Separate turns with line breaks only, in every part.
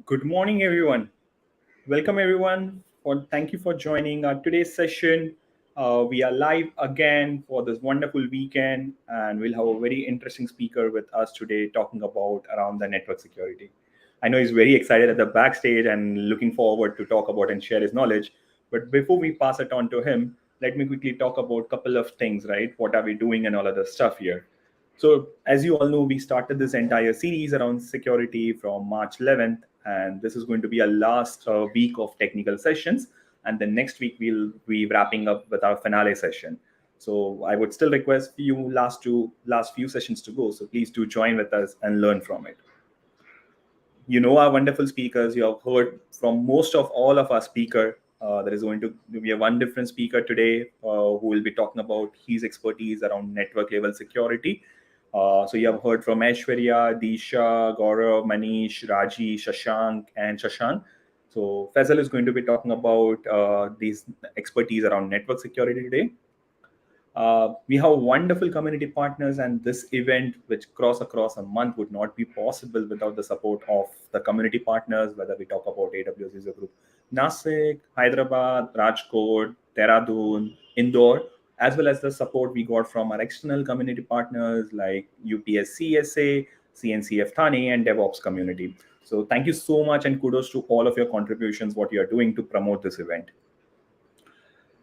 Good morning, everyone. Welcome, everyone. Thank you for joining our today's session. We are live again for this wonderful weekend, and we'll have a very interesting speaker with us today talking about around the network security. I know he's very excited at the backstage and looking forward to talk about and share his knowledge. But before we pass it on to him, let me quickly talk about a couple of things, right? What are we doing and all of the stuff here. So, as you all know, we started this entire series around security from March 11th, and this is going to be a last week of technical sessions. And then next week we'll be wrapping up with our finale session. So I would still request you last few sessions to go. So please do join with us and learn from it. You know our wonderful speakers. You have heard from most of all of our speaker. There is going to be a one different speaker today who will be talking about his expertise around network level security. So you have heard from Aishwarya, Disha, Gaurav, Manish, Raji, Shashank, and Shashank. So Faisal is going to be talking about these expertise around network security today. We have wonderful community partners, and this event, which cross across a month, would not be possible without the support of the community partners. Whether we talk about AWS User Group, Nasik, Hyderabad, Rajkot, Dehradun, Indore, as well as the support we got from our external community partners like UPS CSA, CNCF Thane, and DevOps community. So thank you so much, and kudos to all of your contributions, what you are doing to promote this event.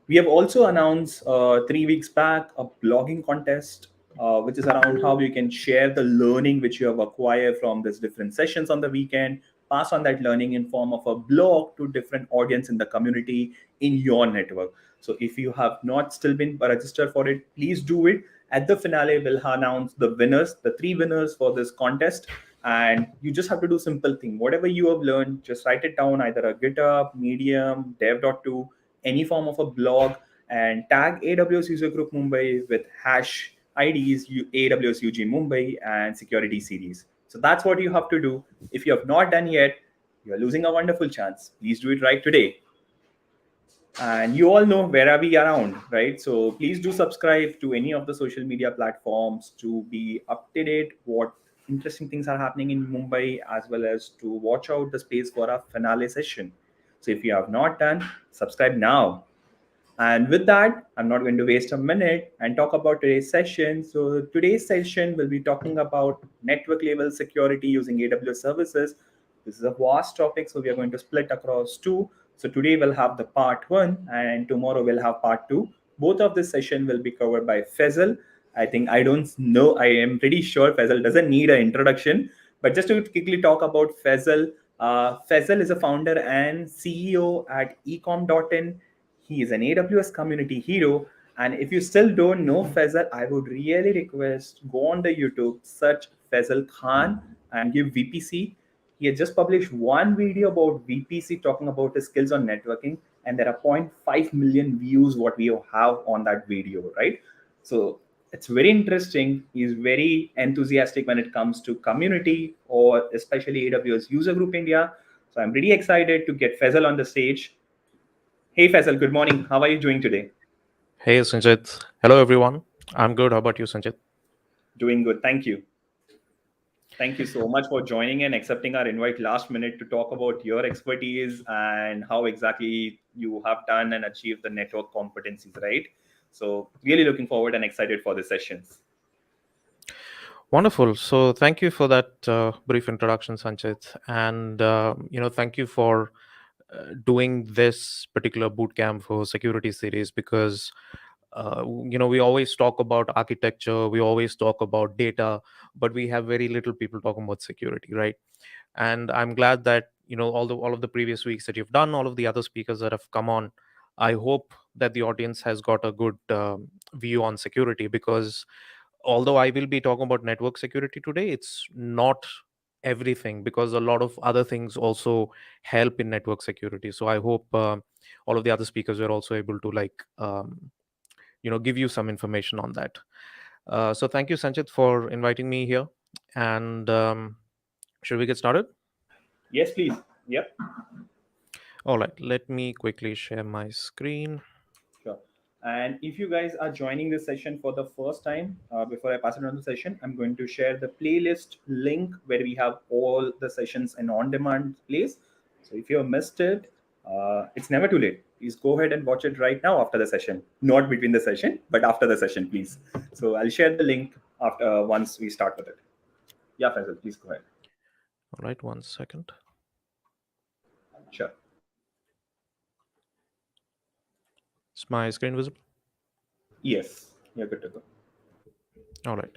We have also announced 3 weeks back a blogging contest, which is around how you can share the learning which you have acquired from these different sessions on the weekend, pass on that learning in form of a blog to different audience in the community in your network. So if you have not still been registered for it, please do it. At the finale, we'll announce the winners, the 3 winners for this contest. And you just have to do simple thing. Whatever you have learned, just write it down either a GitHub, Medium, Dev.to, any form of a blog, and tag AWS User Group Mumbai with hash IDs AWS UG Mumbai and security series. So that's what you have to do. If you have not done yet, you are losing a wonderful chance. Please do it right today. And you all know where are we around, right? So please do subscribe to any of the social media platforms to be up to date what interesting things are happening in Mumbai, as well as to watch out the space for our finale session. So if you have not done, subscribe now. And with that, I'm not going to waste a minute and talk about today's session. So today's session will be talking about network level security using AWS services. This is a vast topic, so we are going to split across two. So today we'll have the part one, and tomorrow we'll have part two. Both of this session will be covered by Faisal. I think I don't know. I am pretty sure Faisal doesn't need an introduction. But just to quickly talk about Faisal, Faisal is a founder and CEO at ecom.in. He is an AWS community hero. And if you still don't know Faisal, I would really request go on the YouTube, search Faisal Khan, and give VPC. He has just published one video about VPC talking about his skills on networking, and there are 0.5 million views what we have on that video, right? So it's very interesting. He's very enthusiastic when it comes to community or especially AWS User Group India. So I'm really excited to get Faisal on the stage. Hey Faisal, good morning. How are you doing today?
Hey Sanjit. Hello everyone. I'm good. How about you, Sanjit?
Doing good. Thank you. Thank you so much for joining and accepting our invite last minute to talk about your expertise and how exactly you have done and achieved the network competencies, right? So, really looking forward and excited for the sessions.
Wonderful. So thank you for that brief introduction, Sanjit, and thank you for doing this particular bootcamp for security series because we always talk about architecture, we always talk about data, but we have very little people talking about security, right? And I'm glad that all of the previous weeks that you've done, all of the other speakers that have come on, I hope that the audience has got a good view on security, because although I will be talking about network security today, it's not everything, because a lot of other things also help in network security. So I hope all of the other speakers were also able to give you some information on that. So thank you, Sanchit, for inviting me here. And should we get started?
Yes, please. Yep.
All right, let me quickly share my screen.
Sure. And if you guys are joining this session for the first time, before I pass it on the session, I'm going to share the playlist link where we have all the sessions in on demand place. So if you have missed it, it's never too late. Please go ahead and watch it right now after the session, not between the session, but after the session, please. So I'll share the link after once we start with it. Yeah, Faisal, please go ahead.
All right, 1 second.
Sure.
Is my screen visible?
Yes, you're good to go.
All right.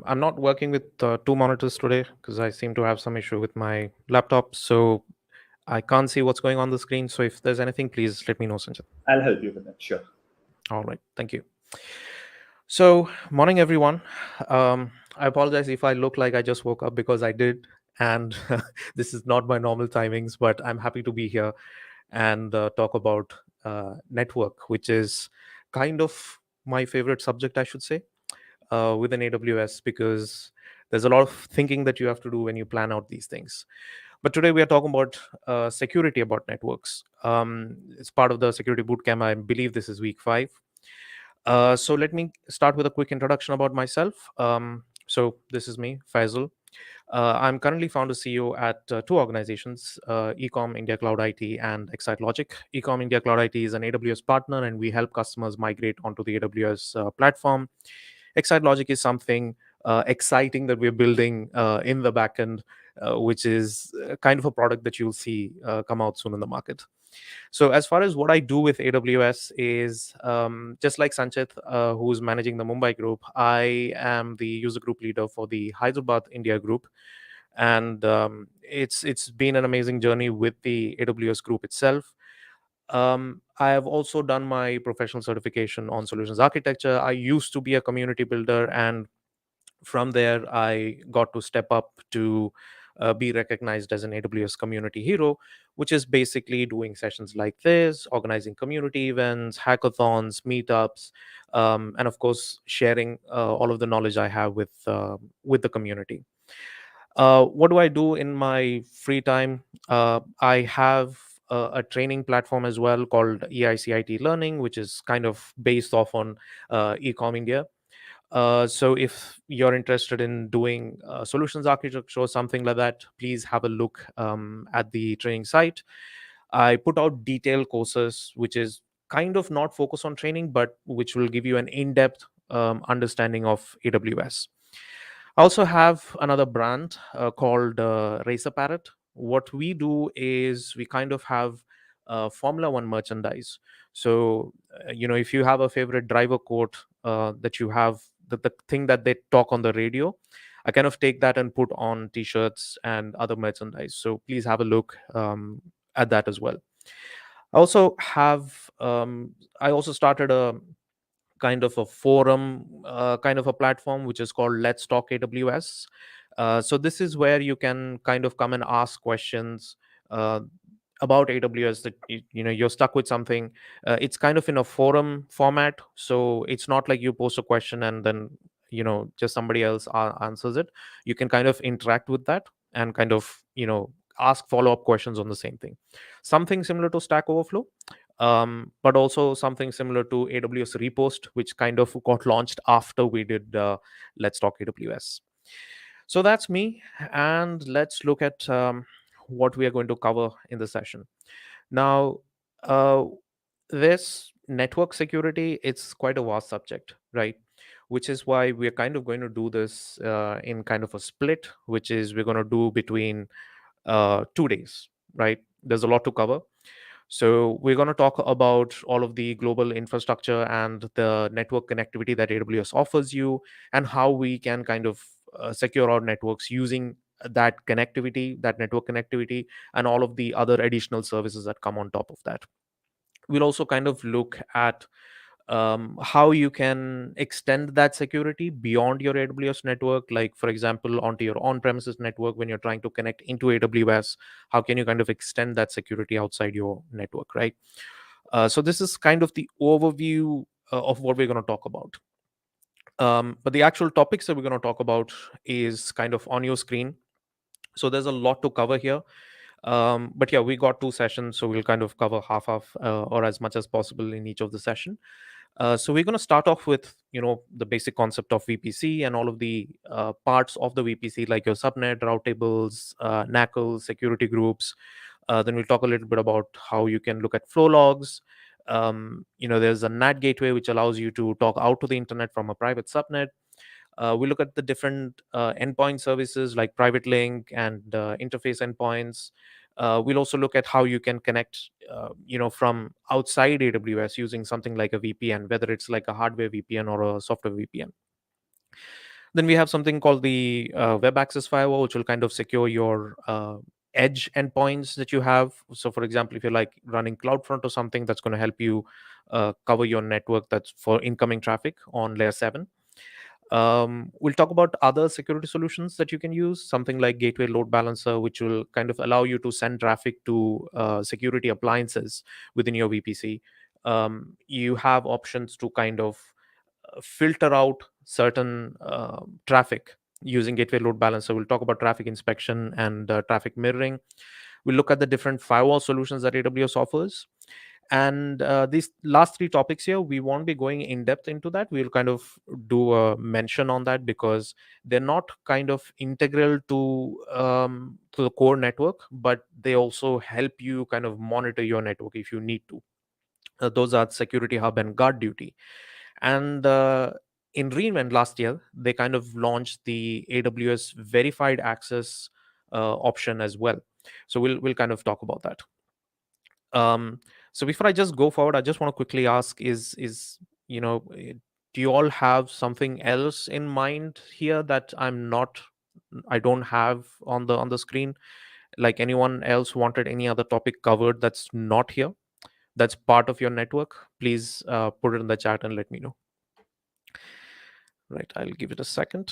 I'm not working with two monitors today because I seem to have some issue with my laptop, so I can't see what's going on the screen. So if there's anything, please let me know, Sanjit.
I'll help you with that. Sure.
All right, thank you. So, morning, everyone. I apologize if I look like I just woke up because I did, and this is not my normal timings, but I'm happy to be here and talk about network, which is kind of my favorite subject, I should say, within AWS, because there's a lot of thinking that you have to do when you plan out these things. But today we are talking about security about networks. It's part of the security bootcamp. I believe this is week 5. So let me start with a quick introduction about myself. So this is me, Faizal. I'm currently founder CEO at two organizations, Ecom India Cloud IT and Excite Logic. Ecom India Cloud IT is an AWS partner, and we help customers migrate onto the AWS platform. Excite Logic is something exciting that we're building in the backend, which is kind of a product that you'll see come out soon in the market. So, as far as what I do with AWS is just like Sanchit, who's managing the Mumbai group, I am the user group leader for the Hyderabad India group, and it's been an amazing journey with the AWS group itself. I have also done my professional certification on solutions architecture. I used to be a community builder, and from there I got to step up to be recognized as an AWS community hero, which is basically doing sessions like this, organizing community events, hackathons, meetups, and of course sharing all of the knowledge I have with the community. What do I do in my free time? I have a training platform as well called EICIT Learning, which is kind of based off on Ecom India. So if you're interested in doing solutions architecture or something like that, please have a look at the training site. I put out detailed courses, which is kind of not focused on training, but which will give you an in-depth understanding of AWS. I also have another brand called Racer Parrot. What we do is we kind of have Formula One merchandise. So, if you have a favorite driver quote that you have, the thing that they talk on the radio, I kind of take that and put on t shirts and other merchandise. So, please have a look at that as well. I also have, I also started a kind of a forum, kind of a platform, which is called Let's Talk AWS. So this is where you can kind of come and ask questions uh, about AWS that you're stuck with something. It's kind of in a forum format, so it's not like you post a question and then just somebody else answers it. You can kind of interact with that and kind of ask follow up questions on the same thing. Something similar to Stack Overflow, but also something similar to AWS Repost, which kind of got launched after we did Let's Talk AWS. So that's me, and let's look at what we are going to cover in the session. Now, uh, this network security, it's quite a vast subject, right? Which is why we're kind of going to do this in kind of a split, which is we're going to do between 2 days, right? There's a lot to cover. So we're going to talk about all of the global infrastructure and the network connectivity that AWS offers you, and how we can kind of secure our networks using that connectivity, that network connectivity, and all of the other additional services that come on top of that. We'll also kind of look at how you can extend that security beyond your AWS network, like, for example, onto your on premises network when you're trying to connect into AWS. How can you kind of extend that security outside your network, right? So, this is kind of the overview of what we're going to talk about. But the actual topics that we're going to talk about is kind of on your screen. So, there's a lot to cover here. But yeah, we got two sessions, so we'll kind of cover half or as much as possible in each of the session. So we're going to start off with the basic concept of VPC and all of the parts of the VPC, like your subnet, route tables, NACLs, security groups. Then we'll talk a little bit about how you can look at flow logs. There's a NAT gateway which allows you to talk out to the internet from a private subnet. We look at the different endpoint services like private link and interface endpoints. We'll also look at how you can connect, from outside AWS using something like a VPN, whether it's like a hardware VPN or a software VPN. Then we have something called the web access firewall, which will kind of secure your edge endpoints that you have. So, for example, if you're like running CloudFront or something, that's going to help you cover your network that's for incoming traffic on layer 7. We'll talk about other security solutions that you can use, something like Gateway Load Balancer, which will kind of allow you to send traffic to security appliances within your VPC. You have options to kind of filter out certain traffic using Gateway Load Balancer. We'll talk about traffic inspection and traffic mirroring. We'll look at the different firewall solutions that AWS offers. And these last three topics here, we won't be going in depth into that. We'll kind of do a mention on that because they're not kind of integral to the core network, but they also help you kind of monitor your network if you need to. Those are Security Hub and Guard Duty. And in reInvent last year, they kind of launched the AWS verified access option as well. So we'll kind of talk about that. So before I just go forward, I just want to quickly ask: do you all have something else in mind here that I don't have on the screen? Like anyone else wanted any other topic covered that's not here, that's part of your network? Please put it in the chat and let me know. Right, I'll give it a second.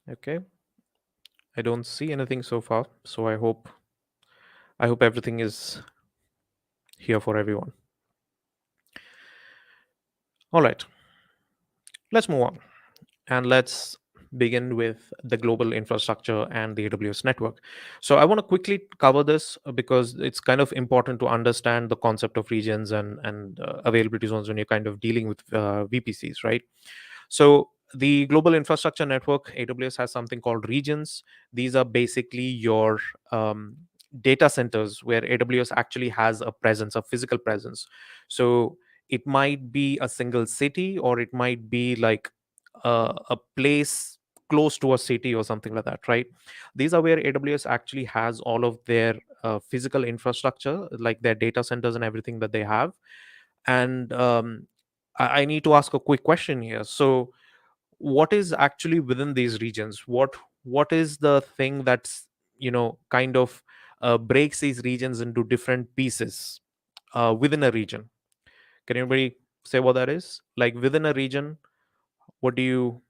Okay, I don't see anything so far, so I hope everything is here for everyone. All right, let's move on and let's begin with the global infrastructure and the AWS network. So I want to quickly cover this because it's kind of important to understand the concept of regions and availability zones when you're kind of dealing with VPCs, right? So the global infrastructure network, AWS has something called regions. These are basically your data centers where AWS actually has a presence, a physical presence. So it might be a single city, or it might be like a place close to a city or something like that, right? These are where AWS actually has all of their physical infrastructure, like their data centers and everything that they have. And I need to ask a quick question here. So what is actually within these regions? What is the thing that's kind of breaks these regions into different pieces within a region? Can anybody say what that is? Like within a region, what do you?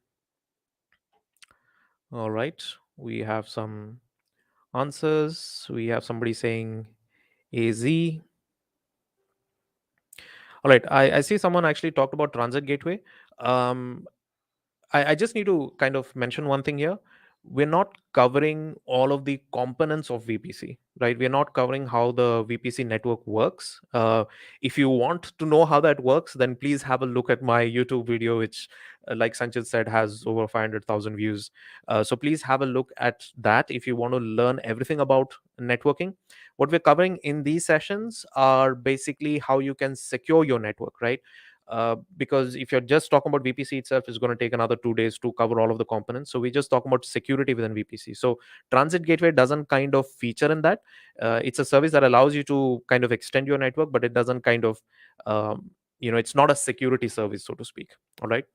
All right, we have some answers. We have somebody saying AZ. All right, I see someone actually talked about transit gateway. um I just need to kind of mention one thing here. We're not covering all of the components of VPC, right? We're not covering how the VPC network works. If you want to know how that works, then please have a look at my YouTube video, which, like Sanchit said, has over 500,000 views. So please have a look at that if you want to learn everything about networking. What we're covering in these sessions are basically how you can secure your network, right? Because if you're just talking about VPC itself, it's going to take another 2 days to cover all of the components. So we just talk about security within VPC. So Transit Gateway doesn't kind of feature in that. It's a service that allows you to kind of extend your network, but it doesn't kind of, it's not a security service, so to speak. All right.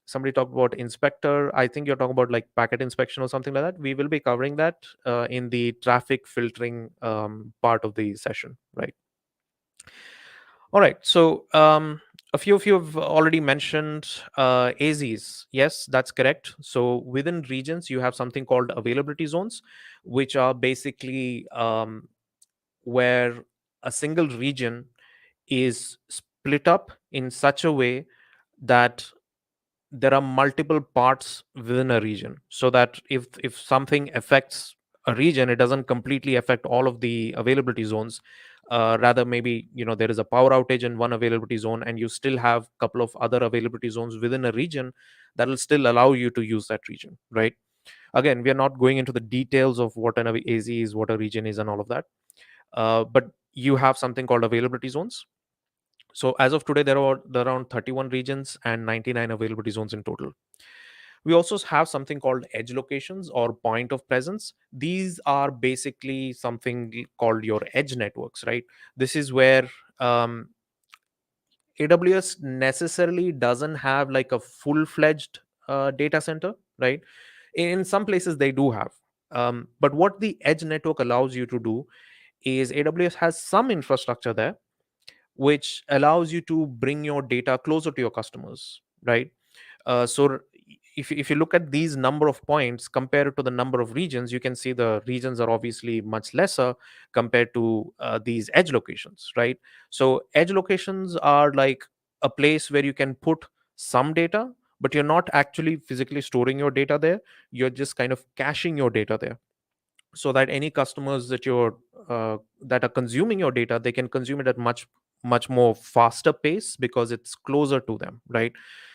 Somebody talked about inspector. I think you're talking about like packet inspection or something like that. We will be covering that in the traffic filtering part of the session, right? All right. So a few of you have already mentioned AZs. Yes, that's correct. So within regions, you have something called availability zones, which are basically where a single region is split up in such a way that there are multiple parts within a region, so that if something affects a region, it doesn't completely affect all of the availability zones. Rather, maybe there is a power outage in one availability zone, and you still have a couple of other availability zones within a region that will still allow you to use that region, right? Again, we are not going into the details of what an AZ is, what a region is, and all of that. But you have something called availability zones. So as of today, there are around 31 regions and 99 availability zones in total. We also have something called edge locations or point of presence. These are basically something called your edge networks, right? This is where um, AWS necessarily doesn't have like a full-fledged data center, right? In some places they do have. But what the edge network allows you to do is AWS has some infrastructure there which allows you to bring your data closer to your customers, right? So if you look at these number of points compared to the number of regions, you can see the regions are obviously much lesser compared to these edge locations, right? So edge locations are like a place where you can put some data, but you're not actually physically storing your data there. You're just kind of caching your data there, so that any customers that are consuming your data, they can consume it at much more faster pace because it's closer to them, right?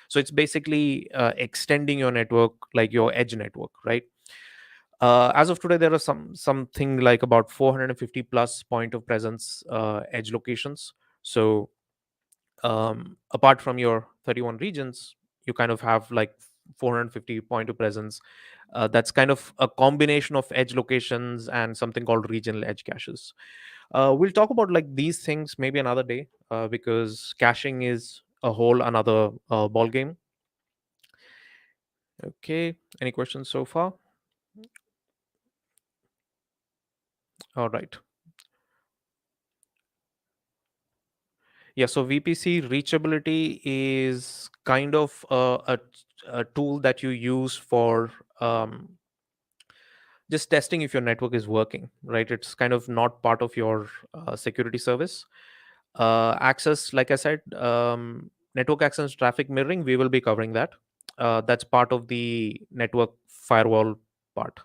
So it's basically extending your network, like your edge network, right? As of today, there are something like about 450 plus point of presence edge locations. So apart from your 31 regions, you kind of have like 450 point of presence. That's kind of a combination of edge locations and something called regional edge caches. We'll talk about like these things maybe another day, because caching is a whole another ball game. Okay, any questions so far? All right. Yeah, so VPC reachability is kind of a tool that you use for just testing if your network is working, right? It's kind of not part of your security service. Access, like I said, network access traffic mirroring, we will be covering that. That's part of the network firewall part.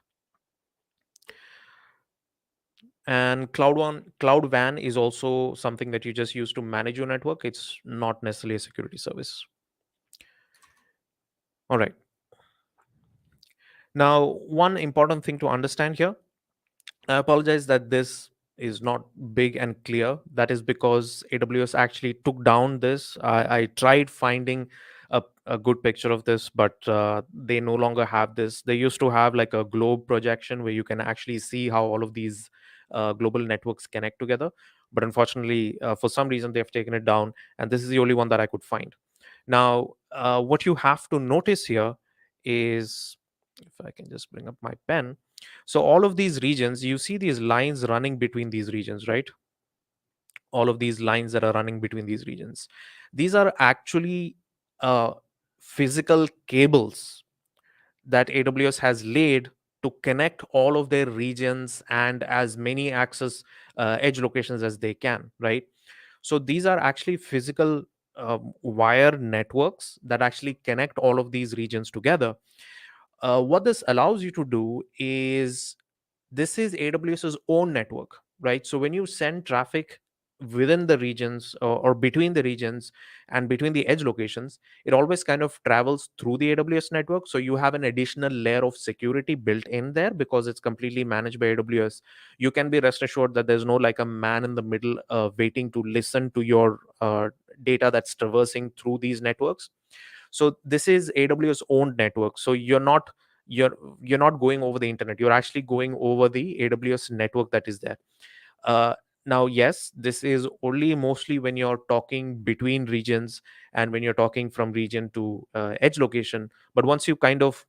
And cloud WAN is also something that you just use to manage your network. It's not necessarily a security service. All right. Now, one important thing to understand here, I apologize that this is not big and clear. That is because AWS actually took down this. I tried finding a good picture of this, but they no longer have this. They used to have like a globe projection where you can actually see how all of these global networks connect together. But unfortunately, for some reason, they have taken it down. And this is the only one that I could find. Now, what you have to notice here is, if I can just bring up my pen. So all of these regions, you see these lines running between these regions, right? All of these lines that are running between these regions. These are actually uh, physical cables that AWS has laid to connect all of their regions and as many access edge locations as they can, right? So these are actually physical wire networks that actually connect all of these regions together. What this allows you to do is, this is AWS's own network, right? So when you send traffic within the regions, or between the regions and between the edge locations, it always kind of travels through the AWS network. So you have an additional layer of security built in there because it's completely managed by AWS. You can be rest assured that there's no like a man in the middle waiting to listen to your data that's traversing through these networks. So this is AWS owned network. So you're not going over the internet, you're actually going over the AWS network that is there. uh, Now, yes, this is only mostly when you're talking between regions and when you're talking from region to edge location. But once you kind of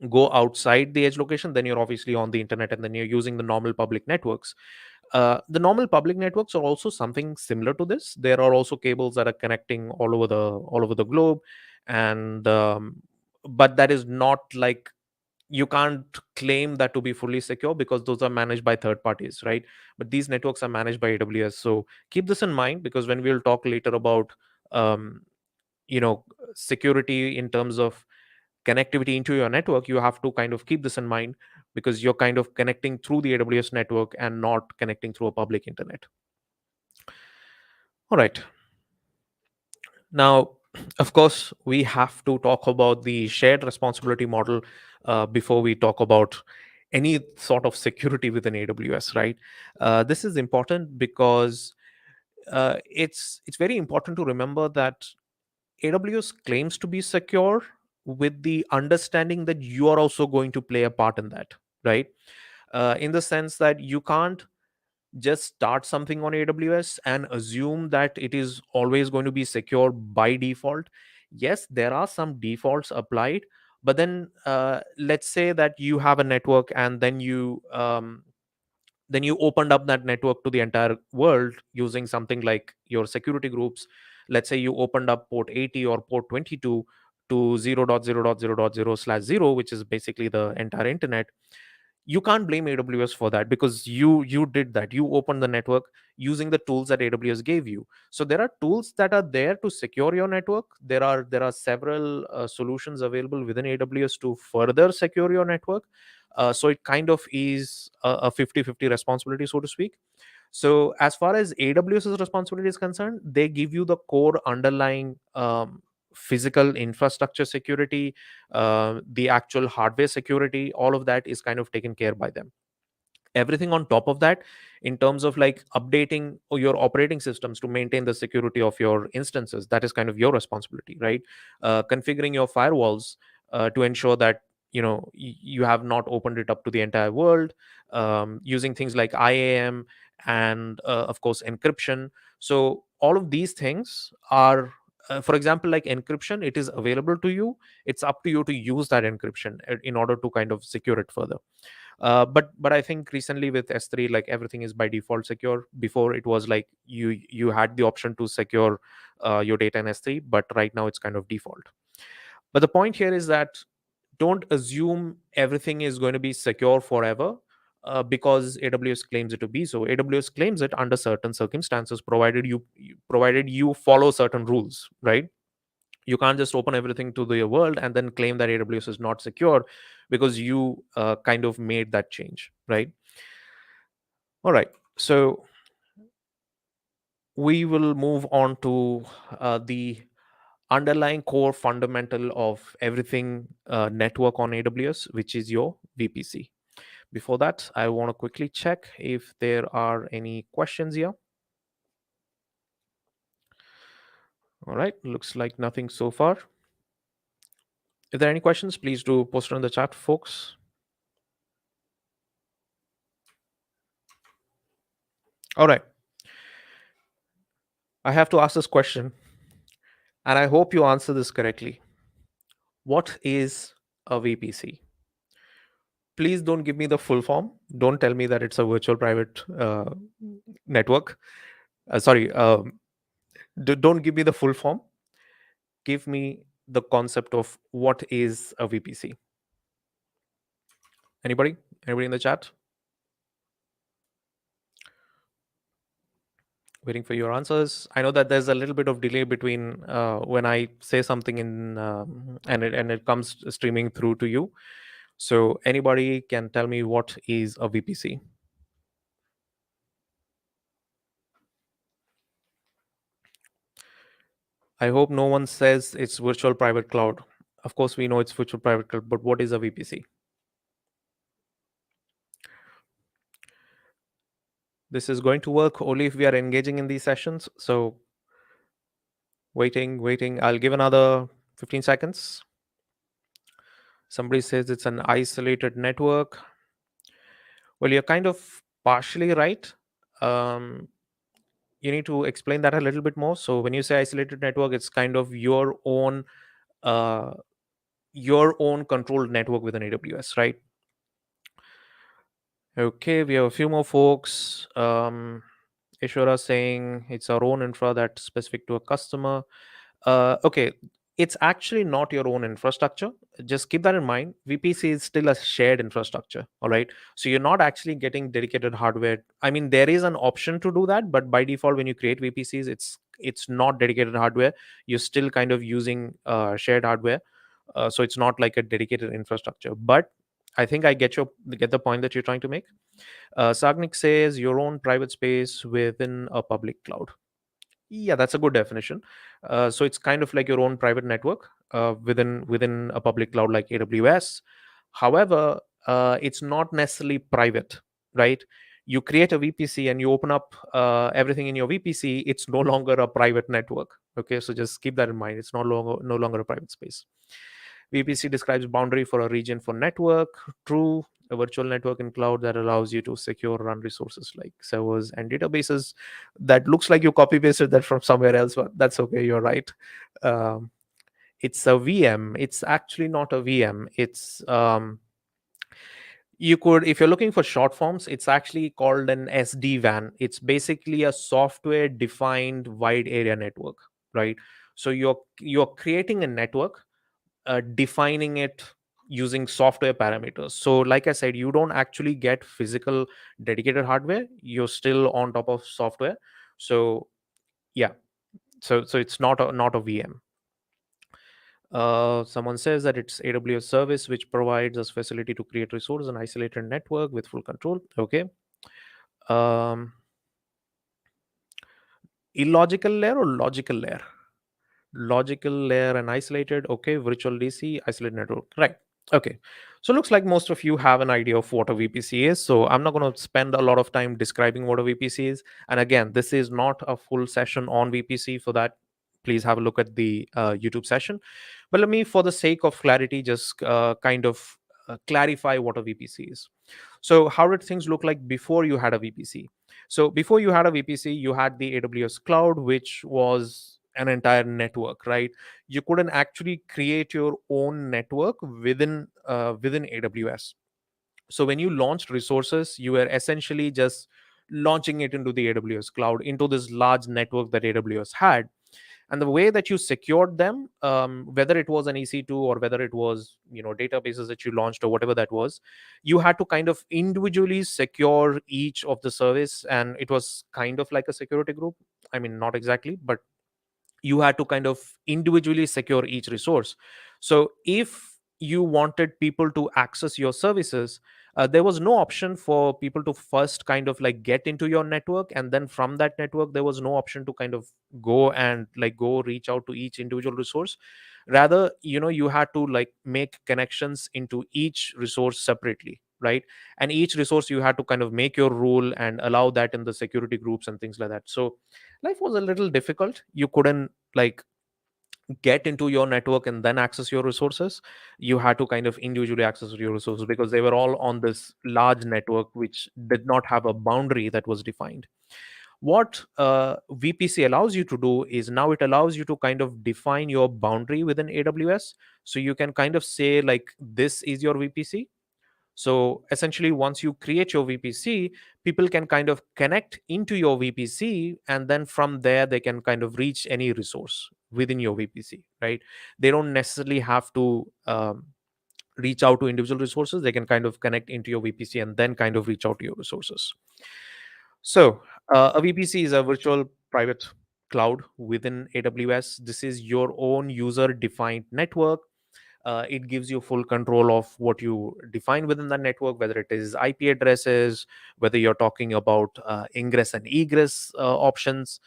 go outside the edge location, then you're obviously on the internet and then you're using the normal public networks. The normal public networks are also something similar to this. There are also cables that are connecting all over the globe, and but that is not like, you can't claim that to be fully secure because those are managed by third parties, right? But these networks are managed by AWS. So keep this in mind, because when we'll talk later about um, you know security in terms of connectivity into your network, you have to kind of keep this in mind, because you're kind of connecting through the AWS network and not connecting through a public internet. All right. Now, of course, we have to talk about the shared responsibility model before we talk about any sort of security within AWS, right? This is important because it's very important to remember that AWS claims to be secure with the understanding that you are also going to play a part in that, right? In the sense that you can't just start something on AWS and assume that it is always going to be secure by default. Yes, there are some defaults applied, but then let's say that you have a network and then you opened up that network to the entire world using something like your security groups. Let's say you opened up port 80 or port 22 to 0.0.0.0/0, which is basically the entire internet. You can't blame AWS for that, because you did that. You opened the network using the tools that AWS gave you. So there are tools that are there to secure your network. There are several solutions available within AWS to further secure your network. So it kind of is a 50-50 responsibility, so to speak. So as far as AWS's responsibility is concerned, they give you the core underlying physical infrastructure security, the actual hardware security. All of that is kind of taken care by them. Everything on top of that, in terms of like updating your operating systems to maintain the security of your instances, that is kind of your responsibility, right? Configuring your firewalls to ensure that you have not opened it up to the entire world, using things like IAM and of course encryption. So all of these things are for example, like encryption, it is available to you. It's up to you to use that encryption in order to kind of secure it further. But I think recently with S3, like everything is by default secure. Before it was like you had the option to secure your data in S3, but right now it's kind of default. But the point here is that don't assume everything is going to be secure forever, because AWS claims it to be. So AWS claims it under certain circumstances, provided you follow certain rules, right? You can't just open everything to the world and then claim that AWS is not secure because you kind of made that change, right? All right. So we will move on to the underlying core fundamental of everything network on AWS, which is your VPC. Before that, I want to quickly check if there are any questions here. All right. Looks like nothing so far. If there are any questions, please do post it in the chat, folks. All right. I have to ask this question, and I hope you answer this correctly. What is a VPC? Please don't give me the full form. Don't tell me that it's a virtual private network. Sorry, don't give me the full form. Give me the concept of what is a VPC. Anybody? Anybody in the chat? Waiting for your answers. I know that there's a little bit of delay between when I say something and it comes streaming through to you. So anybody can tell me what is a VPC? I hope no one says it's virtual private cloud. Of course, we know it's virtual private cloud, but what is a VPC? This is going to work only if we are engaging in these sessions. So waiting. I'll give another 15 seconds. Somebody says it's an isolated network. Well, you're kind of partially right. You need to explain that a little bit more. So when you say isolated network, it's kind of uh, your own controlled network within AWS, right? Okay, we have a few more folks. Ishwara saying it's our own infra that's specific to a customer. Okay, it's actually not your own infrastructure. Just keep that in mind. VPC is still a shared infrastructure. All right. So you're not actually getting dedicated hardware. I mean, there is an option to do that, but by default, when you create VPCs, it's not dedicated hardware. You're still kind of using shared hardware. So it's not like a dedicated infrastructure. But I think I get the point that you're trying to make. Sagnik says your own private space within a public cloud. Yeah, that's a good definition. So it's kind of like your own private network within a public cloud like AWS. However, it's not necessarily private, right? You create a VPC and you open up everything in your VPC. It's no longer a private network. Okay, so just keep that in mind. It's no longer a private space. VPC describes boundary for a region for network. True, a virtual network in cloud that allows you to secure run resources like servers and databases. That looks like you copy pasted that from somewhere else, but that's okay. You're right. Um, it's a VM. It's actually not a VM. You could, if you're looking for short forms, it's actually called an SD-WAN. It's basically a software defined wide area network, right? So you're creating a network, defining it using software parameters. So like I said, you don't actually get physical dedicated hardware. You're still on top of software. So yeah, so it's not a VM. Someone says that it's AWS service which provides us facility to create resource and isolated network with full control. Okay. um Illogical layer or logical layer? Logical layer and isolated. Okay, virtual DC, isolated network. Right. Okay. So looks like most of you have an idea of what a VPC is. So I'm not going to spend a lot of time describing what a VPC is. And again, this is not a full session on VPC. For that, please have a look at the YouTube session. But let me, for the sake of clarity, just kind of clarify what a VPC is. So how did things look like before you had a VPC? So before you had a VPC, you had the AWS cloud, which was an entire network, right? You couldn't actually create your own network within AWS. So when you launched resources, you were essentially just launching it into the AWS cloud, into this large network that AWS had. And the way that you secured them, whether it was an EC2 or whether it was databases that you launched or whatever that was, you had to kind of individually secure each of the service, and it was kind of like a security group. I mean, not exactly, but you had to kind of individually secure each resource. So if you wanted people to access your services, there was no option for people to first kind of like get into your network, and then from that network there was no option to kind of go reach out to each individual resource. Rather, you had to like make connections into each resource separately, right? And each resource you had to kind of make your rule and allow that in the security groups and things like that. So life was a little difficult. You couldn't like get into your network and then access your resources. You had to kind of individually access your resources because they were all on this large network which did not have a boundary that was defined. What VPC allows you to do is now it allows you to kind of define your boundary within AWS. So you can kind of say like this is your VPC. So essentially, once you create your VPC, people can kind of connect into your VPC, and then from there, they can kind of reach any resource within your VPC, right? They don't necessarily have to reach out to individual resources. They can kind of connect into your VPC and then kind of reach out to your resources. So a VPC is a virtual private cloud within AWS. This is your own user defined network. It gives you full control of what you define within the network, whether it is IP addresses, whether you're talking about ingress and egress options.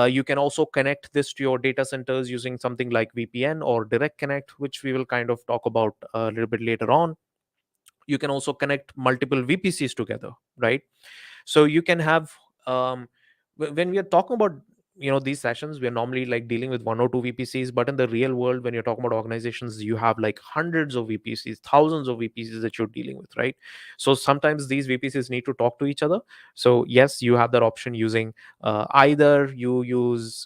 You can also connect this to your data centers using something like VPN or Direct Connect, which we will kind of talk about a little bit later on. You can also connect multiple VPCs together, right? So you can have when we are talking about these sessions, we are normally like dealing with one or two VPCs, but in the real world, when you're talking about organizations, you have like hundreds of VPCs, thousands of VPCs that you're dealing with, right? So sometimes these VPCs need to talk to each other. So yes, you have that option using either you use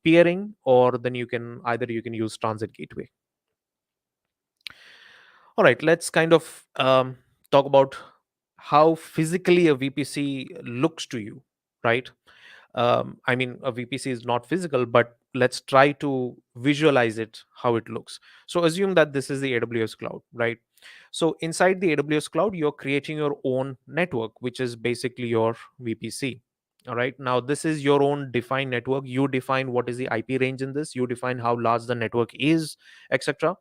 peering, or then you can use transit gateway. All right, let's kind of talk about how physically a VPC looks to you, right? I mean, a VPC is not physical, but let's try to visualize it how it looks. So assume that this is the AWS cloud, right? So inside the AWS cloud, you're creating your own network, which is basically your VPC. All right. Now, this is your own defined network. You define what is the IP range in this, you define how large the network is, etc.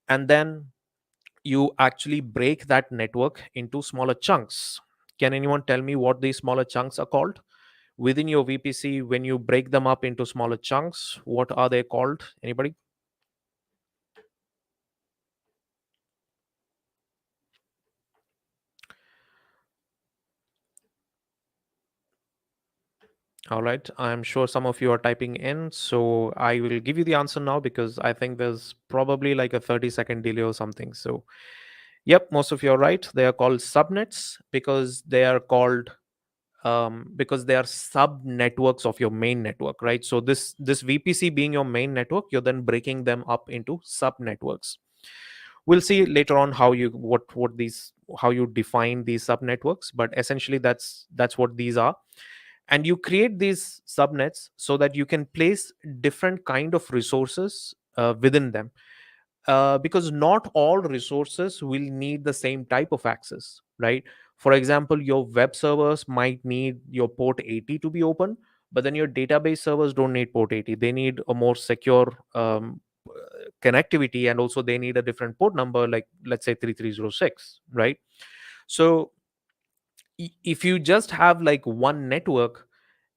And then you actually break that network into smaller chunks. Can anyone tell me what these smaller chunks are called? Within your VPC, when you break them up into smaller chunks, what are they called? Anybody? All right. I'm sure some of you are typing in. So I will give you the answer now because I think there's probably like a 30-second delay or something. So, yep, most of you are right. They are called subnets because they are sub networks of your main network, right? So this VPC being your main network, you're then breaking them up into sub networks. We'll see later on how you what these how you define these sub networks, but essentially that's what these are. And you create these subnets so that you can place different kind of resources within them, because not all resources will need the same type of access, right? For example, your web servers might need your port 80 to be open, but then your database servers don't need port 80. They need a more secure connectivity, and also they need a different port number, like let's say 3306, right? So if you just have like one network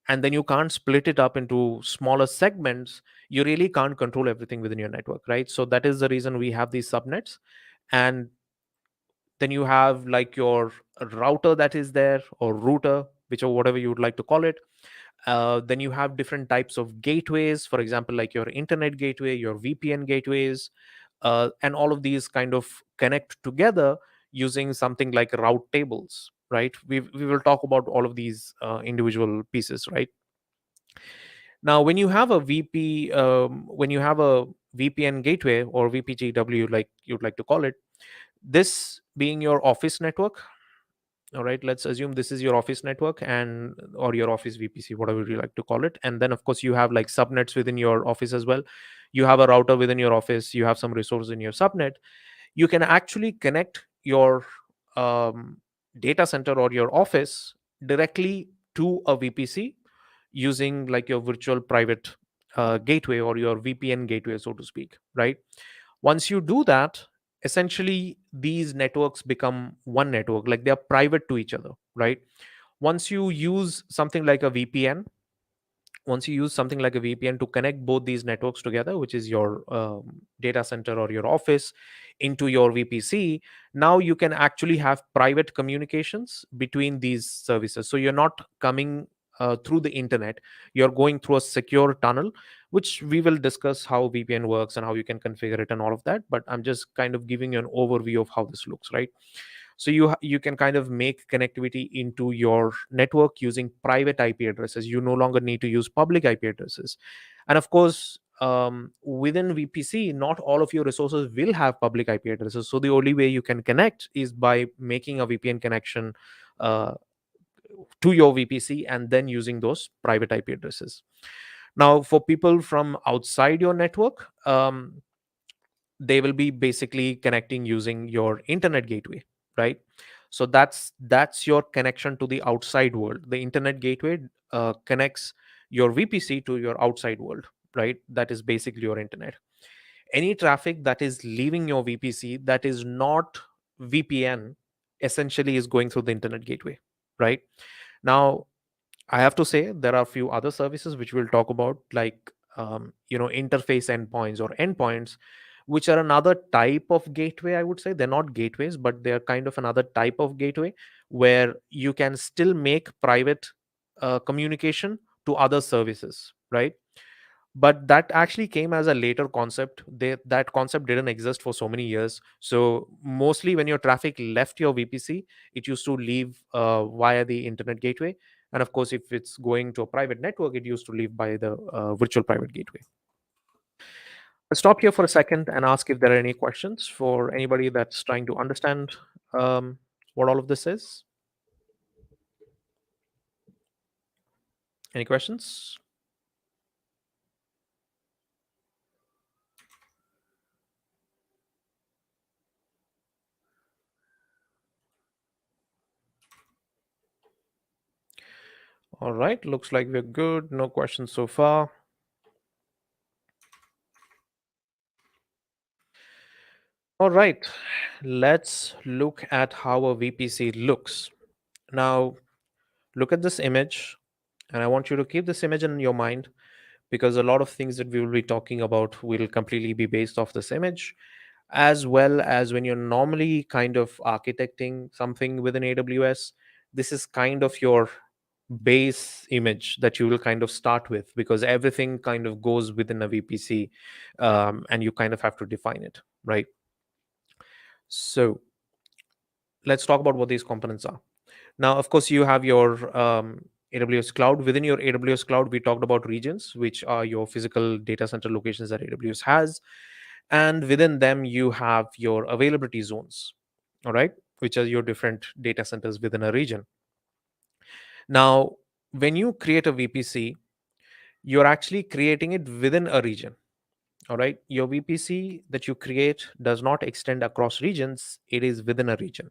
and then you can't split it up into smaller segments, you really can't control everything within your network, right? So that is the reason we have these subnets. And then you have like your router that is there, or router, whichever whatever you would like to call it. Then you have different types of gateways, for example, like your internet gateway, your VPN gateways, and all of these kind of connect together using something like route tables, right? We will talk about all of these individual pieces, right? Now, when you have a VPN gateway or VPGW, like you'd like to call it, this being your office network. All right, let's assume this is your office network, and or your office VPC, whatever you like to call it. And then of course you have like subnets within your office as well. You have a router within your office, you have some resource in your subnet. You can actually connect your um, data center or your office directly to a VPC using like your virtual private gateway or your VPN gateway, so to speak, right? Once you do that, essentially these networks become one network, like they are private to each other, right? Once you use something like a VPN, once you use something like a VPN to connect both these networks together, which is your data center or your office, into your VPC, now you can actually have private communications between these services. So you're not coming through the internet, you're going through a secure tunnel, which we will discuss how VPN works and how you can configure it and all of that. But I'm just kind of giving you an overview of how this looks, right? So you can kind of make connectivity into your network using private IP addresses. You no longer need to use public IP addresses. And of course, within VPC, not all of your resources will have public IP addresses. So the only way you can connect is by making a VPN connection uh, to your VPC and then using those private IP addresses. Now, for people from outside your network, they will be basically connecting using your internet gateway, right? So that's your connection to the outside world. The internet gateway connects your VPC to your outside world, right? That is basically your internet. Any traffic that is leaving your VPC that is not VPN essentially is going through the internet gateway, right? Now, I have to say there are a few other services which we'll talk about, like interface endpoints or endpoints, which are another type of gateway. I would say they're not gateways, but they're kind of another type of gateway where you can still make private communication to other services, right? But that actually came as a later concept. That concept didn't exist for so many years. So mostly when your traffic left your VPC, it used to leave via the internet gateway. And of course, if it's going to a private network, it used to leave by the virtual private gateway. I'll stop here for a second and ask if there are any questions for anybody that's trying to understand what all of this is. Any questions? All right, looks like we're good. No questions so far. All right, let's look at how a VPC looks. Now, look at this image, and I want you to keep this image in your mind because a lot of things that we will be talking about will completely be based off this image, as well as when you're normally kind of architecting something within AWS. This is kind of your base image that you will kind of start with because everything kind of goes within a VPC, and you kind of have to define it, right? So let's talk about what these components are. Now, of course, you have your AWS cloud. Within your AWS cloud, we talked about regions, which are your physical data center locations that AWS has. And within them, you have your availability zones, all right, which are your different data centers within a region. Now, when you create a VPC, you're actually creating it within a region. All right. Your VPC that you create does not extend across regions, it is within a region.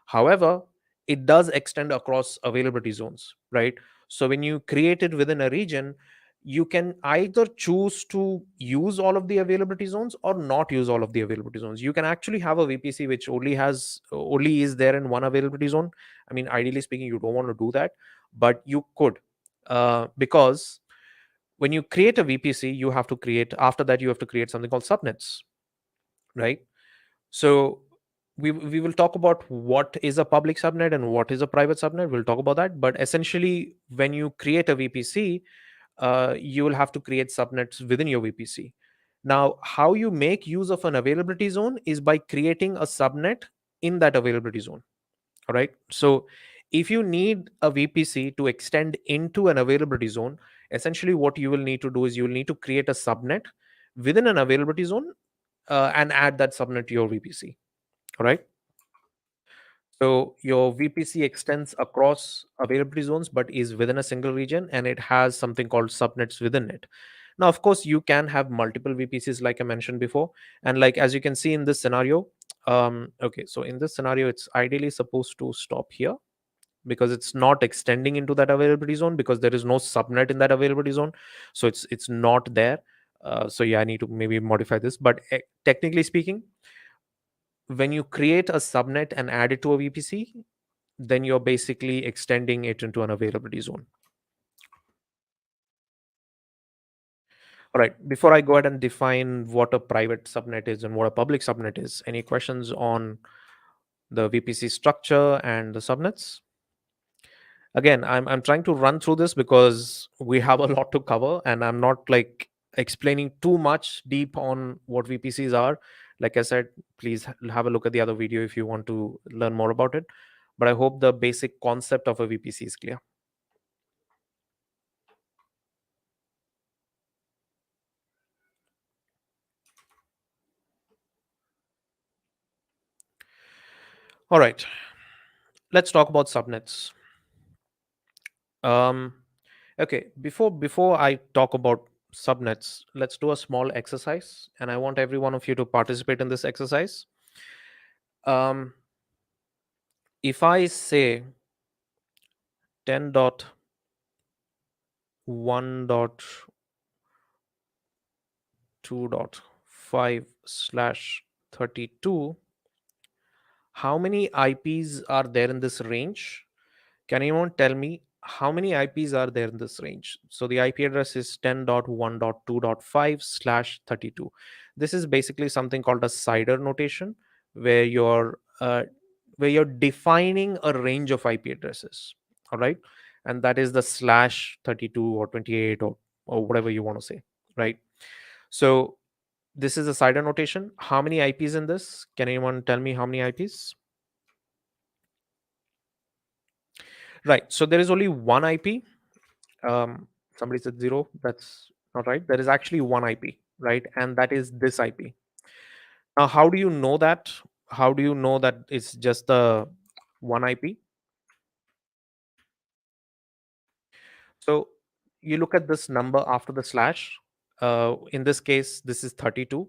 However, it does extend across availability zones, right? So when you create it within a region, you can either choose to use all of the availability zones or not use all of the availability zones. You can actually have a VPC which only is there in one availability zone. I mean, ideally speaking, you don't want to do that, but you could, because when you create a VPC, you have to create after that you have to create something called subnets, right? So we will talk about what is a public subnet and what is a private subnet. We'll talk about that. But essentially, when you create a VPC, you will have to create subnets within your VPC. Now, how you make use of an availability zone is by creating a subnet in that availability zone. All right. So if you need a VPC to extend into an availability zone, essentially what you will need to do is you will need to create a subnet within an availability zone, and add that subnet to your VPC. All right. So your VPC extends across availability zones, but is within a single region, and it has something called subnets within it. Now, of course, you can have multiple VPCs, like I mentioned before, and like as you can see in this scenario. Okay, so in this scenario, it's ideally supposed to stop here because it's not extending into that availability zone because there is no subnet in that availability zone, so it's not there. So yeah, I need to maybe modify this, but technically speaking, when you create a subnet and add it to a VPC, then you're basically extending it into an availability zone. All right, before I go ahead and define what a private subnet is and what a public subnet is, any questions on the VPC structure and the subnets? Again, I'm trying to run through this because we have a lot to cover, and I'm not like explaining too much deep on what VPCs are. Like I said, please have a look at the other video if you want to learn more about it. But I hope the basic concept of a VPC is clear. All right, let's talk about subnets. Um, okay, before I talk about subnets, let's do a small exercise, and I want every one of you to participate in this exercise. Um, if I say 10.1.2.5/32, how many IPs are there in this range? Can anyone tell me how many IPs are there in this range? So the IP address is 10.1.2.5/32. This is basically something called a CIDR notation, where you're defining a range of IP addresses. All right, and that is the /32 or 28 or whatever you want to say, right? So this is a CIDR notation. How many IPs in this? Can anyone tell me how many IPs? Right. So there is only one IP. Somebody said zero. That's not right. There is actually one IP, right? And that is this IP. Now, how do you know that? How do you know that it's just the one IP? So you look at this number after the slash. In this case, this is 32.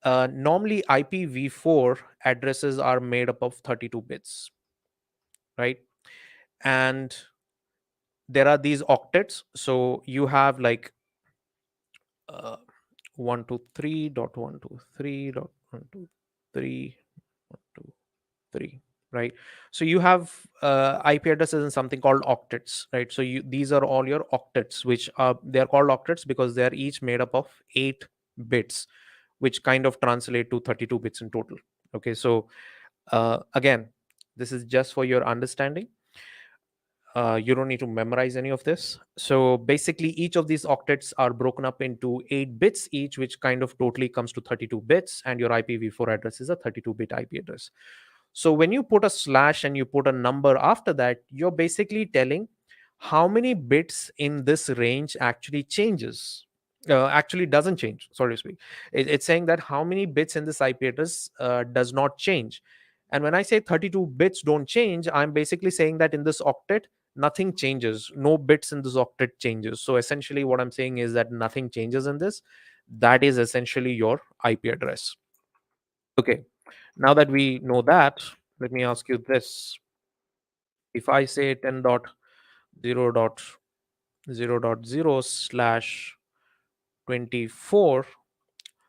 Normally, IPv4 addresses are made up of 32 bits, right? And there are these octets. So you have like uh, 123.123.123, right? So you have IP addresses in something called octets, right? So these are all your octets, which are, they are called octets because they are each made up of 8 bits, which kind of translate to 32 bits in total. Okay, so again, this is just for your understanding. You don't need to memorize any of this. So basically, each of these octets are broken up into 8 bits each, which kind of totally comes to 32 bits. And your IPv4 address is a 32-bit IP address. So when you put a slash and you put a number after that, you're basically telling how many bits in this range actually changes. Actually doesn't change. Sorry to speak. It's saying that how many bits in this IP address does not change. And when I say 32 bits don't change, I'm basically saying that in this octet, nothing changes. No bits in this octet changes. So essentially, what I'm saying is that nothing changes in this. That is essentially your IP address. Okay. Now that we know that, let me ask you this. If I say 10.0.0.0 slash 24,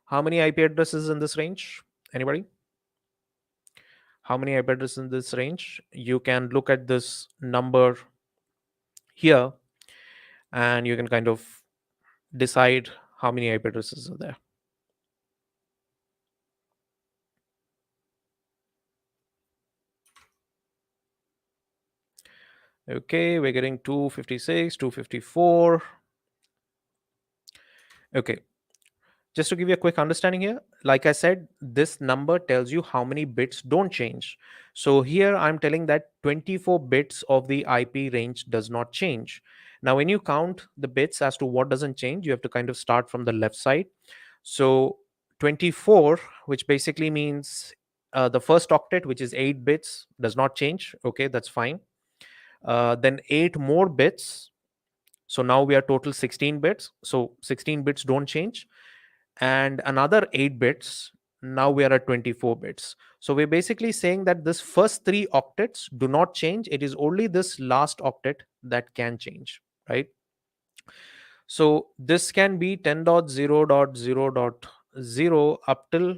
how many IP addresses in this range? Anybody? How many IP addresses in this range? You can look at this number here and you can kind of decide how many IP addresses are there. Okay, we're getting 256, 254. Okay, just to give you a quick understanding here, like I said, this number tells you how many bits don't change. So here I'm telling that 24 bits of the IP range does not change. Now, when you count the bits as to what doesn't change, you have to kind of start from the left side. So 24, which basically means the first octet, which is 8 bits, does not change. Okay, that's fine. Then 8 more bits. So now we are total 16 bits. So 16 bits don't change. And another 8 bits. Now we are at 24 bits. So we're basically saying that this first 3 octets do not change. It is only this last octet that can change, right? So this can be 10.0.0.0 up till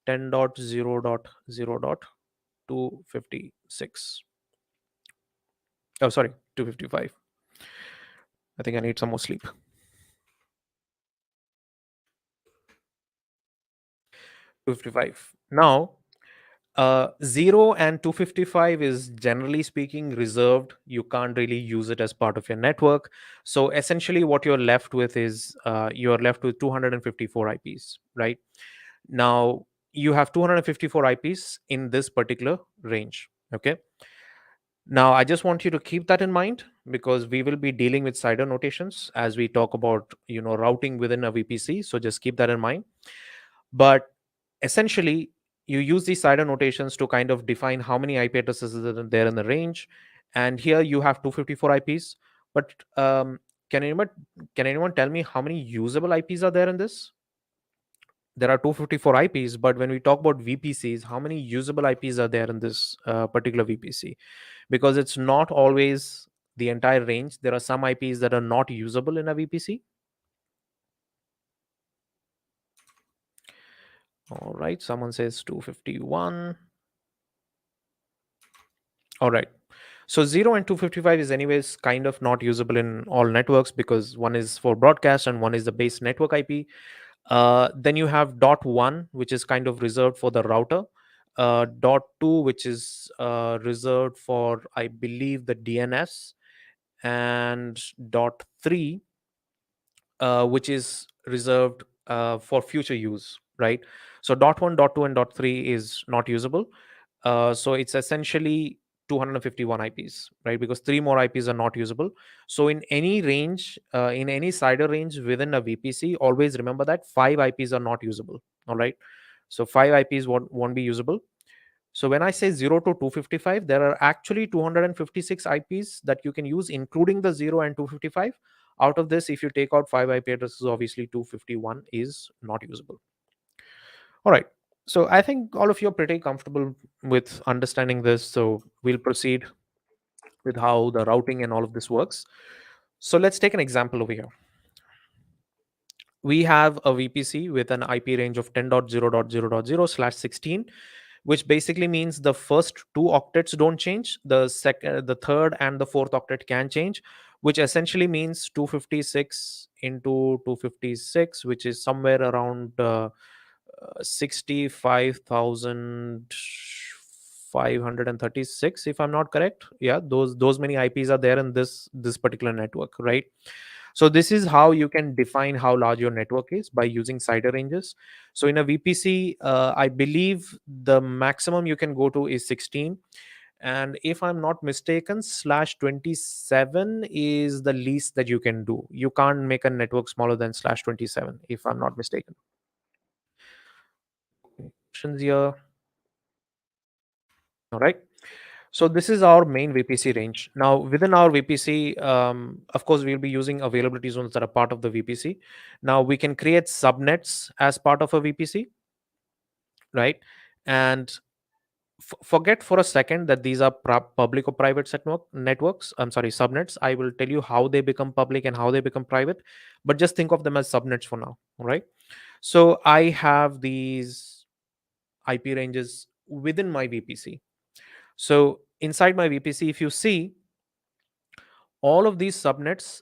10.0.0.256. Oh, sorry, 255. I think I need some more sleep. 255. Now, 0 and 255 is generally speaking reserved. You can't really use it as part of your network. So essentially, what you're left with is you're left with 254 IPs, right? Now, you have 254 IPs in this particular range. Okay. Now, I just want you to keep that in mind because we will be dealing with CIDR notations as we talk about, routing within a VPC. So just keep that in mind. But essentially, you use these CIDR notations to kind of define how many IP addresses are there in the range. And here you have 254 IPs. But can anyone can anyone tell me how many usable IPs are there in this? There are 254 IPs, but when we talk about VPCs, how many usable IPs are there in this particular VPC? Because it's not always the entire range. There are some IPs that are not usable in a VPC. All right, someone says 251. All right. So 0 and 255 is anyways kind of not usable in all networks because one is for broadcast and one is the base network IP. Then you have dot 1, which is kind of reserved for the router. Dot 2, which is reserved for, I believe, the DNS. And dot 3, which is reserved for future use, right? So dot 1, dot 2, and dot 3 is not usable. So it's essentially 251 IPs, right? Because 3 more IPs are not usable. So in any range, in any CIDR range within a VPC, always remember that 5 IPs are not usable. All right. So 5 IPs won't be usable. So when I say 0 to 255, there are actually 256 IPs that you can use, including the 0 and 255. Out of this, if you take out 5 IP addresses, obviously 251 is not usable. All right. So I think all of you are pretty comfortable with understanding this. So we'll proceed with how the routing and all of this works. So let's take an example over here. We have a VPC with an IP range of 10.0.0.0/16, which basically means the first two octets don't change. The third and the fourth octet can change, which essentially means 256 into 256, which is somewhere around 65,536, if I'm not correct. Yeah, those many IPs are there in this particular network, right? So this is how you can define how large your network is by using CIDR ranges. So in a VPC, I believe the maximum you can go to is 16, and if I'm not mistaken, slash 27 is the least that you can do. You can't make a network smaller than slash 27, if I'm not mistaken. Options here. All right. So this is our main VPC range. Now within our VPC, of course, we'll be using availability zones that are part of the VPC. Now we can create subnets as part of a VPC, right? And forget for a second that these are public or private networks. I'm sorry, subnets. I will tell you how they become public and how they become private, but just think of them as subnets for now, all right? So I have these IP ranges within my VPC. So inside my VPC, if you see, all of these subnets,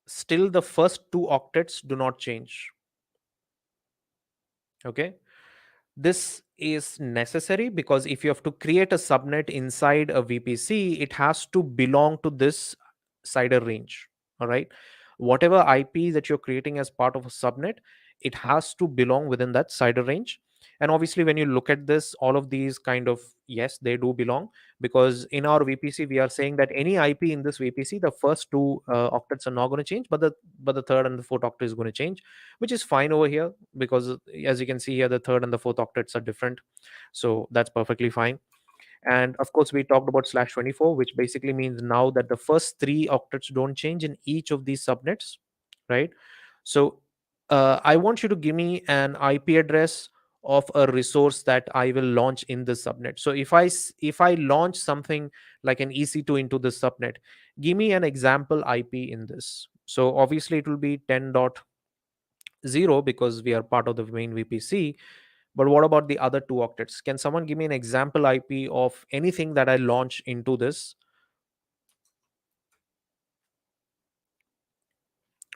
still the first two octets do not change. Okay. This is necessary because if you have to create a subnet inside a VPC, it has to belong to this CIDR range. All right. Whatever IP that you're creating as part of a subnet, it has to belong within that CIDR range. And obviously, when you look at this, all of these kind of, yes, they do belong, because in our VPC, we are saying that any IP in this VPC, the first two octets are not going to change, but the third and the fourth octet is going to change, which is fine over here because as you can see here, the third and the fourth octets are different. So that's perfectly fine. And of course, we talked about slash 24, which basically means now that the first three octets don't change in each of these subnets, right? So I want you to give me an IP address of a resource that I will launch in this subnet. So if I launch something like an EC2 into this subnet, give me an example IP in this. So obviously it will be 10.0 because we are part of the main VPC. But what about the other two octets? Can someone give me an example IP of anything that I launch into this?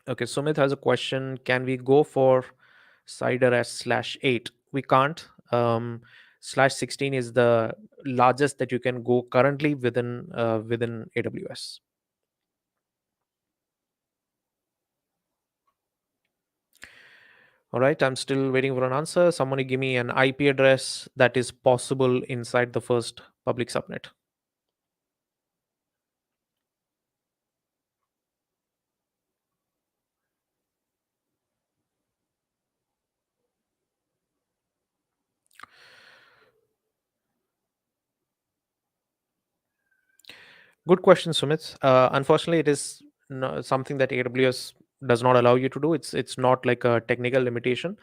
Okay, Sumit has a question. Can we go for CIDR as slash 8? We can't. Slash 16 is the largest that you can go currently within AWS. All right, I'm still waiting for an answer. Somebody give me an IP address that is possible inside the first public subnet. Good question, Sumit. Unfortunately, it is something that AWS does not allow you to do. It's not like a technical limitation.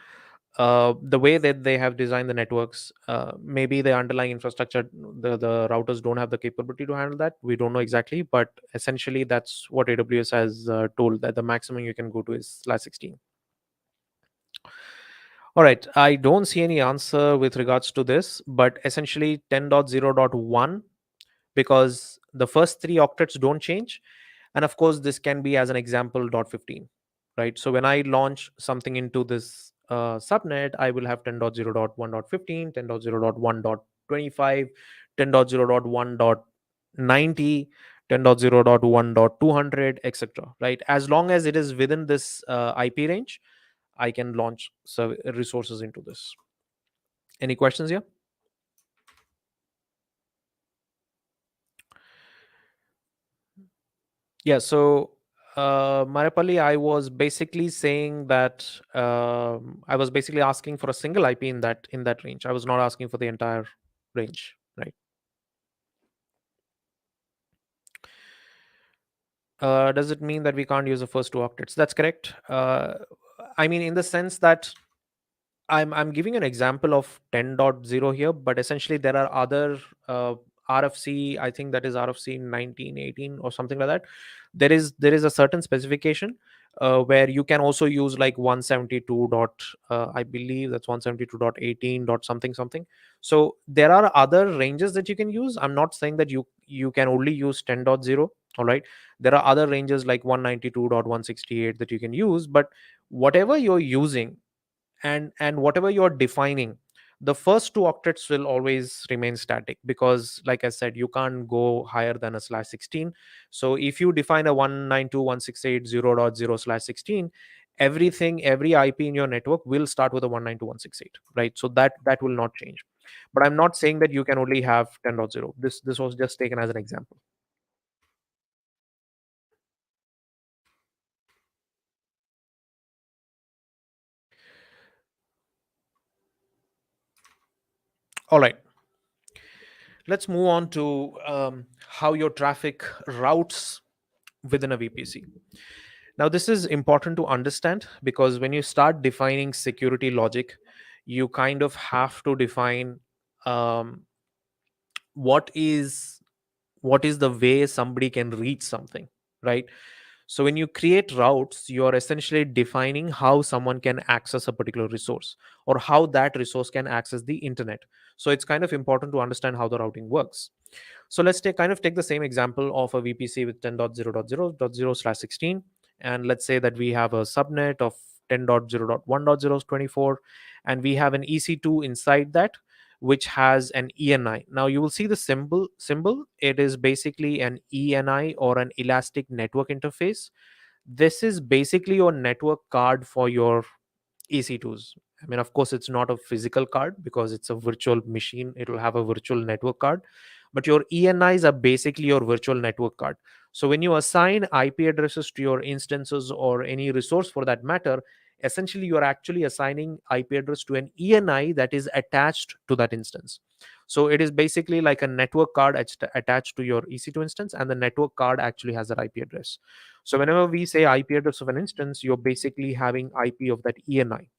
The way that they have designed the networks, maybe the underlying infrastructure, the routers don't have the capability to handle that. We don't know exactly, but essentially that's what AWS has told, that the maximum you can go to is slash 16. All right, I don't see any answer with regards to this, but essentially 10.0.1, because the first three octets don't change. And of course, this can be as an example dot 15, right? So when I launch something into this subnet, I will have 10.0.1.15, 10.0.1.25, 10.0.1.90, 10.0.1.200, etc. Right? As long as it is within this IP range, I can launch resources into this. Any questions here? Yeah, so Marapalli, I was basically saying that I was basically asking for a single IP in that range. I was not asking for the entire range, right? Does it mean that we can't use the first two octets? That's correct. I mean, in the sense that I'm giving an example of 10.0 here, but essentially there are other RFC. I think that is RFC 1918 or something like that. There is a certain specification where you can also use like 172 dot I believe that's 172.18 dot something something. So there are other ranges that you can use. I'm not saying that you can only use 10.0. All right, there are other ranges like 192.168 that you can use, but whatever you're using and whatever you're defining, the first two octets will always remain static, because like I said, you can't go higher than a slash 16. So if you define a 192.168.0.0/16, every IP in your network will start with a 192.168, right? So that will not change. But I'm not saying that you can only have 10.0. This was just taken as an example. All right, let's move on to how your traffic routes within a VPC. Now, this is important to understand, because when you start defining security logic, you kind of have to define um, what is what is the way somebody can reach something, right? So when you create routes, you're essentially defining how someone can access a particular resource, or how that resource can access the internet. So it's kind of important to understand how the routing works. So let's take the same example of a VPC with 10.0.0.0/16, and let's say that we have a subnet of 10.0.1.0/24, and we have an EC2 inside that, which has an ENI. Now you will see the symbol. It is basically an ENI, or an elastic network interface. This is basically your network card for your EC2s. I mean, of course, it's not a physical card because it's a virtual machine. It will have a virtual network card, but your ENIs are basically your virtual network card. So when you assign IP addresses to your instances, or any resource for that matter, essentially you are actually assigning IP address to an ENI that is attached to that instance. So it is basically like a network card attached to your EC2 instance, and the network card actually has that IP address. So whenever we say IP address of an instance, you're basically having IP of that ENI.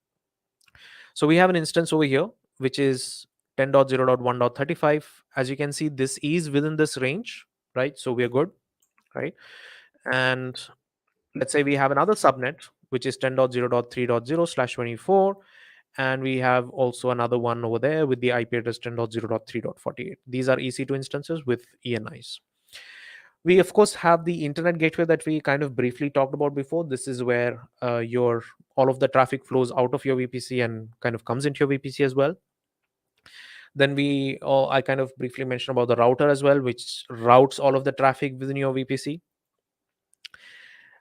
So we have an instance over here, which is 10.0.1.35. As you can see, this is within this range, right? So we're good, right? And let's say we have another subnet, which is 10.0.3.0/24. And we have also another one over there with the IP address 10.0.3.48. These are EC2 instances with ENIs. We of course have the internet gateway that we kind of briefly talked about before. This is where your all of the traffic flows out of your VPC and kind of comes into your VPC as well. Then I kind of briefly mentioned about the router as well, which routes all of the traffic within your VPC.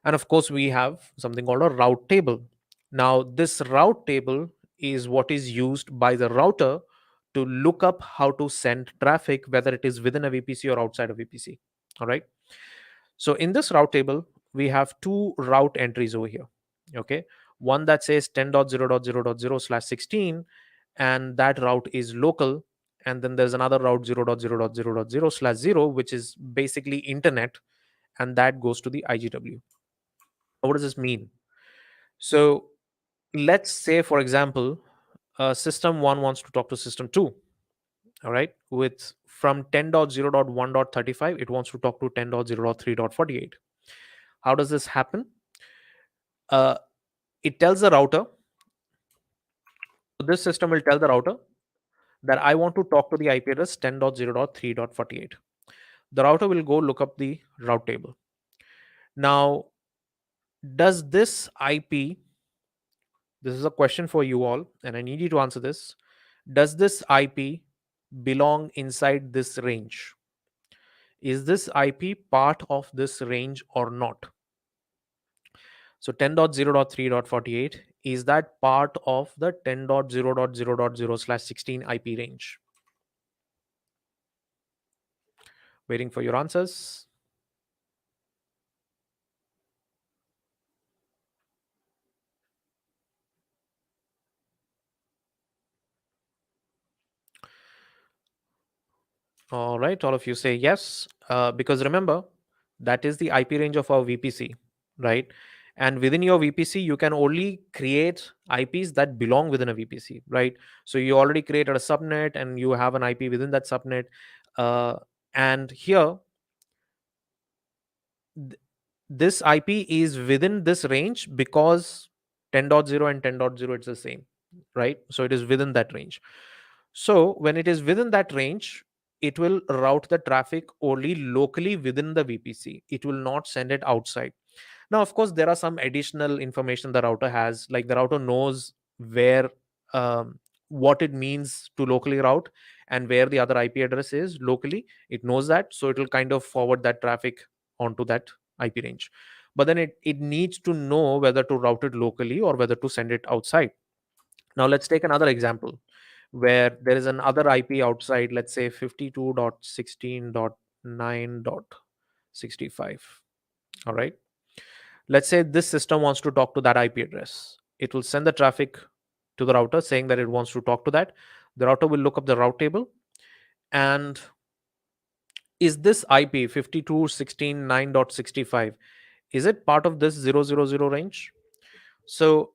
And of course, we have something called a route table. Now, this route table is what is used by the router to look up how to send traffic, whether it is within a VPC or outside of VPC. All right. So in this route table, we have two route entries over here. Okay. One that says 10.0.0.0/16, and that route is local. And then there's another route 0.0.0.0/0, which is basically internet, and that goes to the IGW. What does this mean? So let's say, for example, system one wants to talk to system two. All right. With from 10.0.1.35, it wants to talk to 10.0.3.48. How does this happen? Uh, it tells the router, this system will tell the router that I want to talk to the IP address 10.0.3.48. The router will go look up the route table. Now, does this IP, this is a question for you all, and I need you to answer this. Does this IP belong inside this range? Is this IP part of this range or not? So 10.0.3.48, is that part of the 10.0.0.0/16 IP range? Waiting for your answers. All right, all of you say yes, because remember, that is the IP range of our VPC, right? And within your VPC, you can only create IPs that belong within a VPC, right? So you already created a subnet and you have an IP within that subnet. And here, this IP is within this range because 10.0 and 10.0 it's the same, right? So it is within that range. So when it is within that range, it will route the traffic only locally within the VPC. It will not send it outside. Now, of course, there are some additional information the router has, like the router knows where, um, what it means to locally route and where the other IP address is locally. It knows that, so it will kind of forward that traffic onto that IP range. But then it needs to know whether to route it locally or whether to send it outside. Now, let's take another example where there is another IP outside, let's say 52.16.9.65. All right. Let's say this system wants to talk to that IP address. It will send the traffic to the router saying that it wants to talk to that. The router will look up the route table, and is this IP 52.16.9.65, is it part of this 000 range? So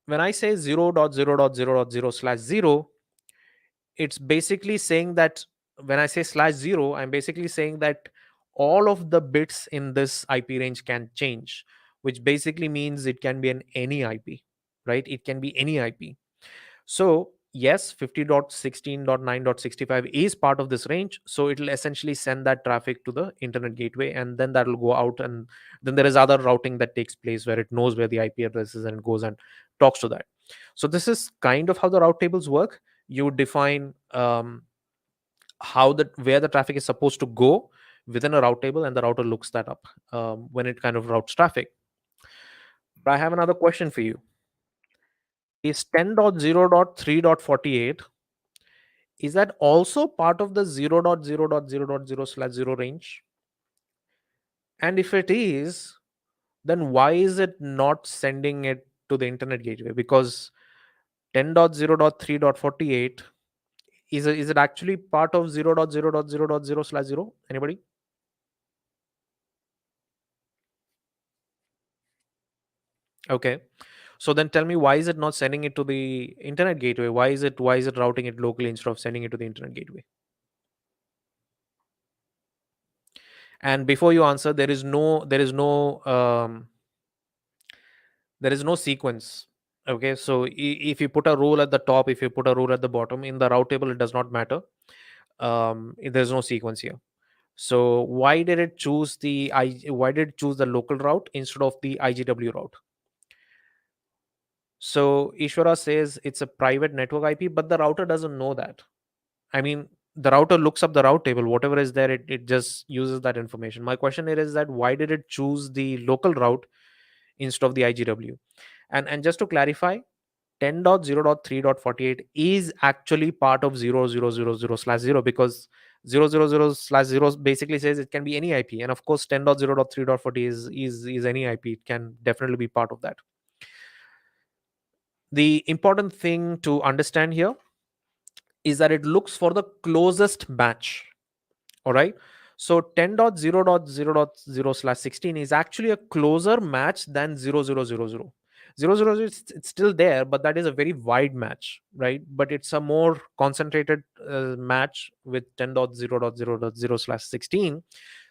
when I say 0.0.0.0/0, it's basically saying that when I say /0, I'm basically saying that all of the bits in this IP range can change, which basically means it can be an any IP, right? It can be any IP. So yes, 50.16.9.65 is part of this range. So it'll essentially send that traffic to the internet gateway, and then that'll go out, and then there is other routing that takes place where it knows where the IP address is and it goes and talks to that. So this is kind of how the route tables work. You define how the where the traffic is supposed to go within a route table, and the router looks that up when it kind of routes traffic. But I have another question for you. Is 10.0.3.48, is that also part of the 0.0.0.0/0 range? And if it is, then why is it not sending it to the internet gateway? Because 10.0.3.48, is it actually part of 0.0.0.0/0? Anybody? Okay. So then tell me, why is it not sending it to the internet gateway? Why is it routing it locally instead of sending it to the internet gateway? And before you answer, there is no sequence. Okay, so if you put a rule at the top, if you put a rule at the bottom in the route table, it does not matter. There's no sequence here. So why did it choose the local route instead of the IGW route? So Ishwara says it's a private network IP, but the router doesn't know that. I mean, the router looks up the route table, whatever is there, it just uses that information. My question here is that why did it choose the local route instead of the IGW? And just to clarify, 10.0.3.48 is actually part of 0.0.0.0/0, because 0.0.0/0 basically says it can be any IP. And of course, 10.0.3.40 is any IP. It can definitely be part of that. The important thing to understand here is that it looks for the closest match. All right. So 10.0.0.0/16 is actually a closer match than 0.0.0.0. 0.0.0, it's still there, but that is a very wide match, right? But it's a more concentrated match with 10.0.0.0/16.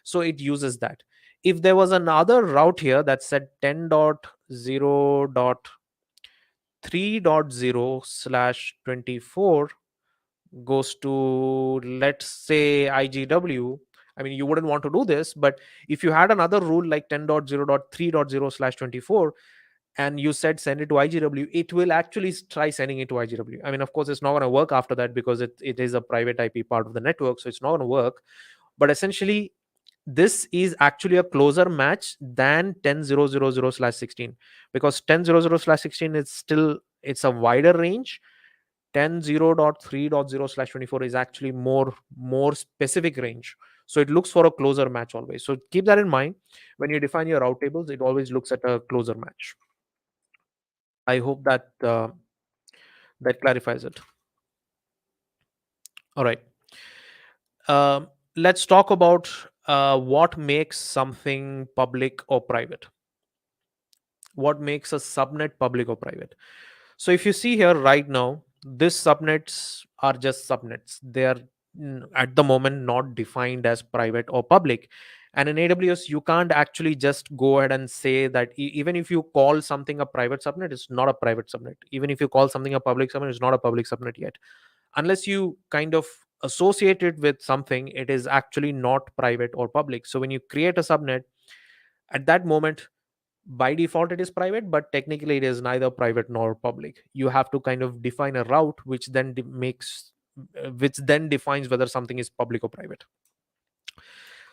So it uses that. If there was another route here that said 10.0.3.0/24 goes to, let's say, IGW. I mean, you wouldn't want to do this, but if you had another rule like 10.0.3.0/24 and you said send it to IGW, it will actually try sending it to IGW. I mean, of course, it's not going to work after that because it is a private IP part of the network, so it's not going to work. But essentially, this is actually a closer match than 10.0.0.0/16, because 10.0.0/16 is still, it's a wider range. 10.0.3.0/24 is actually more specific range, so it looks for a closer match always. So keep that in mind when you define your route tables. It always looks at a closer match. I hope that that clarifies it. All right. Let's talk about what makes something public or private. What makes a subnet public or private? So if you see here right now, these subnets are just subnets. They are at the moment not defined as private or public. And in AWS, you can't actually just go ahead and say that even if you call something a private subnet, it's not a private subnet. Even if you call something a public subnet, it's not a public subnet yet. Unless you kind of associate it with something, it is actually not private or public. So when you create a subnet, at that moment, by default it is private, but technically it is neither private nor public. You have to kind of define a route which then which then defines whether something is public or private.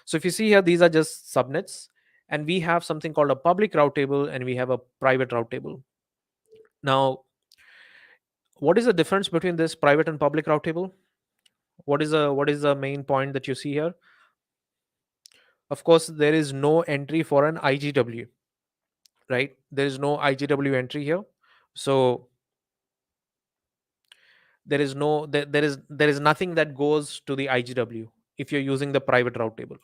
So if you see here, these are just subnets, and we have something called a public route table and we have a private route table. Now, what is the difference between this private and public route table? What is the main point that you see here? Of course, there is no entry for an IGW, right? There is no IGW entry here. So there is nothing that goes to the IGW if you're using the private route table.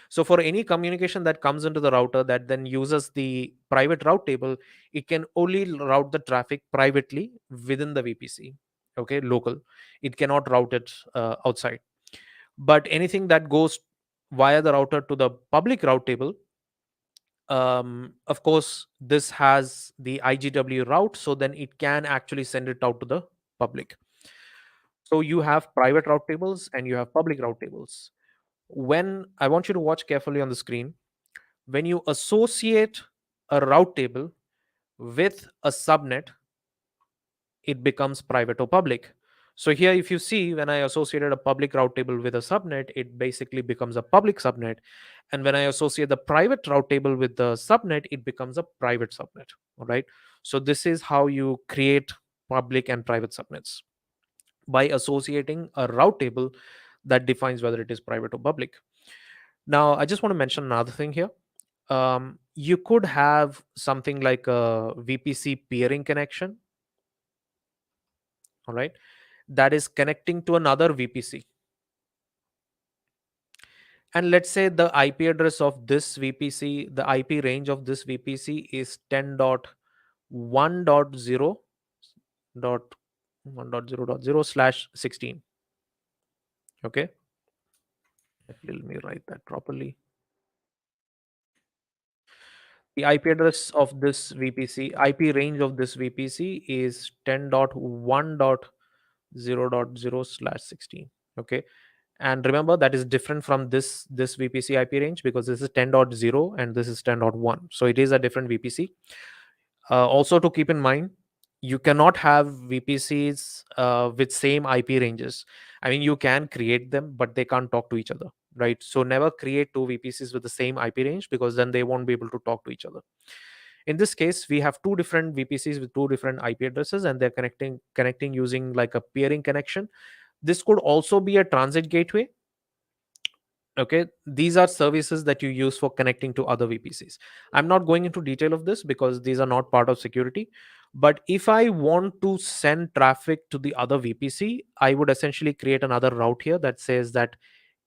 So for any communication that comes into the router that then uses the private route table, it can only route the traffic privately within the VPC, okay, local. It cannot route it outside. But anything that goes via the router to the public route table, of course, this has the IGW route, so then it can actually send it out to the public. So you have private route tables and you have public route tables. When I want you to watch carefully on the screen, when you associate a route table with a subnet, it becomes private or public. So here, if you see, when I associated a public route table with a subnet, it basically becomes a public subnet. And when I associate the private route table with the subnet, it becomes a private subnet. All right. So this is how you create public and private subnets, by associating a route table that defines whether it is private or public. Now, I just want to mention another thing here. You could have something like a VPC peering connection, all right, that is connecting to another VPC. And let's say the IP address of this VPC, the IP range of this VPC is 10.1.0.1.0.0/16. Okay. Let me write that properly. The IP address of this VPC, IP range of this VPC is 10.1.0.0/16. Okay. And remember, that is different from this VPC IP range, because this is 10.0 and this is 10.1. So it is a different VPC. Also to keep in mind, you cannot have VPCs with same IP ranges. I mean, you can create them, but they can't talk to each other, right? So never create two VPCs with the same IP range, because then they won't be able to talk to each other. In this case, we have two different VPCs with two different IP addresses, and they're connecting using like a peering connection. This could also be a transit gateway. Okay, these are services that you use for connecting to other VPCs. I'm not going into detail of this because these are not part of security. But if I want to send traffic to the other VPC, I would essentially create another route here that says that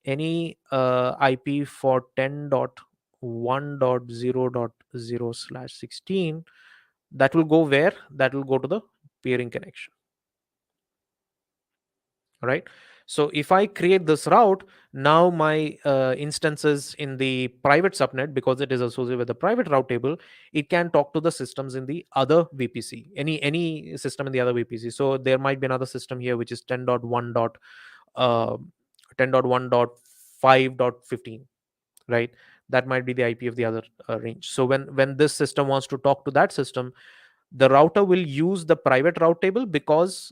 any IP for 10.1.0.0/16, that will go where? That will go to the peering connection. Right. So if I create this route, now my instances in the private subnet, because it is associated with the private route table, it can talk to the systems in the other VPC, any system in the other VPC. So there might be another system here which is 10.1 uh, 10.1.5.15, right? That might be the IP of the other range. So when this system wants to talk to that system, the router will use the private route table, because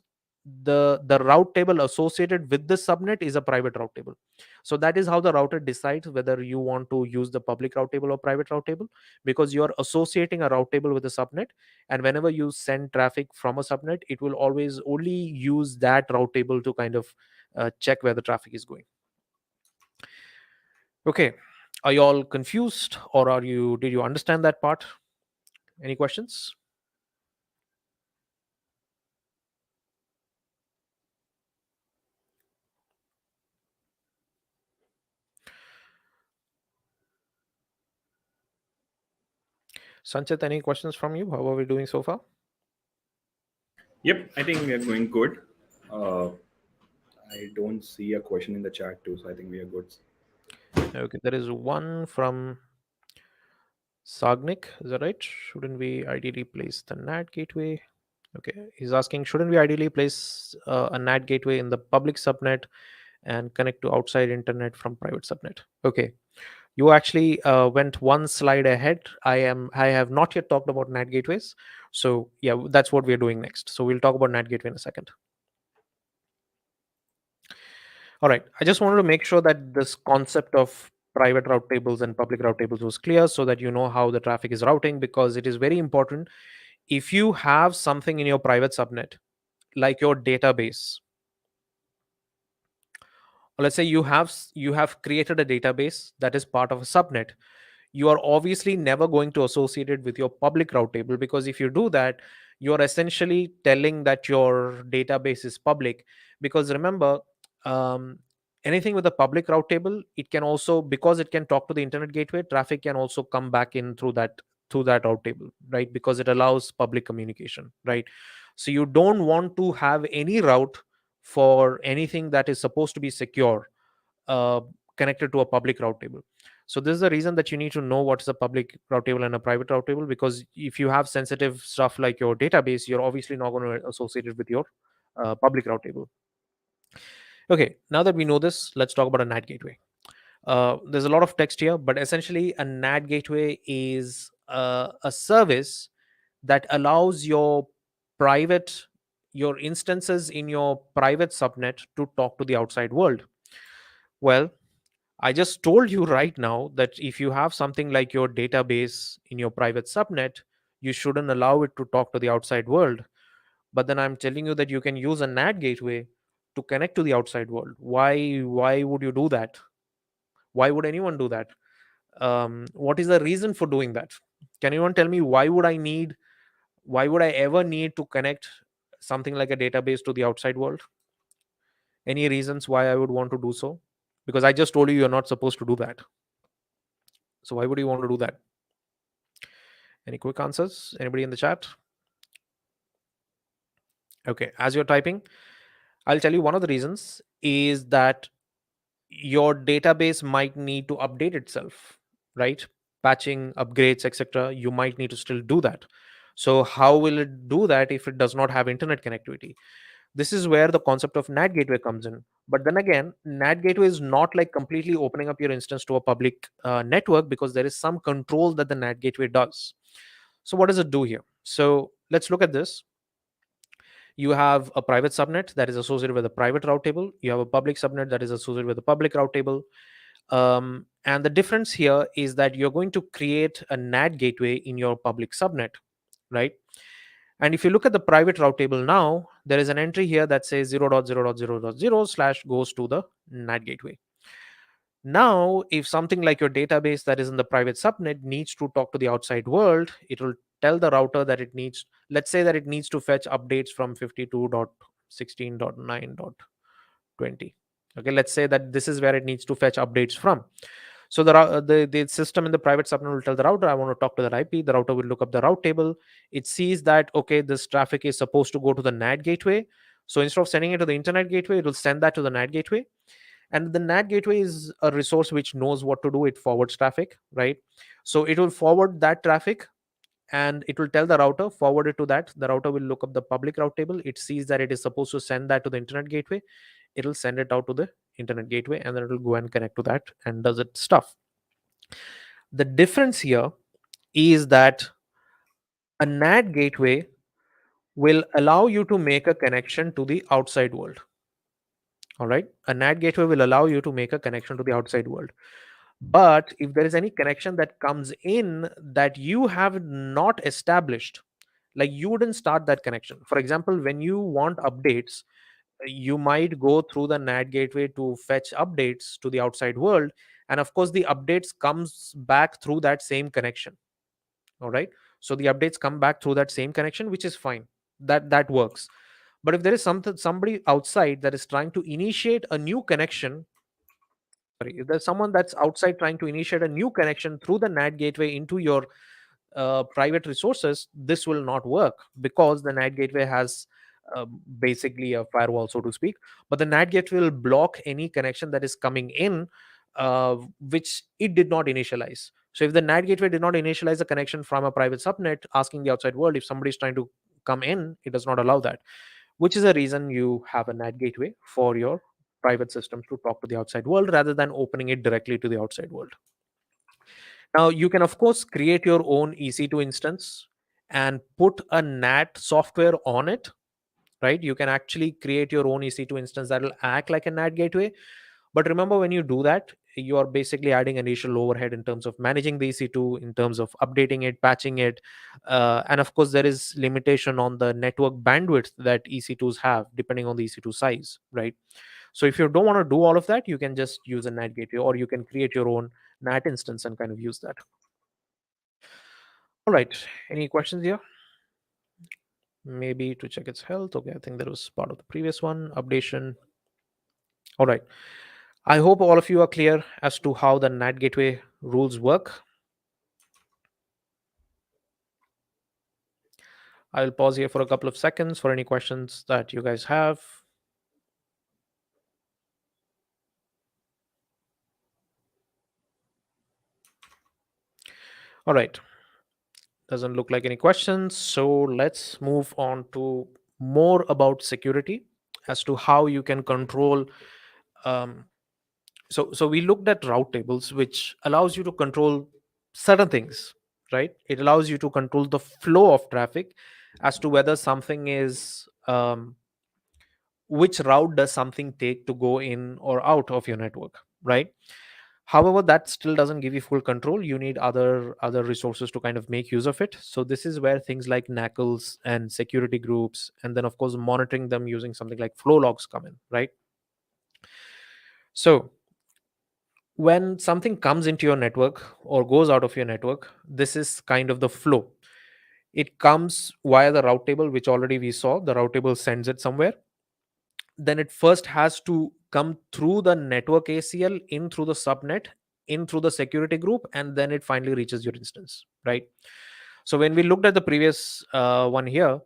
the route table associated with the subnet is a private route table. So that is how the router decides whether you want to use the public route table or private route table, because you are associating a route table with a subnet. And whenever you send traffic from a subnet, it will always only use that route table to kind of check where the traffic is going. Okay, are you all confused, or did you understand that part? Any questions? Sanchit, any questions from you? How are we doing so far?
Yep, I think we are going good. Uh, I don't see a question in the chat too, so I think we are good.
Okay, there is one from Sagnik. Is that right? Shouldn't we ideally place the NAT gateway? Okay, he's asking, shouldn't we ideally place a NAT gateway in the public subnet and connect to outside internet from private subnet? Okay, you actually went one slide ahead. I have not yet talked about NAT gateways, so yeah, that's what we're doing next. So we'll talk about NAT gateway in a second. All right, I just wanted to make sure that this concept of private route tables and public route tables was clear, so that you know how the traffic is routing, because it is very important. If you have something in your private subnet, like your database, or let's say you have created a database that is part of a subnet, you are obviously never going to associate it with your public route table, because if you do that, you're essentially telling that your database is public. Because remember, um, anything with a public route table, it can also, because it can talk to the internet gateway, traffic can also come back in through that route table, right? Because it allows public communication, right? So you don't want to have any route for anything that is supposed to be secure, uh, connected to a public route table. So this is the reason that you need to know what is a public route table and a private route table, because if you have sensitive stuff like your database, you're obviously not going to associate it with your public route table. Okay, now that we know this, let's talk about a NAT gateway. There's a lot of text here, but essentially a NAT gateway is a service that allows private your instances in your private subnet to talk to the outside world. Well, I just told you right now that if you have something like your database in your private subnet, you shouldn't allow it to talk to the outside world. But then I'm telling you that you can use a NAT gateway to connect to the outside world. Why would you do that? Why would anyone do that? What is the reason for doing that? Can anyone tell me why would I ever need to connect something like a database to the outside world? Any reasons why I would want to do so? Because I just told you you're not supposed to do that. So why would you want to do that? Any quick answers? Anybody in the chat? Okay, as you're typing, I'll tell you one of the reasons is that your database might need to update itself, right? Patching, upgrades, etc. You might need to still do that. So, how will it do that if it does not have internet connectivity? This is where the concept of NAT gateway comes in. But then again, NAT gateway is not like completely opening up your instance to a public network, because there is some control that the NAT gateway does. So, what does it do here? So, let's look at this. You have a private subnet that is associated with a private route table. You have a public subnet that is associated with a public route table. And the difference here is that you're going to create a NAT gateway in your public subnet, right? And if you look at the private route table now, there is an entry here that says 0.0.0.0 slash goes to the NAT gateway. Now, if something like your database that is in the private subnet needs to talk to the outside world, it will tell the router that it needs, let's say that it needs to fetch updates from 52.16.9.20. Okay, let's say that this is where it needs to fetch updates from. So the system in the private subnet will tell the router, I want to talk to that IP. The router will look up the route table. It sees that, okay, this traffic is supposed to go to the NAT gateway. So instead of sending it to the internet gateway, it will send that to the NAT gateway. And the NAT gateway is a resource which knows what to do. It forwards traffic, right? So it will forward that traffic, and it will tell the router, forward it to that. The router will look up the public route table. It sees that it is supposed to send that to the internet gateway. It'll send it out to the internet gateway, and then it will go and connect to that and does it stuff. The difference here is that a NAT gateway will allow you to make a connection to the outside world. All right, a NAT gateway will allow you to make a connection to the outside world. But if there is any connection that comes in that you have not established, like you wouldn't start that connection. For example, when you want updates, you might go through the NAT gateway to fetch updates to the outside world, and of course the updates comes back through that same connection. All right, so the updates come back through that same connection, which is fine. That works. But if there is somebody outside that is trying to initiate a new connection, sorry, if there's someone that's outside trying to initiate a new connection through the NAT gateway into your private resources, this will not work, because the NAT gateway has basically a firewall, so to speak. But the NAT gateway will block any connection that is coming in which it did not initialize. So if the NAT gateway did not initialize a connection from a private subnet asking the outside world if somebody is trying to come in, it does not allow that, which is a reason you have a NAT gateway for your private systems to talk to the outside world rather than opening it directly to the outside world. Now, you can, of course, create your own EC2 instance and put a NAT software on it, right? You can actually create your own EC2 instance that will act like a NAT gateway. But remember, when you do that, you are basically adding additional overhead in terms of managing the EC2, in terms of updating it, patching it. And of course, there is limitation on the network bandwidth that EC2s have depending on the EC2 size, right? So if you don't want to do all of that, you can just use a NAT gateway, or you can create your own NAT instance and kind of use that. All right. Any questions here? Maybe to check its health. Okay, I think that was part of the previous one. Updation. All right. I hope all of you are clear as to how the NAT gateway rules work. I will pause here for a couple of seconds for any questions that you guys have. All right. Doesn't look like any questions. So let's move on to more about security as to how you can control. Um, so we looked at route tables, which allows you to control certain things, right? It allows you to control the flow of traffic as to whether something is which route does something take to go in or out of your network, right? However, that still doesn't give you full control. You need other resources to kind of make use of it. So this is where things like NACLs and security groups, and then of course monitoring them using something like flow logs come in, right? So when something comes into your network or goes out of your network, this is kind of the flow. It comes via the route table, which already we saw. The route table sends it somewhere. Then it first has to come through the network ACL, in through the subnet, in through the security group, and then it finally reaches your instance, right? So when we looked at the previous one here,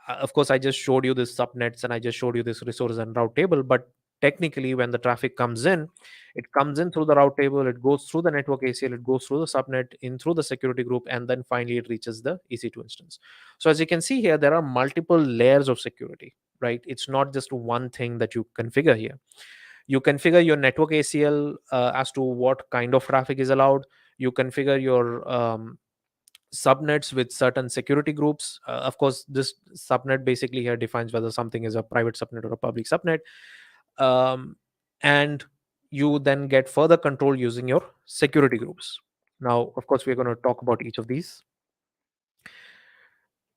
of course, I just showed you this subnets and I just showed you this resource and route table. But technically, when the traffic comes in, it comes in through the route table, it goes through the network ACL, it goes through the subnet, in through the security group, and then finally it reaches the EC2 instance. So as you can see here, there are multiple layers of security, right? It's not just one thing that you configure here. You configure your network ACL as to what kind of traffic is allowed. You configure your subnets with certain security groups. Of course, this subnet basically here defines whether something is a private subnet or a public subnet. And you then get further control using your security groups. Now, of course, we're going to talk about each of these.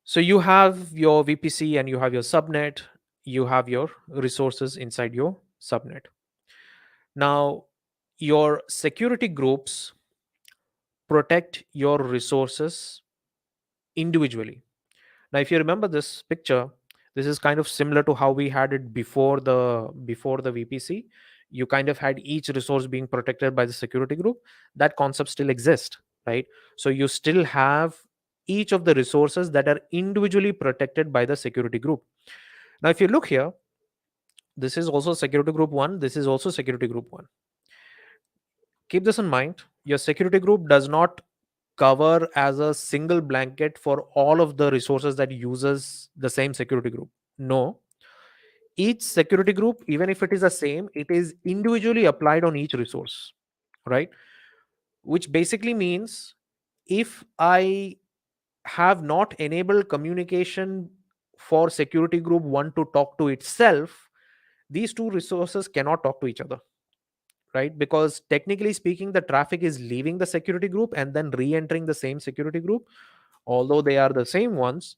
So you have your VPC and you have your subnet, you have your resources inside your subnet. Now, your security groups protect your resources individually. Now, if you remember this picture, this is kind of similar to how we had it before the VPC. You kind of had each resource being protected by the security group. That concept still exists, right? So you still have each of the resources that are individually protected by the security group. Now, if you look here, this is also security group 1, this is also security group 1. Keep this in mind. Your security group does not cover as a single blanket for all of the resources that uses the same security group. No, each security group, even if it is the same, it is individually applied on each resource, right? Which basically means if I have not enabled communication for security group 1 to talk to itself, these two resources cannot talk to each other, right? Because technically speaking, the traffic is leaving the security group and then re-entering the same security group. Although they are the same ones,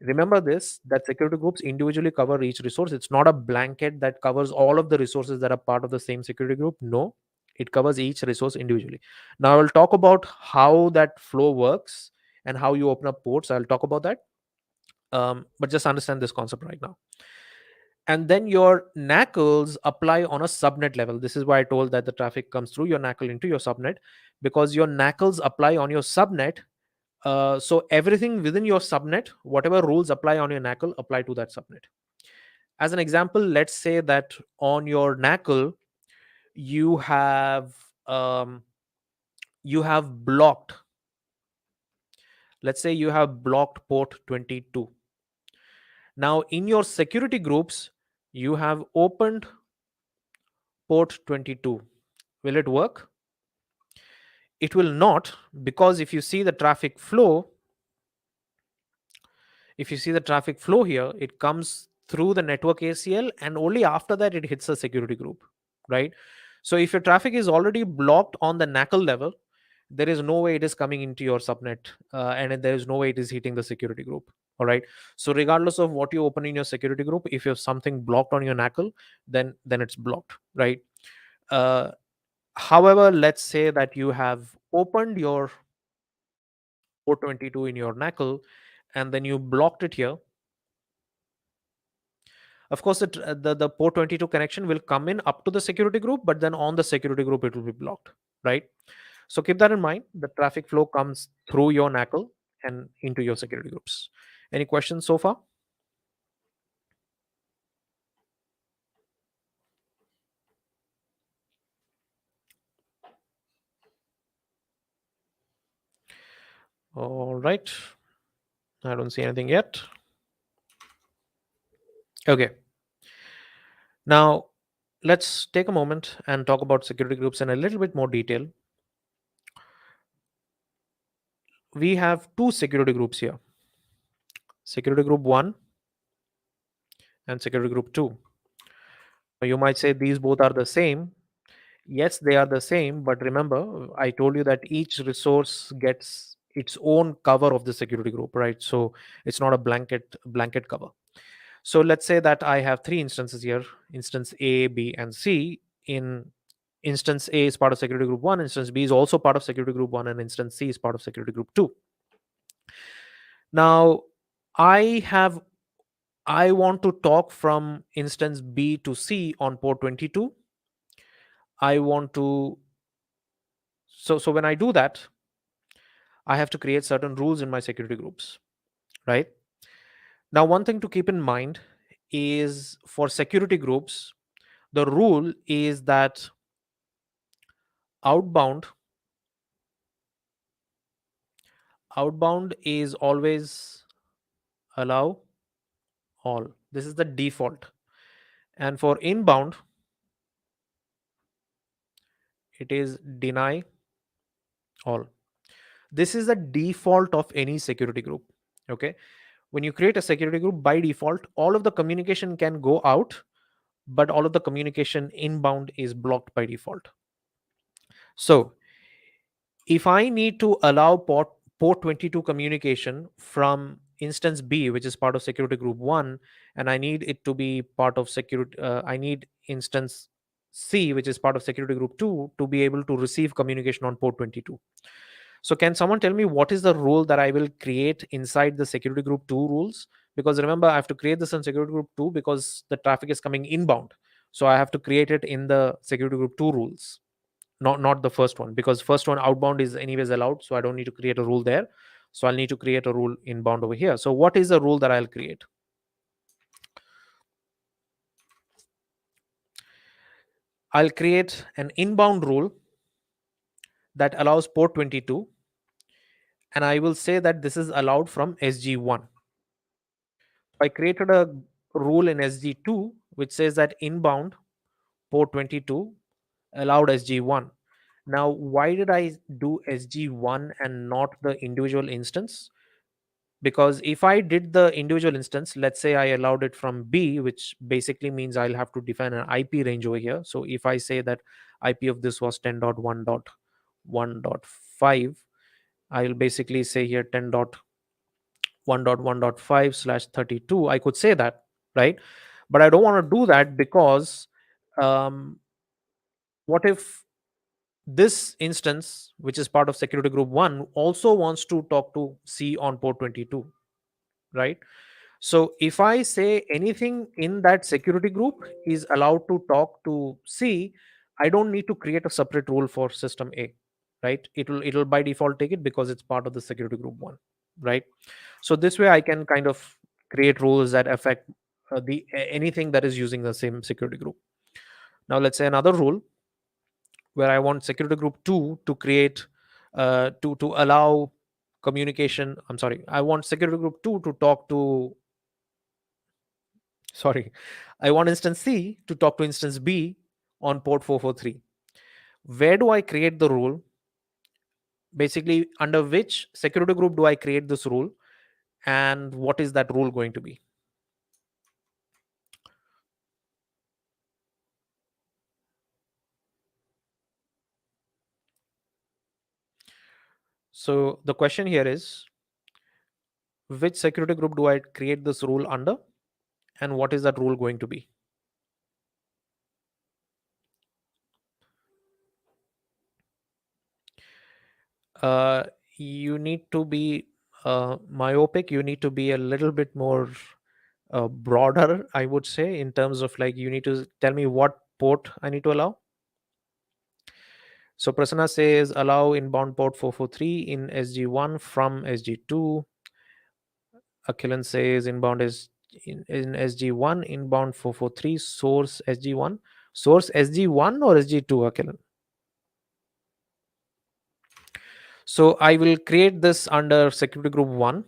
remember this, that security groups individually cover each resource. It's not a blanket that covers all of the resources that are part of the same security group. No, it covers each resource individually. Now I will talk about how that flow works and how you open up ports. I'll talk about that. But just understand this concept right now. And then your NACLs apply on a subnet level. This is why I told that the traffic comes through your NACL into your subnet, because your NACLs apply on your subnet. So everything within your subnet, whatever rules apply on your NACL, apply to that subnet. As an example, let's say that on your NACL, you have um, you have blocked, let's say you have blocked port 22. Now in your security groups you have opened port 22. Will it work? It will not, because if you see the traffic flow, if you see the traffic flow here, it comes through the network ACL and only after that it hits the security group, right? So if your traffic is already blocked on the NACL level, there is no way it is coming into your subnet, and there is no way it is hitting the security group. All right. So regardless of what you open in your security group, if you have something blocked on your NACL, then it's blocked, right? Uh, However, let's say that you have opened your 422 in your NACL and then you blocked it here. Of course, the port 22 connection will come in up to the security group, but then on the security group, it will be blocked, right? So keep that in mind. The traffic flow comes through your NACL and into your security groups. Any questions so far? All right. I don't see anything yet. Okay. Now, let's take a moment and talk about security groups in a little bit more detail. We have two security groups here, security group 1 and security group 2. You might say these both are the same. Yes, they are the same, but remember, I told you that each resource gets its own cover of the security group, right? So it's not a blanket cover. So let's say that I have three instances here, instance A, B, and C. In instance A is part of security group 1, instance B is also part of security group 1, and instance C is part of security group 2. Now, I have I want to talk from instance B to C on port 22. I want to so when I do that, I have to create certain rules in my security groups, right? Now, one thing to keep in mind is for security groups, the rule is that outbound outbound is always allow all. This is the default. And for inbound, it is deny all. This is the default of any security group. Okay. When you create a security group, by default, all of the communication can go out, but all of the communication inbound is blocked by default. So if I need to allow port 22 communication from instance B, which is part of security group 1, and I need it to be part of security, I need instance C, which is part of security group 2, to be able to receive communication on port 22. So can someone tell me what is the rule that I will create inside the security group 2 rules? Because remember, I have to create this in security group 2 because the traffic is coming inbound. So I have to create it in the security group 2 rules, not the first one, because first one outbound is anyways allowed, so I don't need to create a rule there. So I'll need to create a rule inbound over here. So what is the rule that I'll create? I'll create an inbound rule that allows port 22, and I will say that this is allowed from SG1. I created a rule in SG2 which says that inbound port 22 allowed SG1. Now, why did I do SG1 and not the individual instance? Because if I did the individual instance, let's say I allowed it from B, which basically means I'll have to define an IP range over here. So if I say that IP of this was 10.1.1.5, I'll basically say here 10.1.1.5/32. I could say that, right? But I don't want to do that because um, what if this instance, which is part of security group 1, also wants to talk to C on port 22, right? So if I say anything in that security group is allowed to talk to C, I don't need to create a separate rule for system A, right? It'll by default take it because it's part of the security group 1, right? So this way I can kind of create rules that affect anything that is using the same security group. Now let's say another rule. where I want security group 2 to create to allow communication. I'm sorry, I want security group 2 to talk to, sorry, I want instance C to talk to instance B on port 443. Where do I create the rule? Basically, under which security group do I create this rule, and what is that rule going to be? So the question here is, which security group do I create this rule under, and what is that rule going to be? uh, you need to be myopic. You need to be a little bit more broader, I would say, in terms of, like, you need to tell me what port I need to allow. So Prasanna says allow inbound port 443 in SG1 from SG2. Akhilan says inbound is in SG1, inbound 443, source SG1. Source SG1 or SG2, Akhilan? So I will create this under security group 1,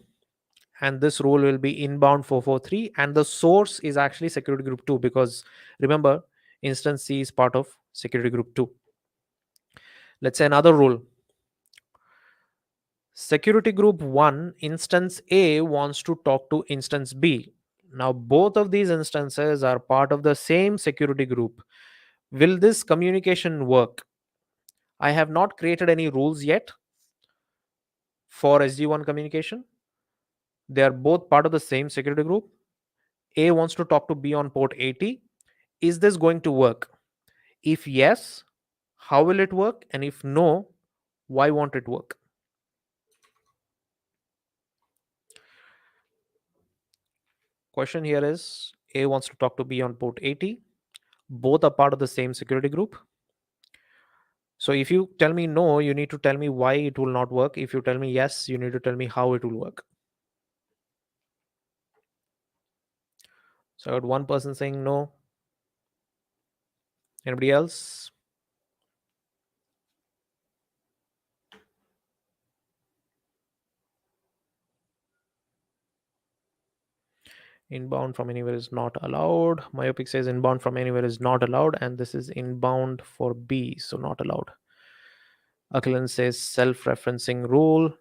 and this rule will be inbound 443, and the source is actually security group 2, because remember, instance C is part of security group 2. Let's say another rule. Security group 1 instance A wants to talk to instance B. Now both of these instances are part of the same security group. Will this communication work? I have not created any rules yet for SG1 communication. They are both part of the same security group. A wants to talk to B on port 80. Is this going to work? If yes, how will it work? And if no, why won't it work? Question here is, A wants to talk to B on port 80. Both are part of the same security group. So if you tell me no, you need to tell me why it will not work. If you tell me yes, you need to tell me how it will work. So I got one person saying no. Anybody else? Inbound from anywhere is not allowed. Myopic says inbound from anywhere is not allowed, and this is inbound for B, so not allowed. Akilan says self-referencing rule.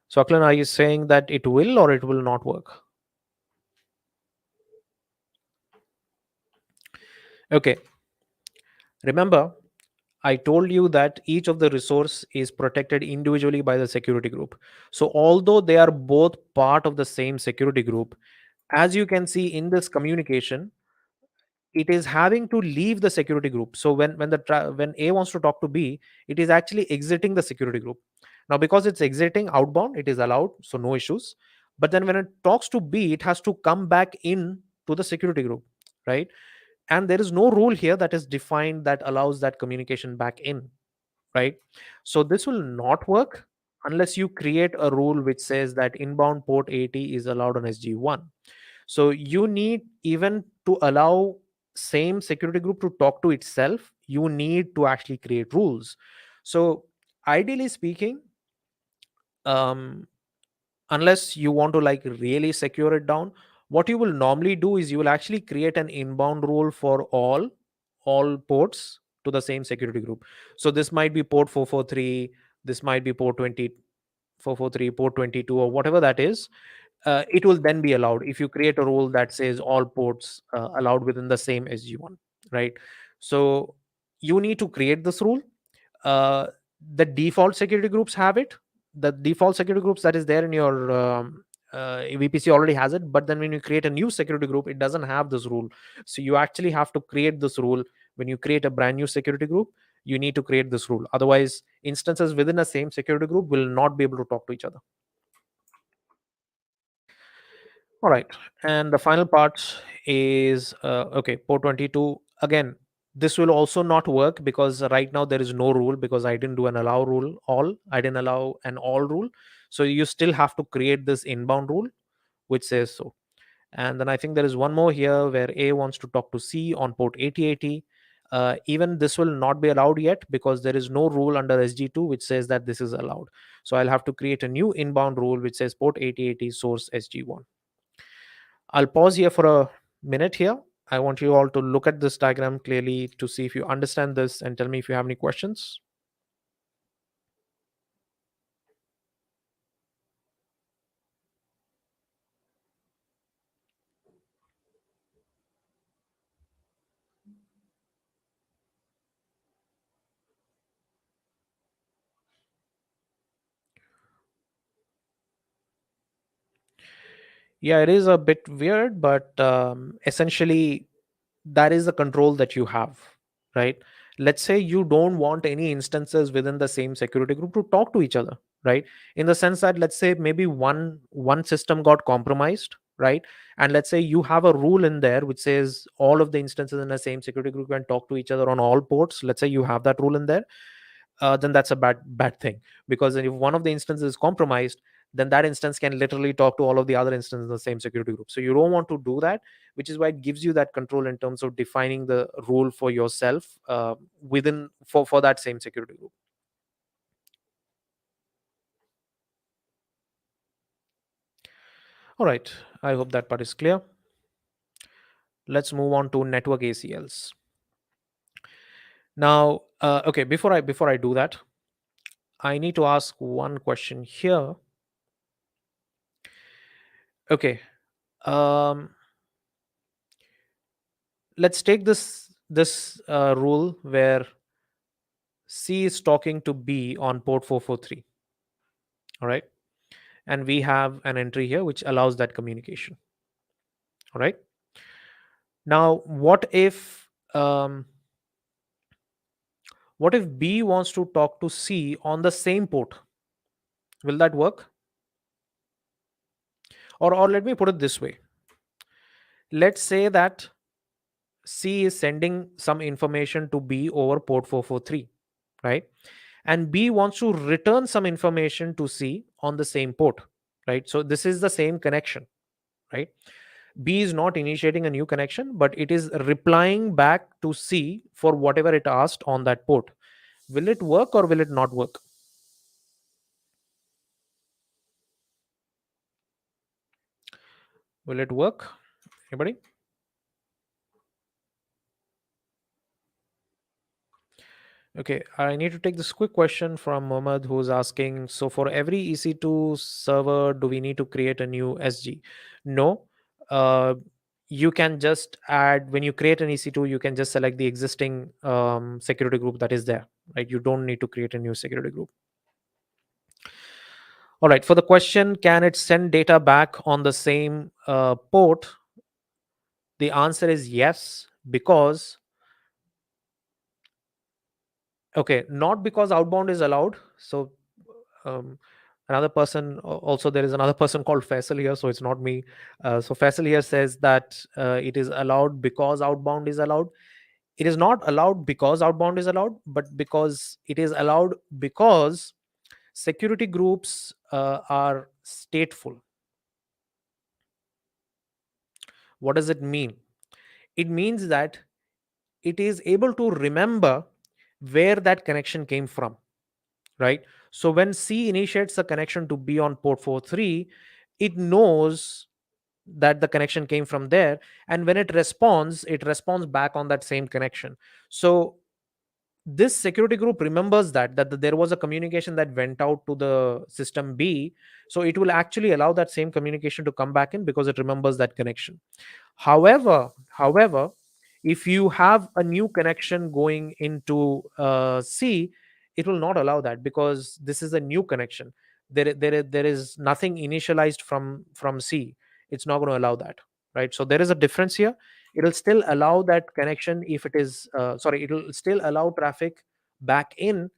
So Akilan, are you saying that it will or it will not work? Okay. Remember, I told you that each of the resource is protected individually by the security group. So although they are both part of the same security group, as you can see in this communication, it is having to leave the security group. So when A wants to talk to B, it is actually exiting the security group. Now because it's exiting outbound, it is allowed, so no issues. But then when it talks to B, it has to come back in to the security group, right? And there is no rule here that is defined that allows that communication back in, right? So this will not work unless you create a rule which says that inbound port 80 is allowed on SG1. So you need, even to allow same security group to talk to itself, you need to actually create rules. So ideally speaking, um, unless you want to like really secure it down, what you will normally do is you will actually create an inbound rule for all ports to the same security group. So this might be port 443, this might be port 20 443, port 22, or whatever that is. It will then be allowed if you create a rule that says all ports allowed within the same SG1, right? So you need to create this rule. uh, the default security groups have it. The default security groups that is there in your VPC already has it, but then when you create a new security group, it doesn't have this rule. So you actually have to create this rule. When you create a brand new security group, you need to create this rule. Otherwise, instances within a same security group will not be able to talk to each other. All right. And the final part is okay, port 22. Again, this will also not work because right now there is no rule, because I didn't do an allow rule all. I didn't allow an all rule. So you still have to create this inbound rule which says so. And then I think there is one more here where A wants to talk to C on port 8080. even this will not be allowed yet, because there is no rule under SG2 which says that this is allowed. So I'll have to create a new inbound rule which says port 8080 source SG1. I'll pause here for a minute here. I want you all to look at this diagram clearly to see if you understand this, and tell me if you have any questions. Yeah, it is a bit weird, but essentially, that is the control that you have, right? Let's say you don't want any instances within the same security group to talk to each other, right? In the sense that, let's say maybe one system got compromised, right? And let's say you have a rule in there which says all of the instances in the same security group can talk to each other on all ports. Let's say you have that rule in there. Then that's a bad thing, because if one of the instances is compromised, then that instance can literally talk to all of the other instances in the same security group. So you don't want to do that, which is why it gives you that control in terms of defining the rule for yourself within for that same security group. All right, I hope that part is clear. Let's move on to network ACLs. Now, okay, before I do that, I need to ask one question here. Okay, um let's take this rule where C is talking to B on port 443. All right, and we have an entry here which allows that communication. All right, now what if B wants to talk to C on the same port? Will that work? Or let me put it this way. Let's say that C is sending some information to B over port 443, right? And B wants to return some information to C on the same port, right? So this is the same connection, right? B is not initiating a new connection, but it is replying back to C for whatever it asked on that port. Will it work or will it not work? Will it work? Anybody? Okay, I need to take this quick question from Mohammed, who's asking, so for every EC2 server, do we need to create a new SG? No. Uh, you can just add, when you create an EC2, you can just select the existing security group that is there, right? You don't need to create a new security group. All right, for the question, can it send data back on the same port? The answer is yes, because, okay, not because outbound is allowed. So, um, another person, also there is another person called Faisal here, so it's not me. So Faisal here says that it is allowed because outbound is allowed. It is not allowed because outbound is allowed, but because it is allowed because security groups are stateful. What does it mean? It means that it is able to remember where that connection came from, right? So when C initiates a connection to B on port 43, it knows that the connection came from there, and when it responds back on that same connection. So this security group remembers that there was a communication that went out to the system B, so it will actually allow that same communication to come back in because it remembers that connection. However, if you have a new connection going into C, it will not allow that, because this is a new connection. There is nothing initialized from C. It's not going to allow that, right? So there is a difference here. It will still allow that connection if it is sorry, it will still allow traffic back in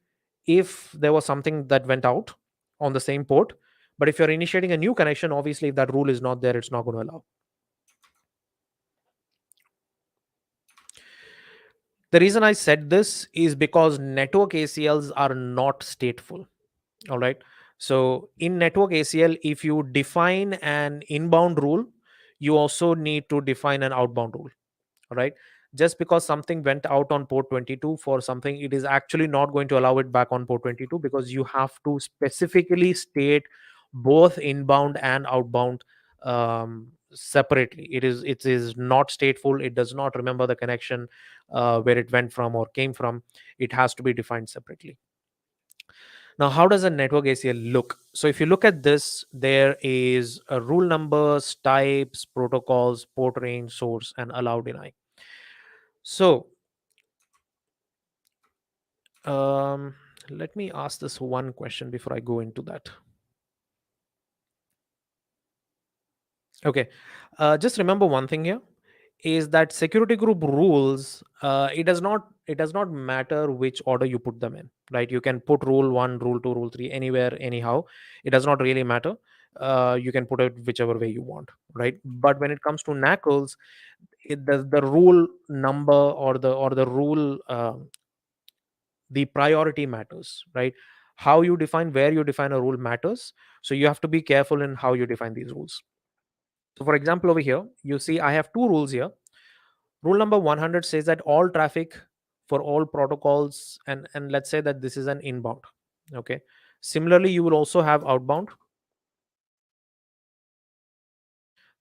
if there was something that went out on the same port. But if you're initiating a new connection, obviously if that rule is not there, it's not going to allow. The reason I said this is because network ACLs are not stateful. All right. So in network ACL, if you define an inbound rule, you also need to define an outbound rule. All right. Just because something went out on port 22 for something, it is actually not going to allow it back on port 22, because you have to specifically state both inbound and outbound separately. It is not stateful. It does not remember the connection where it went from or came from. It has to be defined separately. Now, how does a network ACL look? So if you look at this, there is a rule numbers, types, protocols, port range, source, and allow, deny. So um, let me ask this one question before I go into that. Okay, just remember one thing here is that security group rules, it does not matter which order you put them in, right? You can put rule 1, rule 2, rule 3 anywhere, anyhow. It does not really matter. You can put it whichever way you want, right? But when it comes to NACLs, the rule number, or the rule, the priority matters, right? How you define, where you define a rule matters. So you have to be careful in how you define these rules. So for example, over here you see I have two rules here. Rule number 100 says that all traffic for all protocols, and let's say that this is an inbound. Okay, similarly you will also have outbound.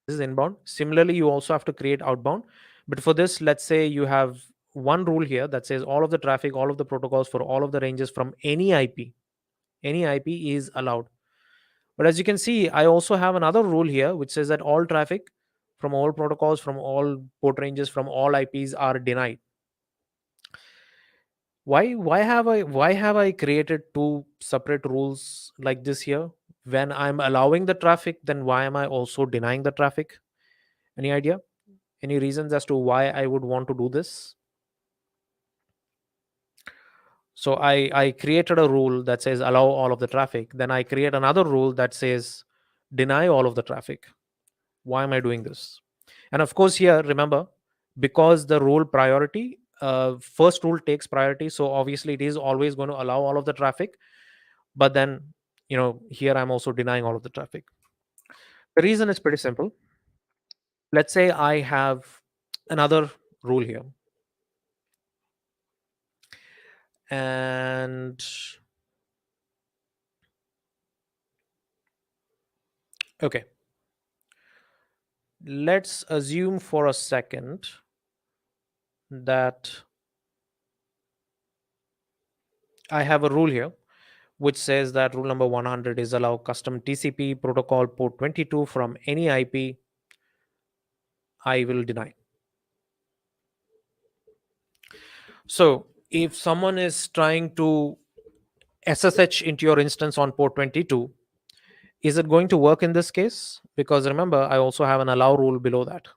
This is inbound. Similarly you also have to create outbound. But for this, let's say you have one rule here that says all of the traffic, all of the protocols for all of the ranges from any ip is allowed. But as you can see, I also have another rule here which says that all traffic from all protocols, from all port ranges, from all IPs are denied. Why have I created two separate rules like this here? When I'm allowing the traffic, then why am I also denying the traffic? Any idea? Any reasons as to why I would want to do this? So I created a rule that says allow all of the traffic. Then I create another rule that says deny all of the traffic. Why am I doing this? And of course, here remember, because the rule priority, first rule takes priority, so obviously it is always going to allow all of the traffic. But then, here I'm also denying all of the traffic. The reason is pretty simple. Let's say I have another rule here, and okay, let's assume for a second that I have a rule here which says that rule number 100 is allow custom TCP protocol port 22 from any IP. I will deny. So if someone is trying to SSH into your instance on port 22, is it going to work in this case? Because remember, I also have an allow rule below that.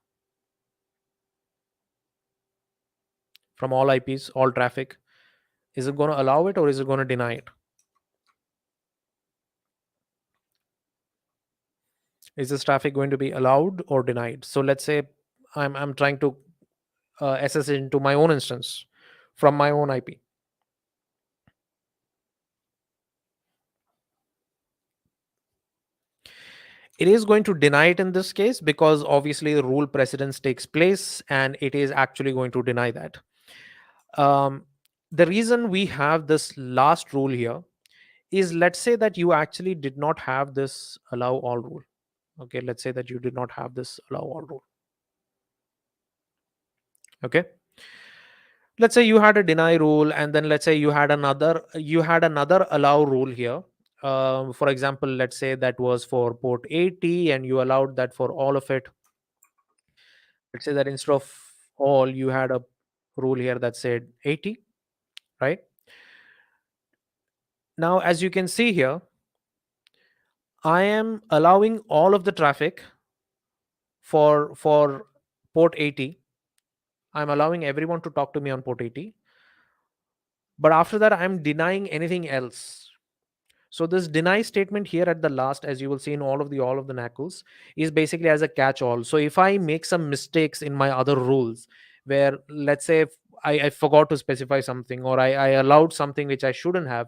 From all IPs, all traffic. Is it going to allow it or is it going to deny it? Is this traffic going to be allowed or denied? So let's say I'm trying to SSH into my own instance from my own IP. It is going to deny it in this case because obviously the rule precedence takes place and it is actually going to deny that. Um, the reason we have this last rule here is, let's say that you actually did not have this allow all rule. Okay, let's say that you did not have this allow all rule. Okay, let's say you had a deny rule, and then let's say you had another allow rule here. For example, let's say that was for port 80 and you allowed that for all of it. Let's say that instead of all, you had a rule here that said 80, right? Now as you can see here, I am allowing all of the traffic for port 80. I'm allowing everyone to talk to me on port 80, but after that I'm denying anything else. So this deny statement here at the last, as you will see in all of the NACLs, is basically as a catch-all. So if I make some mistakes in my other rules, where let's say if I forgot to specify something, or I allowed something which I shouldn't have,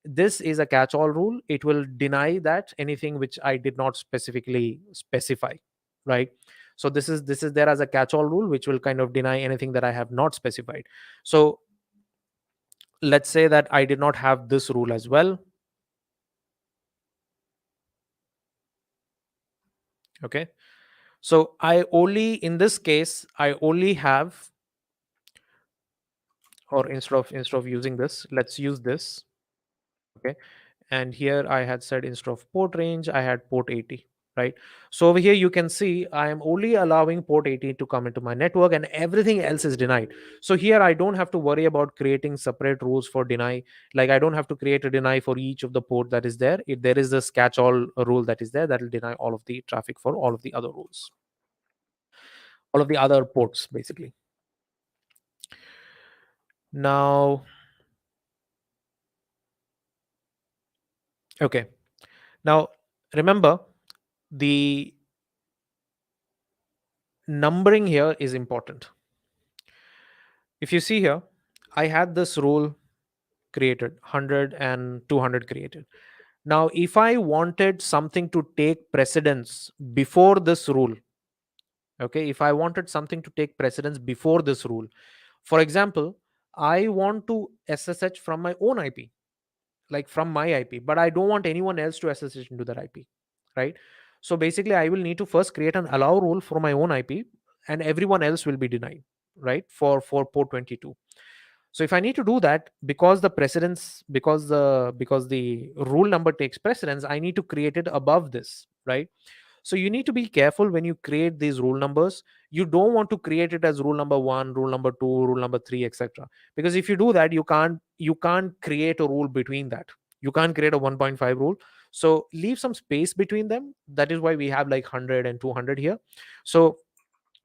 this is a catch-all rule. It will deny that anything which I did not specifically specify, right? So this is there as a catch-all rule, which will kind of deny anything that I have not specified. So let's say that I did not have this rule as well. Okay, so I only, in this case, I only have, or instead of using this, let's use this. Okay, and here I had said instead of port range I had port 80, right? So over here you can see I am only allowing port 80 to come into my network, and everything else is denied. So here I don't have to worry about creating separate rules for deny. Like I don't have to create a deny for each of the port that is there. If there is this catch all rule that is there, that will deny all of the traffic for all of the other rules, all of the other ports basically. Now, okay, now remember, the numbering here is important. If you see here, I had this rule created, 100 and 200 created. Now if I wanted something to take precedence before this rule, okay, if I wanted something to take precedence before this rule, for example, I want to SSH from my own IP, like from my IP, but I don't want anyone else to SSH into that IP, right? So basically I will need to first create an allow rule for my own IP, and everyone else will be denied, right, for port 22. So if I need to do that, because the precedence, because the rule number takes precedence, I need to create it above this, right? So you need to be careful when you create these rule numbers. You don't want to create it as rule number 1, rule number 2, rule number 3, etc. Because if you do that, you can't create a rule between that. You can't create a 1.5 rule. So leave some space between them. That is why we have like 100 and 200 here. So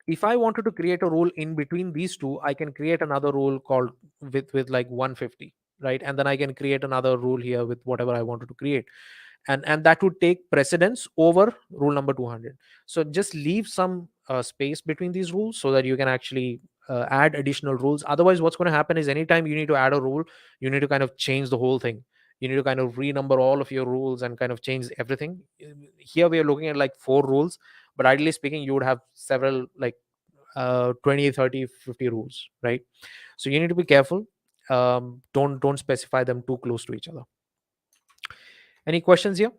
if I wanted to create a rule in between these two, I can create another rule called with like 150, right? And then I can create another rule here with whatever I wanted to create, and that would take precedence over rule number 200. So just leave some space between these rules so that you can actually add additional rules. Otherwise what's going to happen is anytime you need to add a rule, you need to kind of change the whole thing. You need to kind of renumber all of your rules and kind of change everything. Here we are looking at like 4 rules, but ideally speaking you would have several, like 20, 30, 50 rules, right? So you need to be careful. Don't specify them too close to each other. Any questions here?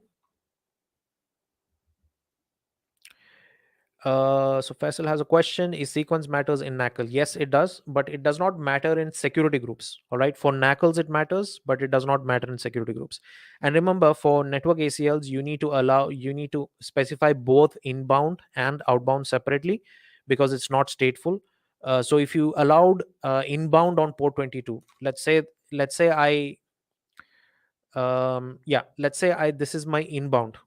So Faisal has a question. Is sequence matters in NACL? Yes, it does, but it does not matter in security groups. All right. For NACLs, it matters, but it does not matter in security groups. And remember, for network ACLs, you need to specify both inbound and outbound separately, because it's not stateful. So if you allowed inbound on port 22, let's say I yeah, let's say I this is my inbound.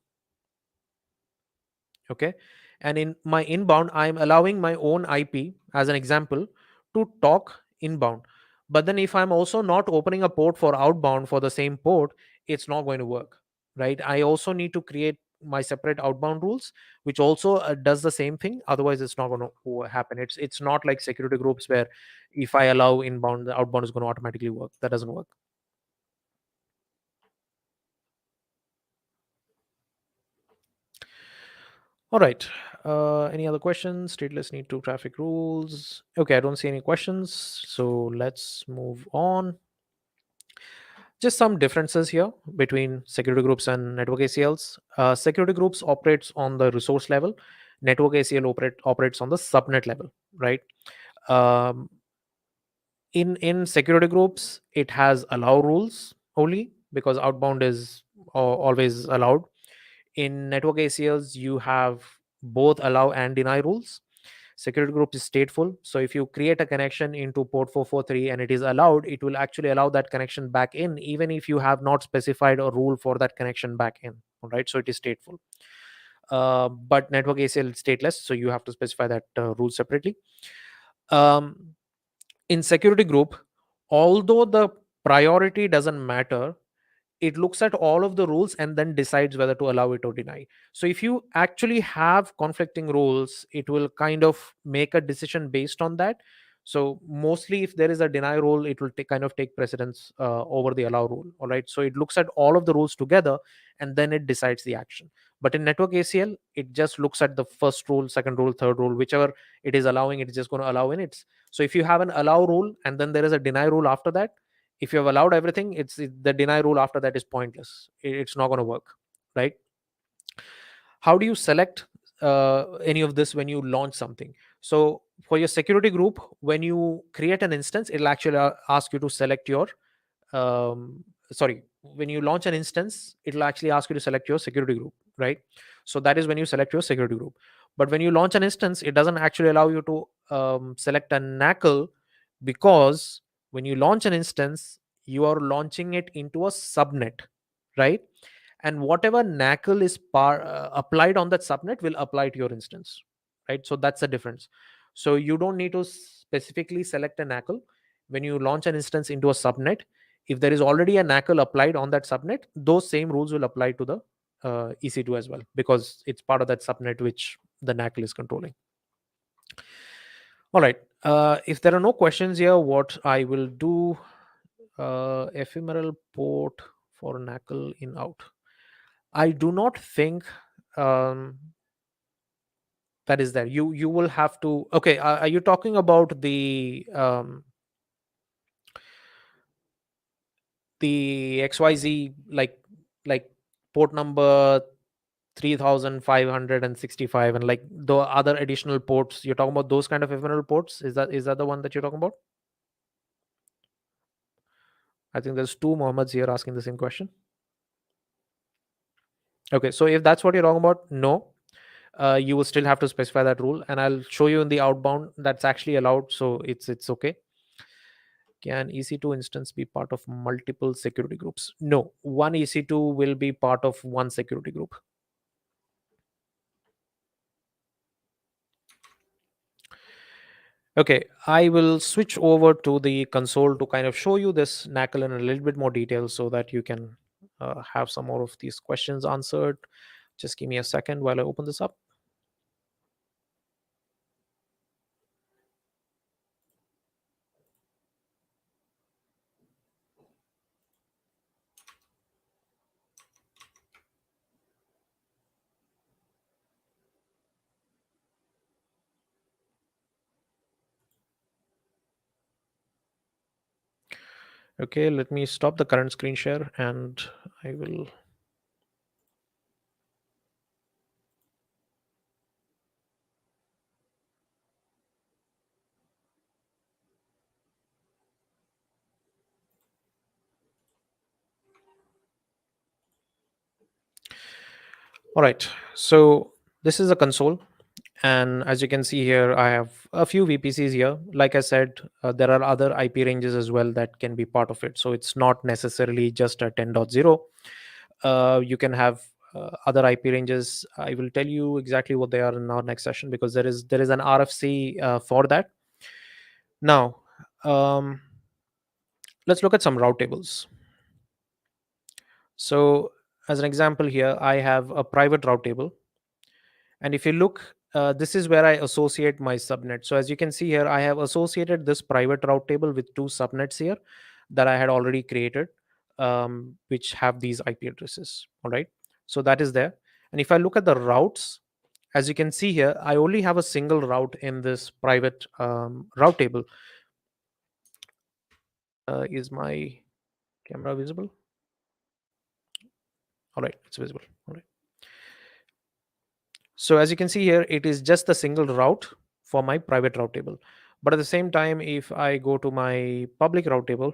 Okay, and in my inbound I'm allowing my own IP as an example to talk inbound, but then if I'm also not opening a port for outbound for the same port, it's not going to work, right? I also need to create my separate outbound rules, which also does the same thing. Otherwise it's not going to happen. It's not like security groups where if I allow inbound, the outbound is going to automatically work. That doesn't work. All right. Any other questions? Stateless need to traffic rules. Okay, I don't see any questions. So let's move on. Just some differences here between security groups and network ACLs. Security groups operates on the resource level. Network ACL operates on the subnet level, right? Um, in security groups, it has allow rules only because outbound is always allowed. In network ACLs, you have both allow and deny rules. Security group is stateful. So if you create a connection into port 443 and it is allowed, it will actually allow that connection back in, even if you have not specified a rule for that connection back in. All right. So it is stateful. But network ACL is stateless. So you have to specify that rule separately. Um, in security group, although the priority doesn't matter, it looks at all of the rules and then decides whether to allow it or deny. So if you actually have conflicting rules, it will kind of make a decision based on that. So mostly if there is a deny rule, it will kind of take precedence over the allow rule. All right, so it looks at all of the rules together and then it decides the action. But in network ACL, it just looks at the first rule, second rule, third rule, whichever it is allowing, it's just going to allow in it. So if you have an allow rule and then there is a deny rule after that, if you have allowed everything, the deny rule after that is pointless. It's not going to work, right? How do you select any of this when you launch something? So for your security group, when you create an instance, it'll actually ask you to select your sorry, when you launch an instance, it'll actually ask you to select your security group, right? So that is when you select your security group. But when you launch an instance, it doesn't actually allow you to select a NACL, because when you launch an instance, you are launching it into a subnet, right? And whatever NACL is applied on that subnet will apply to your instance, right? So that's the difference. So you don't need to specifically select a NACL. When you launch an instance into a subnet, if there is already a NACL applied on that subnet, those same rules will apply to the EC2 as well, because it's part of that subnet which the NACL is controlling. All right. If there are no questions here, what I will do, ephemeral port for NACL in out. I do not think um, that is there. You will have to. Okay, are you talking about the XYZ, like port number 3565 and like the other additional ports? You're talking about those kind of ephemeral ports? Is that the one that you're talking about? I think there's two Mohammeds here asking the same question. Okay, so if that's what you're talking about, no, you will still have to specify that rule, and I'll show you in the outbound that's actually allowed, so it's okay. Can EC2 instance be part of multiple security groups? No, one EC2 will be part of one security group. Okay, I will switch over to the console to kind of show you this NACL in a little bit more detail so that you can have some more of these questions answered. Just give me a second while I open this up. Okay, let me stop the current screen share and I will. All right, so this is a console, and as you can see here, I have a few VPCs here. Like I said, there are other IP ranges as well that can be part of it, so it's not necessarily just a 10.0. You can have other IP ranges. I will tell you exactly what they are in our next session, because there is an RFC for that. Now, let's look at some route tables. So as an example here, I have a private route table. And if you look, this is where I associate my subnet. So as you can see here, I have associated this private route table with two subnets here that I had already created, which have these IP addresses. All right. So that is there. And if I look at the routes, as you can see here, I only have a single route in this private route table. Is my camera visible? All right, it's visible. All right. So as you can see here, it is just a single route for my private route table. But at the same time, if I go to my public route table,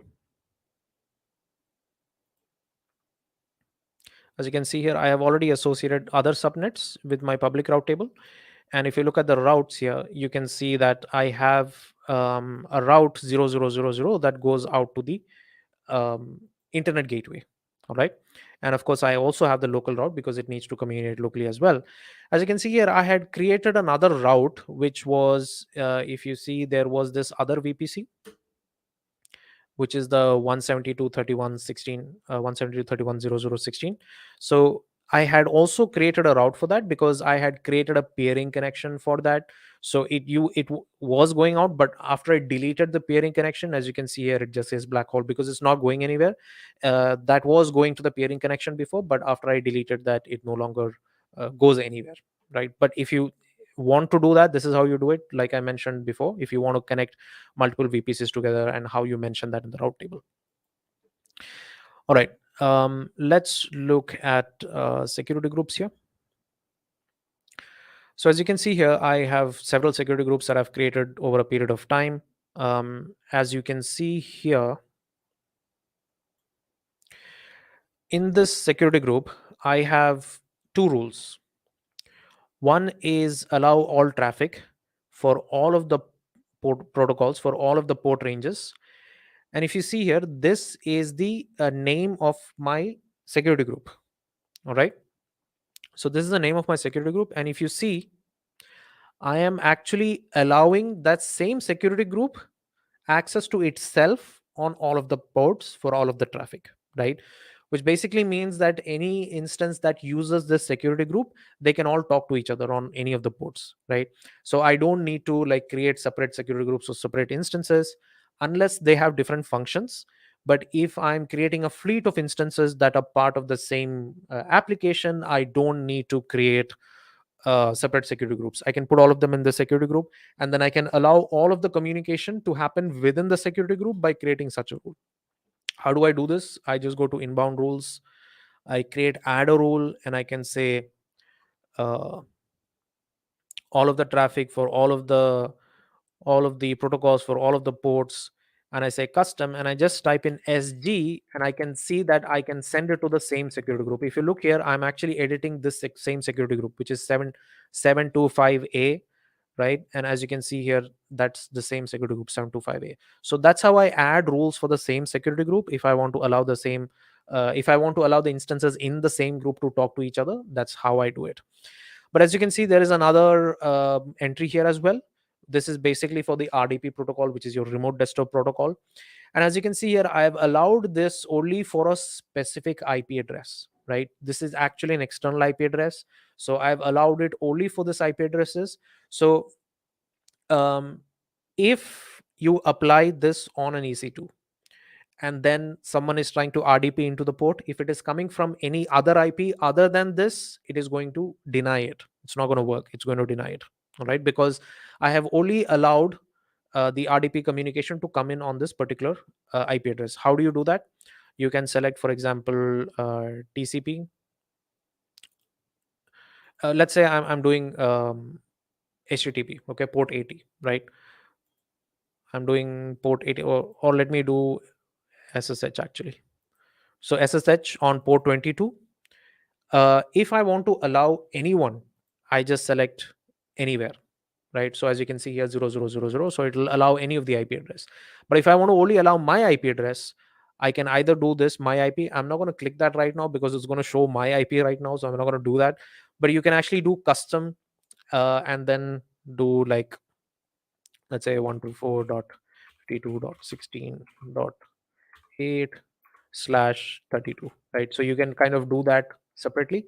as you can see here, I have already associated other subnets with my public route table. And if you look at the routes here, you can see that I have a route 0000 that goes out to the internet gateway. All right. And of course, I also have the local route because it needs to communicate locally as well. As you can see here, I had created another route, which was, if you see, there was this other VPC, which is the 172.31.16, 172.31.00.16. So I had also created a route for that because I had created a peering connection for that. So was going out, but after I deleted the peering connection, as you can see here, it just says black hole because it's not going anywhere. That was going to the peering connection before, but after I deleted that, it no longer goes anywhere, right? But if you want to do that, this is how you do it. Like I mentioned before, if you want to connect multiple VPCs together, and how you mention that in the route table. All right, let's look at security groups here. So as you can see here, I have several security groups that I've created over a period of time. As you can see here, in this security group, I have two rules. One is allow all traffic for all of the port protocols, for all of the port ranges. And if you see here, this is the name of my security group. All right. So this is the name of my security group. And if you see, I am actually allowing that same security group access to itself on all of the ports for all of the traffic, right? Which basically means that any instance that uses this security group, they can all talk to each other on any of the ports, right? So I don't need to like create separate security groups or separate instances unless they have different functions. But if I'm creating a fleet of instances that are part of the same application, I don't need to create separate security groups. I can put all of them in the security group, and then I can allow all of the communication to happen within the security group by creating such a rule. How do I do this? I just go to inbound rules. I create add a rule, and I can say uh, all of the traffic for all of the protocols for all of the ports, and I say custom, and I just type in SG, and I can see that I can send it to the same security group. If you look here, I'm actually editing this same security group, which is 7725A, right? And as you can see here, that's the same security group 725A. So that's how I add rules for the same security group. If I want to allow the same if I want to allow the instances in the same group to talk to each other, that's how I do it. But as you can see, there is another entry here as well. This is basically for the RDP protocol, which is your remote desktop protocol. And as you can see here, I have allowed this only for a specific IP address, right? This is actually an external IP address. So I've allowed it only for this IP addresses. So um, if you apply this on an EC2, and then someone is trying to RDP into the port, if it is coming from any other IP other than this, it is going to deny it. It's not going to work. It's going to deny it. All right. Because I have only allowed the RDP communication to come in on this particular IP address. How do you do that? You can select, for example, TCP. Let's say I'm doing HTTP, okay, port 80, right? I'm doing port 80, or let me do SSH actually. So SSH on port 22. If I want to allow anyone, I just select anywhere, right? So as you can see here, 0000, so it will allow any of the IP address. But if I want to only allow my IP address, I can either do this, my IP. I'm not going to click that right now because it's going to show my IP right now. So I'm not going to do that. But you can actually do custom and then do like, let's say 124.52.16.8/32, right? So you can kind of do that separately.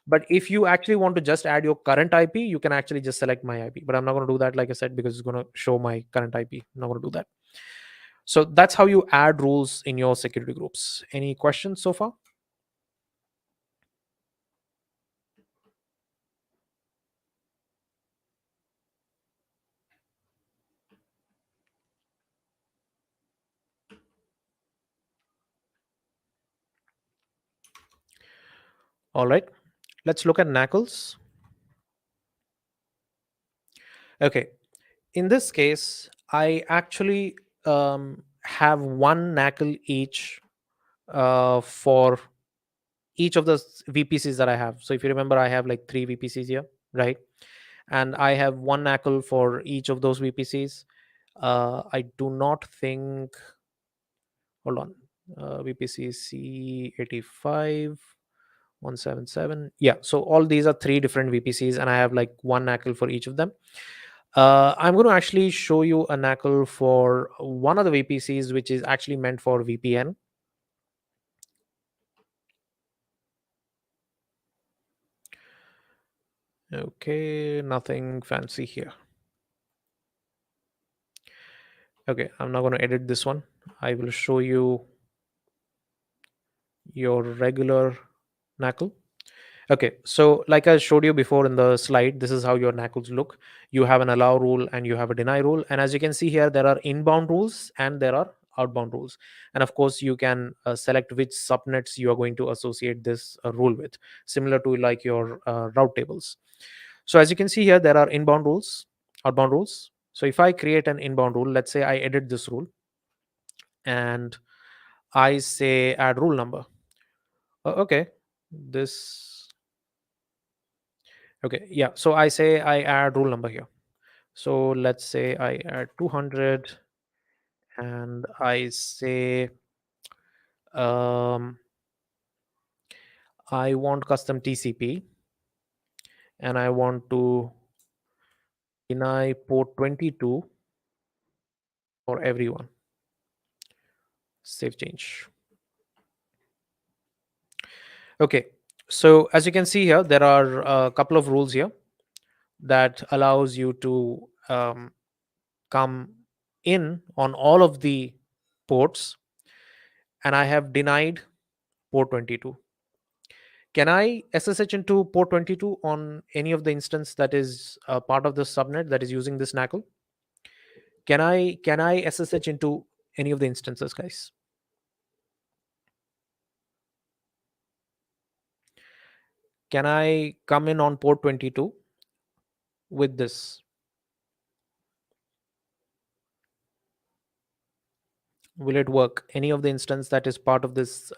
But if you actually want to just add your current IP, you can actually just select my IP. But I'm not going to do that, like I said, because it's going to show my current IP. I'm not going to do that. So that's how you add rules in your security groups. Any questions so far? All right. Let's look at knuckles. Okay. In this case, I actually have one knuckle each for each of the VPCs that I have. So if you remember, I have like 3 VPCs here, right? And I have one knuckle for each of those VPCs. I do not think, hold on, VPC C85, 177. Yeah, so all these are 3 different VPCs, and I have like one knuckle for each of them. I'm going to actually show you a knuckle for one of the VPCs, which is actually meant for VPN. Okay, nothing fancy here. Okay, I'm not going to edit this one. I will show you your regular knuckle. Okay, so like I showed you before in the slide, this is how your NACLs look. You have an allow rule and you have a deny rule. And as you can see here, there are inbound rules and there are outbound rules. And of course, you can select which subnets you are going to associate this rule with, similar to like your route tables. So as you can see here, there are inbound rules, outbound rules. So if I create an inbound rule, let's say I edit this rule and I say add rule number. Okay, this okay, yeah. So I say I add rule number here. So let's say I add 200 and I say um, I want custom TCP and I want to deny port 22 for everyone. Save change. Okay. So as you can see here, there are a couple of rules here that allows you to come in on all of the ports, and I have denied port 22. Can I SSH into port 22 on any of the instance that is part of the subnet that is using this NACL? Can I SSH into any of the instances, guys? Can I come in on port 22 with this? Will it work? Any of the instance that is part of this?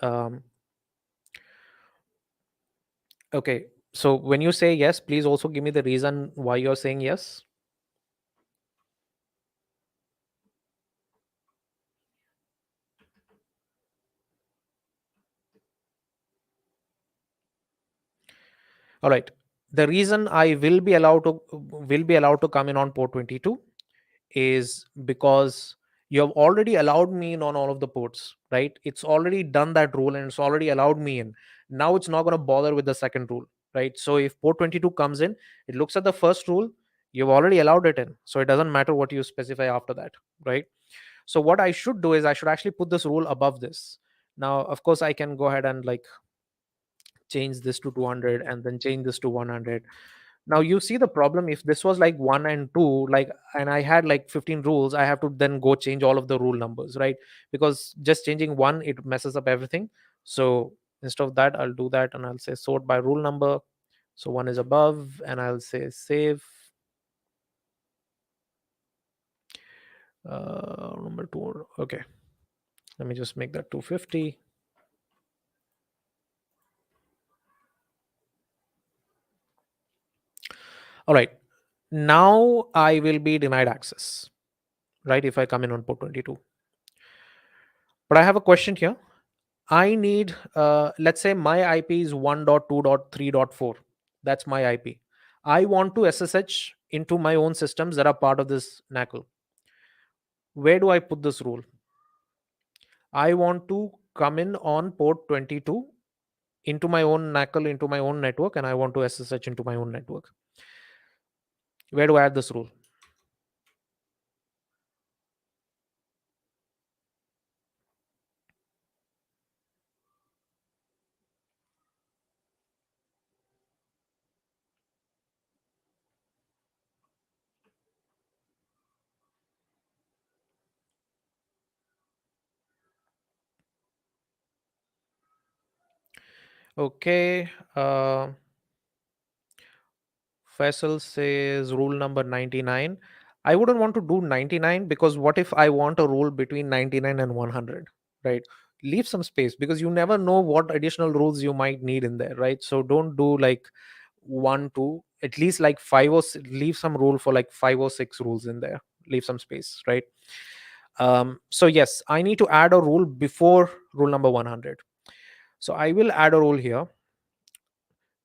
Okay. So when you say yes, please also give me the reason why you're saying yes. All right. The reason I will be allowed to come in on port 22 is because you have already allowed me in on all of the ports, right? It's already done that rule and it's already allowed me in. Now it's not going to bother with the second rule, right? So if port 22 comes in, it looks at the first rule, you've already allowed it in. So it doesn't matter what you specify after that, right? So what I should do is I should actually put this rule above this. Now, of course, I can go ahead and like change this to 200 and then change this to 100. Now you see the problem. If this was like 1 and 2, like, and I had like 15 rules, I have to then go change all of the rule numbers, right? Because just changing one, it messes up everything. So instead of that, I'll do that and I'll say sort by rule number. So one is above and I'll say save. Number 2. Okay, let me just make that 250. All right, now I will be denied access, right? If I come in on port 22. But I have a question here. I need, let's say my IP is 1.2.3.4. That's my IP. I want to SSH into my own systems that are part of this NACL. Where do I put this rule? I want to come in on port 22 into my own NACL, into my own network, and I want to SSH into my own network. Where do I add this rule? Okay. Faisal says rule number 99. I wouldn't want to do 99 because what if I want a rule between 99 and 100, right? Leave some space because you never know what additional rules you might need in there, right? So don't do like 1, 2, at least like 5 or leave some rule for like 5 or 6 rules in there. Leave some space, right? So yes, I need to add a rule before rule number 100. So I will add a rule here.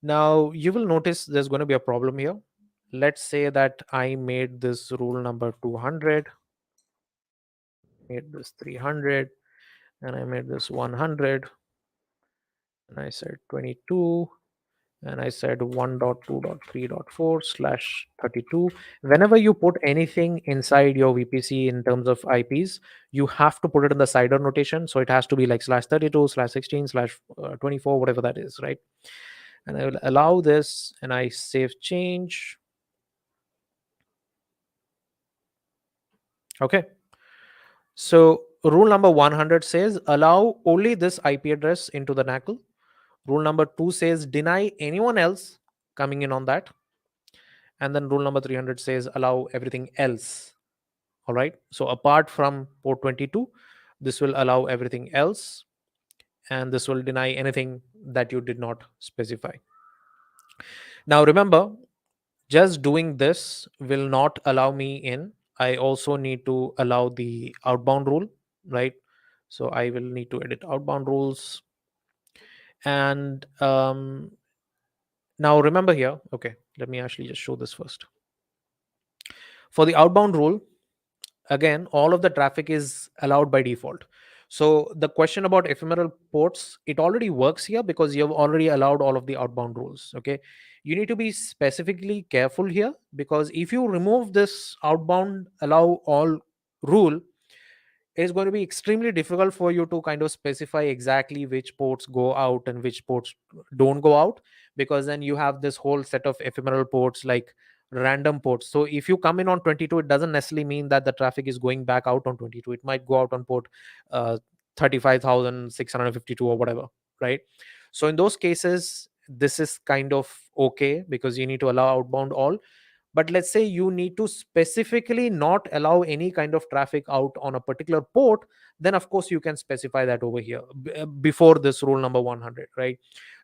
Now you will notice there's going to be a problem here. Let's say that I made this rule number 200, made this 300, and I made this 100, and I said 22, and I said 1.2.3.4/32. Whenever you put anything inside your VPC in terms of IPs, you have to put it in the CIDR notation. So it has to be like /32/16/24, whatever that is, right? and I will allow this, and I save change. Okay. So rule number 100 says allow only this IP address into the NACL. Rule number 2 says deny anyone else coming in on that. And then rule number 300 says allow everything else. All right. So apart from port 22, this will allow everything else, and this will deny anything that you did not specify. Now remember, just doing this will not allow me in. I also need to allow the outbound rule, right? So I will need to edit outbound rules. And now remember here, okay, let me actually just show this first. For the outbound rule, again, all of the traffic is allowed by default. So the question about ephemeral ports, it already works here because you've already allowed all of the outbound rules. Okay. You need to be specifically careful here, because if you remove this outbound allow all rule, it's going to be extremely difficult for you to kind of specify exactly which ports go out and which ports don't go out, because then you have this whole set of ephemeral ports, like random ports. So if you come in on 22, it doesn't necessarily mean that the traffic is going back out on 22. It might go out on port uh, 35,652 or whatever, right? So in those cases, this is kind of okay, because you need to allow outbound all. But let's say you need to specifically not allow any kind of traffic out on a particular port, then of course you can specify that over here before this rule number 100, right?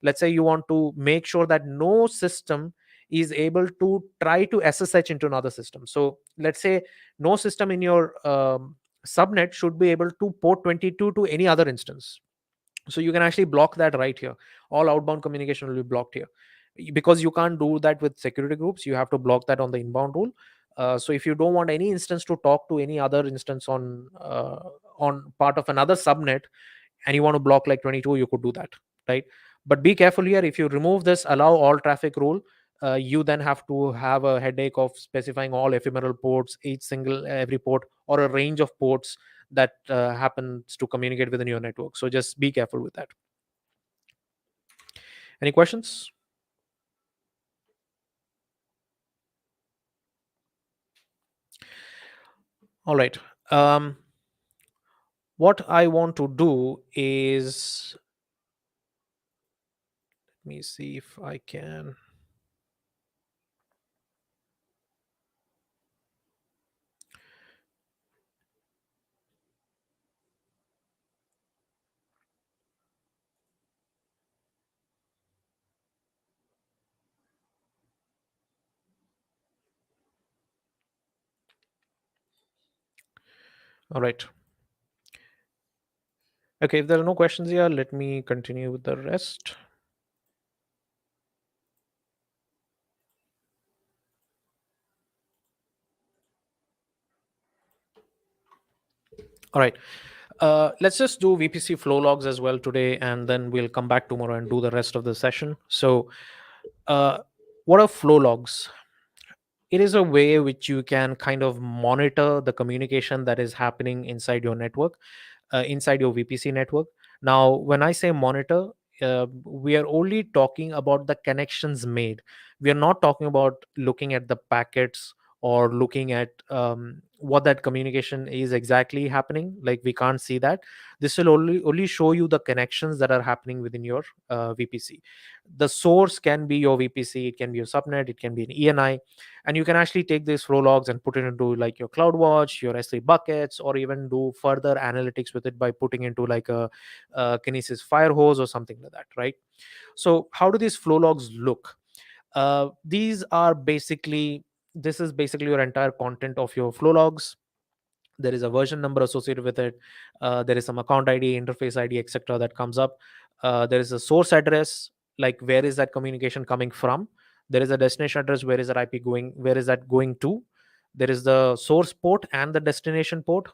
Let's say you want to make sure that no system is able to try to SSH into another system. So let's say no system in your subnet should be able to port 22 to any other instance. So you can actually block that right here. All outbound communication will be blocked here, because you can't do that with security groups. You have to block that on the inbound rule. So if you don't want any instance to talk to any other instance on part of another subnet, and you want to block like 22, you could do that, right? But be careful here. If you remove this allow all traffic rule, you then have to have a headache of specifying all ephemeral ports, each single every port, or a range of ports that happens to communicate within your network. So just be careful with that. Any questions? All right. What I want to do is, let me see if I can. All right. Okay, if there are no questions here, let me continue with the rest. All right. Let's just do VPC flow logs as well today, and then we'll come back tomorrow and do the rest of the session. So, uh, what are flow logs? It is a way which you can kind of monitor the communication that is happening inside your network, inside your VPC network. Now, when I say monitor, we are only talking about the connections made. We are not talking about looking at the packets or looking at what that communication is exactly happening. Like, we can't see that. This will only show you the connections that are happening within your VPC. The source can be your VPC, it can be your subnet, it can be an ENI, and you can actually take these flow logs and put it into like your CloudWatch, your S3 buckets, or even do further analytics with it by putting into like a Kinesis Firehose or something like that, right? So how do these flow logs look? These are basically, this is basically your entire content of your flow logs. There is a version number associated with it. There is some account ID, interface ID, etc. that comes up. There is a source address, like where is that communication coming from. There is a destination address, where is that IP going, where is that going to. There is the source port and the destination port.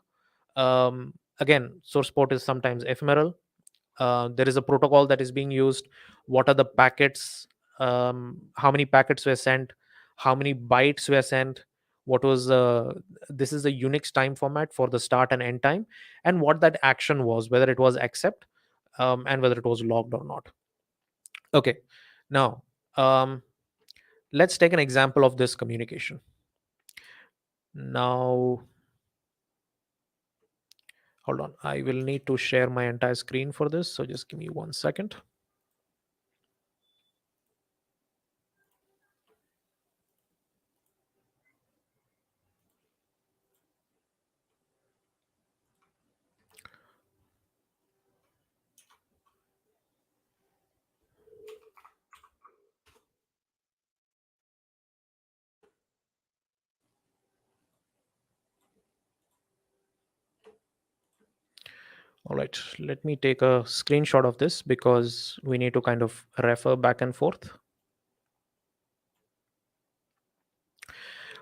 Again, source port is sometimes ephemeral. There is a protocol that is being used. What are the packets? How many packets were sent? How many bytes were sent? What was this is the Unix time format for the start and end time, and what that action was, whether it was accept, and whether it was logged or not. Okay. Now, um, let's take an example of this communication. Now, hold on. I will need to share my entire screen for this. So just give me 1 second. All right. Let me take a screenshot of this because we need to kind of refer back and forth.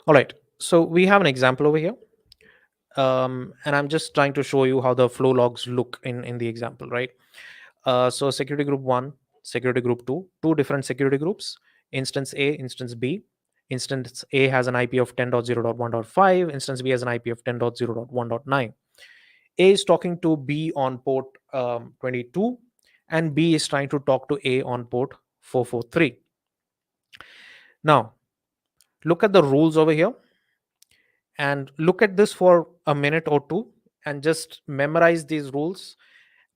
All right. So we have an example over here. And I'm just trying to show you how the flow logs look in the example, right? So security group 1, security group 2, two different security groups, instance A, instance B. Instance A has an IP of 10.0.1.5, instance B has an IP of 10.0.1.9. A is talking to B on port 22, and B is trying to talk to A on port 443. Now, look at the rules over here and look at this for a minute or two and just memorize these rules,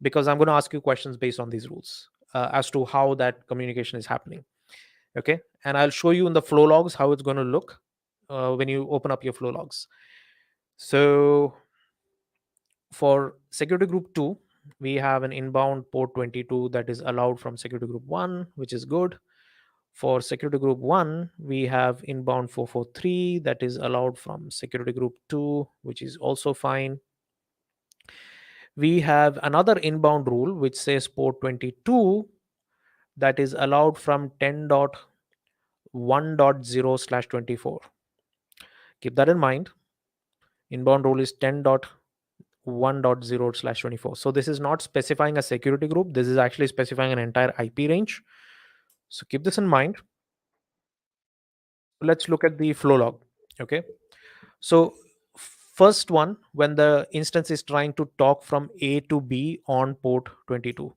because I'm going to ask you questions based on these rules as to how that communication is happening. Okay. And I'll show you in the flow logs how it's going to look when you open up your flow logs. So for security group 2, we have an inbound port 22 that is allowed from security group 1, which is good. For security group 1, we have inbound 443 that is allowed from security group 2, which is also fine. We have another inbound rule which says port 22 that is allowed from 10.1.0/24. Keep that in mind. Inbound rule is 10.1.0/24. So this is not specifying a security group. This is actually specifying an entire IP range. So keep this in mind. Let's look at the flow log. Okay. So first one, when the instance is trying to talk from A to B on port 22.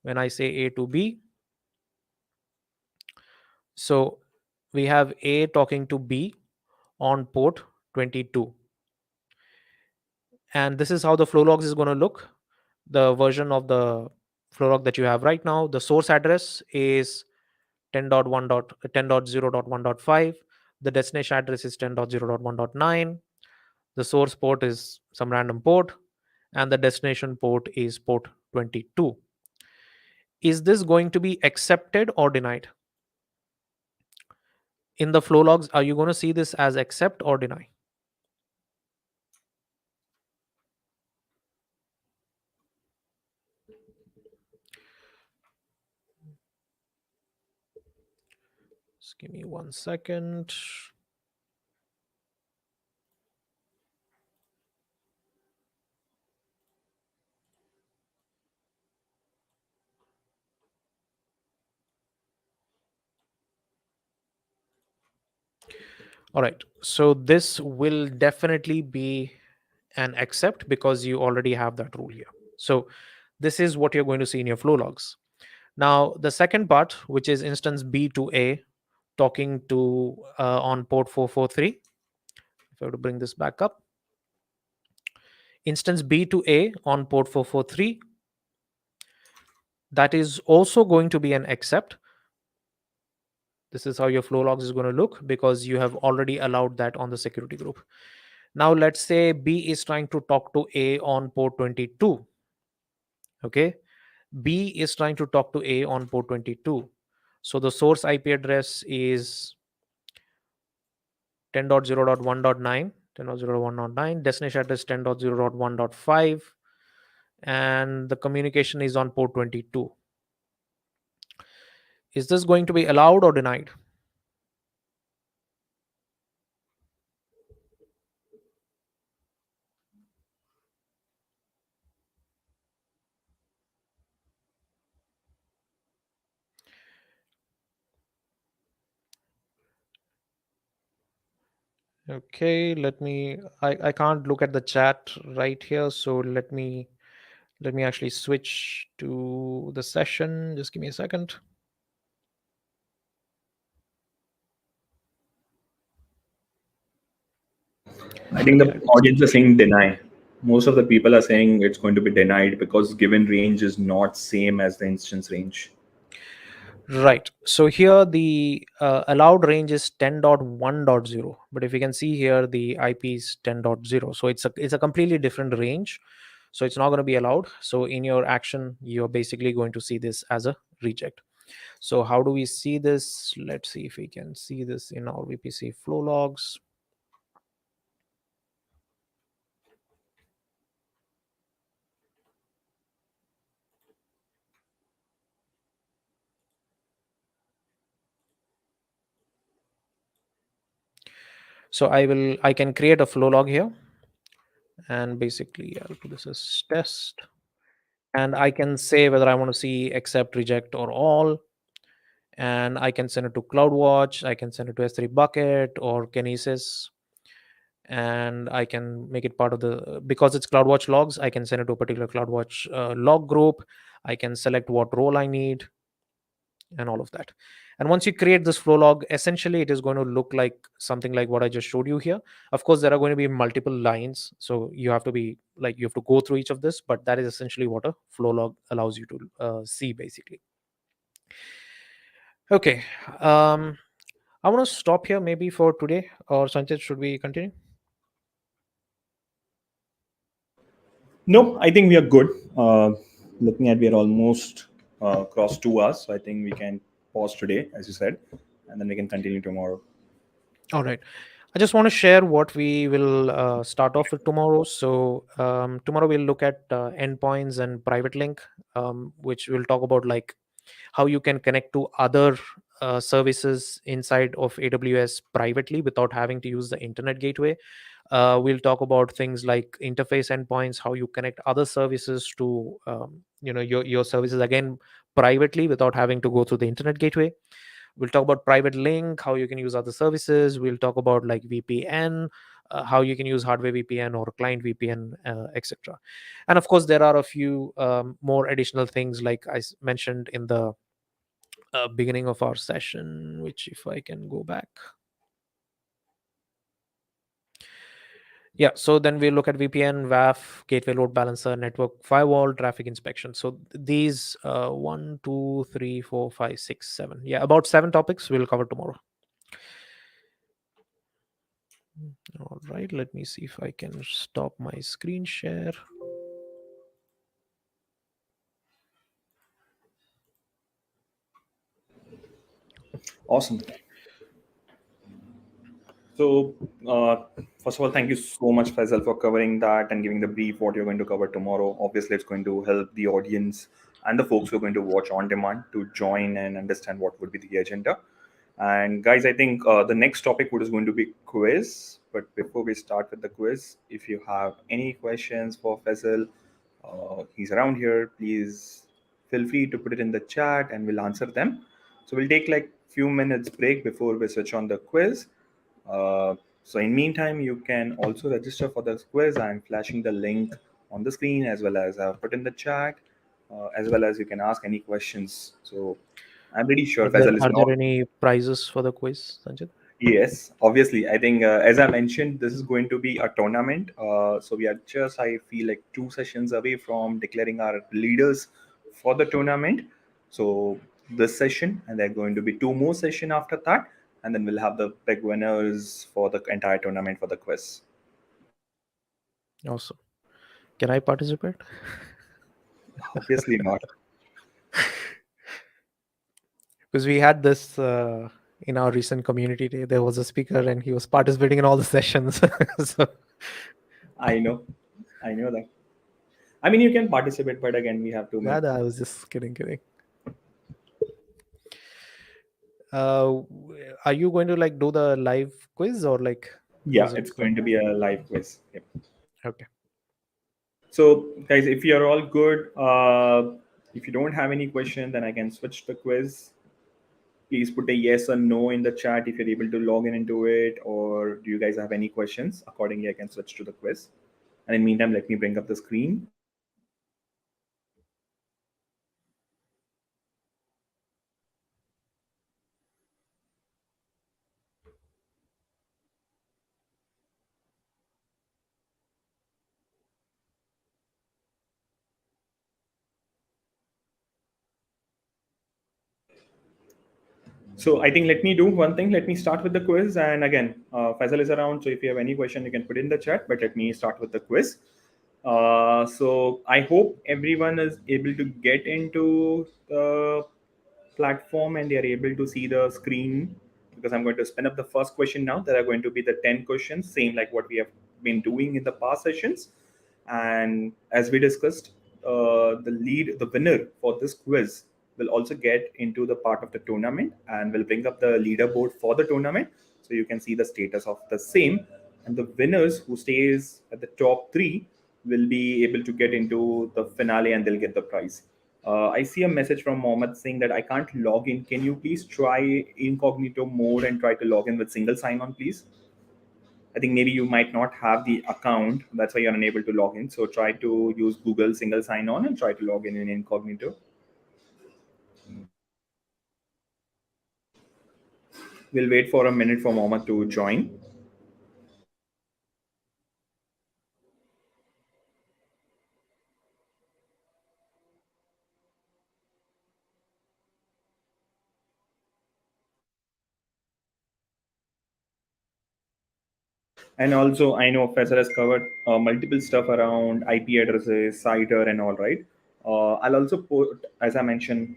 When I say A to B, so we have A talking to B on port 22. And this is how the flow logs is going to look. The version of the flow log that you have right now, the source address is 10.0.1.5. The destination address is 10.0.1.9. The source port is some random port, and the destination port is port 22. Is this going to be accepted or denied? In the flow logs, are you going to see this as accept or deny? Just give me 1 second. All right. So this will definitely be an accept because you already have that rule here. So this is what you're going to see in your flow logs. Now, the second part, which is instance B to A talking to on port 443. If I were to bring this back up, instance B to A on port 443, that is also going to be an accept. This is how your flow logs is going to look because you have already allowed that on the security group. Now, let's say B is trying to talk to A on port 22. Okay. B is trying to talk to A on port 22. So the source IP address is 10.0.1.9, 10.0.1.9, destination address 10.0.1.5, and the communication is on port 22. Is this going to be allowed or denied? Okay, I can't look at the chat right here, so let me actually switch to the session. Just give me a second.
I think
Yeah,
the
it's
audience is saying deny. Most of the people are saying it's going to be denied because given range is not same as the instance range.
right. So here the allowed range is 10.1.0, but if you can see here, the IP is 10.0. So it's a completely different range. So it's not going to be allowed. So in your action, you're basically going to see this as a reject. So how do we see this? Let's see if we can see this in our VPC flow logs. So I can create a flow log here, and basically I'll put this as test, and I can say whether I want to see accept, reject, or all. And I can send it to CloudWatch, I can send it to S3 bucket or Kinesis, and I can make it part of the, because it's CloudWatch logs, I can send it to a particular CloudWatch log group. I can select what role I need and all of that. And once you create this flow log, essentially it is going to look like something like what I just showed you here. Of course, there are going to be multiple lines, so you have to be like, you have to go through each of this, but that is essentially what a flow log allows you to see basically. Okay. I want to stop here maybe for today, or Sanchit, should we continue?
No, I think we are good. Looking at we are almost across 2 hours, so I think we can pause today, as you said, and then we can continue tomorrow.
All right. I just want to share what we will start off with tomorrow. So tomorrow we'll look at endpoints and private link, which we'll talk about like how you can connect to other services inside of AWS privately without having to use the internet gateway. We'll talk about things like interface endpoints, how you connect other services to your services again privately without having to go through the internet gateway. We'll talk about private link, how you can use other services. We'll talk about like VPN, how you can use hardware VPN or client VPN, etc. And of course, there are a few more additional things like mentioned in the beginning of our session, which if I can go back. Yeah, so then we look at VPN, WAF, gateway load balancer, network firewall, traffic inspection. So these 1, 2, 3, 4, 5, 6, 7. Yeah, about 7 topics we'll cover tomorrow. All right, let me see if I can stop my screen share.
Awesome. So, first of all, thank you so much, Faisal, for covering that and giving the brief what you're going to cover tomorrow. Obviously, it's going to help the audience and the folks who are going to watch on demand to join and understand what would be the agenda. And guys, I think the next topic is going to be quiz. But before we start with the quiz, if you have any questions for Faisal, he's around here. Please feel free to put it in the chat, and we'll answer them. So we'll take like few minutes break before we switch on the quiz. So in meantime, you can also register for the quiz. I'm flashing the link on the screen as well as I've put in the chat, as well as you can ask any questions. So I'm pretty sure Faisal is
Are
not.
there any prizes for the quiz, Sanjit?
Yes, obviously. I think, as I mentioned, this is going to be a tournament. So we are just, I feel like, 2 sessions away from declaring our leaders for the tournament. So this session, and there are going to be 2 more sessions after that, and then we'll have the big winners for the entire tournament for the quiz.
Awesome. Can I participate?
Obviously not.
Because we had this in our recent community day. There was a speaker and he was participating in all the sessions. So
I know, I know that. I mean, you can participate, but again, we have to
yeah,
make.
I was just kidding. Uh, are you going to like do the live quiz or like how
Yeah,
is it
it's
going?
going to be a live quiz. Yep.
Okay.
So, guys, if you're all good, if you don't have any question, then I can switch the quiz. Please put a yes or no in the chat if you're able to log in into it, or do you guys have any questions? Accordingly, I can switch to the quiz. And in the meantime, let me bring up the screen. So I think let me do one thing. Let me start with the quiz. And again, Faisal is around. So if you have any question, you can put in the chat. But let me start with the quiz. So I hope everyone is able to get into the platform and they are able to see the screen, because I'm going to spin up the first question now. There are going to be the 10 questions, same like what we have been doing in the past sessions. And as we discussed, the winner for this quiz will also get into the part of the tournament and will bring up the leaderboard for the tournament, so you can see the status of the same. And the winners who stays at the top three will be able to get into the finale and they'll get the prize. I see a message from Mohammed saying that I can't log in. Can you please try incognito mode and try to log in with single sign on, please? I think maybe you might not have the account. That's why you're unable to log in. So try to use Google single sign on and try to log in incognito. We'll wait for a minute for Mohammed to join. And also, I know Faisal has covered multiple stuff around IP addresses, CIDR, and all, right? I'll also put, as I mentioned,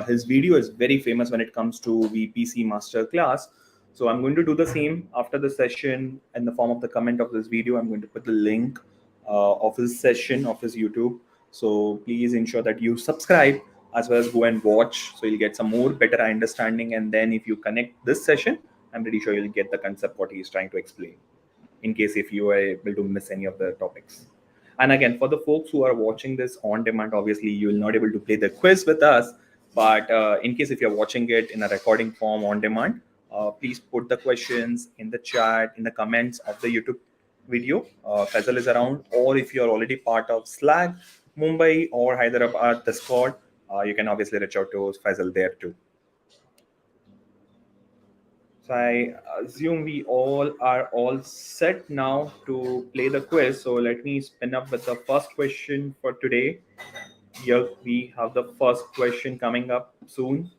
his video is very famous when it comes to VPC masterclass. So I'm going to do the same after the session in the form of the comment of this video. I'm going to put the link of his session of his YouTube. So please ensure that you subscribe as well as go and watch, so you'll get some more better understanding. And then if you connect this session, I'm pretty sure you'll get the concept what he's trying to explain, in case if you are able to miss any of the topics. And again, for the folks who are watching this on demand, obviously you will not able to play the quiz with us. But in case if you're watching it in a recording form on demand, please put the questions in the chat, in the comments of the YouTube video. Faisal is around, or if you're already part of Slack, Mumbai or Hyderabad Discord, you can obviously reach out to Faisal there too. So I assume we all are all set now to play the quiz. So let me spin up with the first question for today. Here we have the first question coming up soon.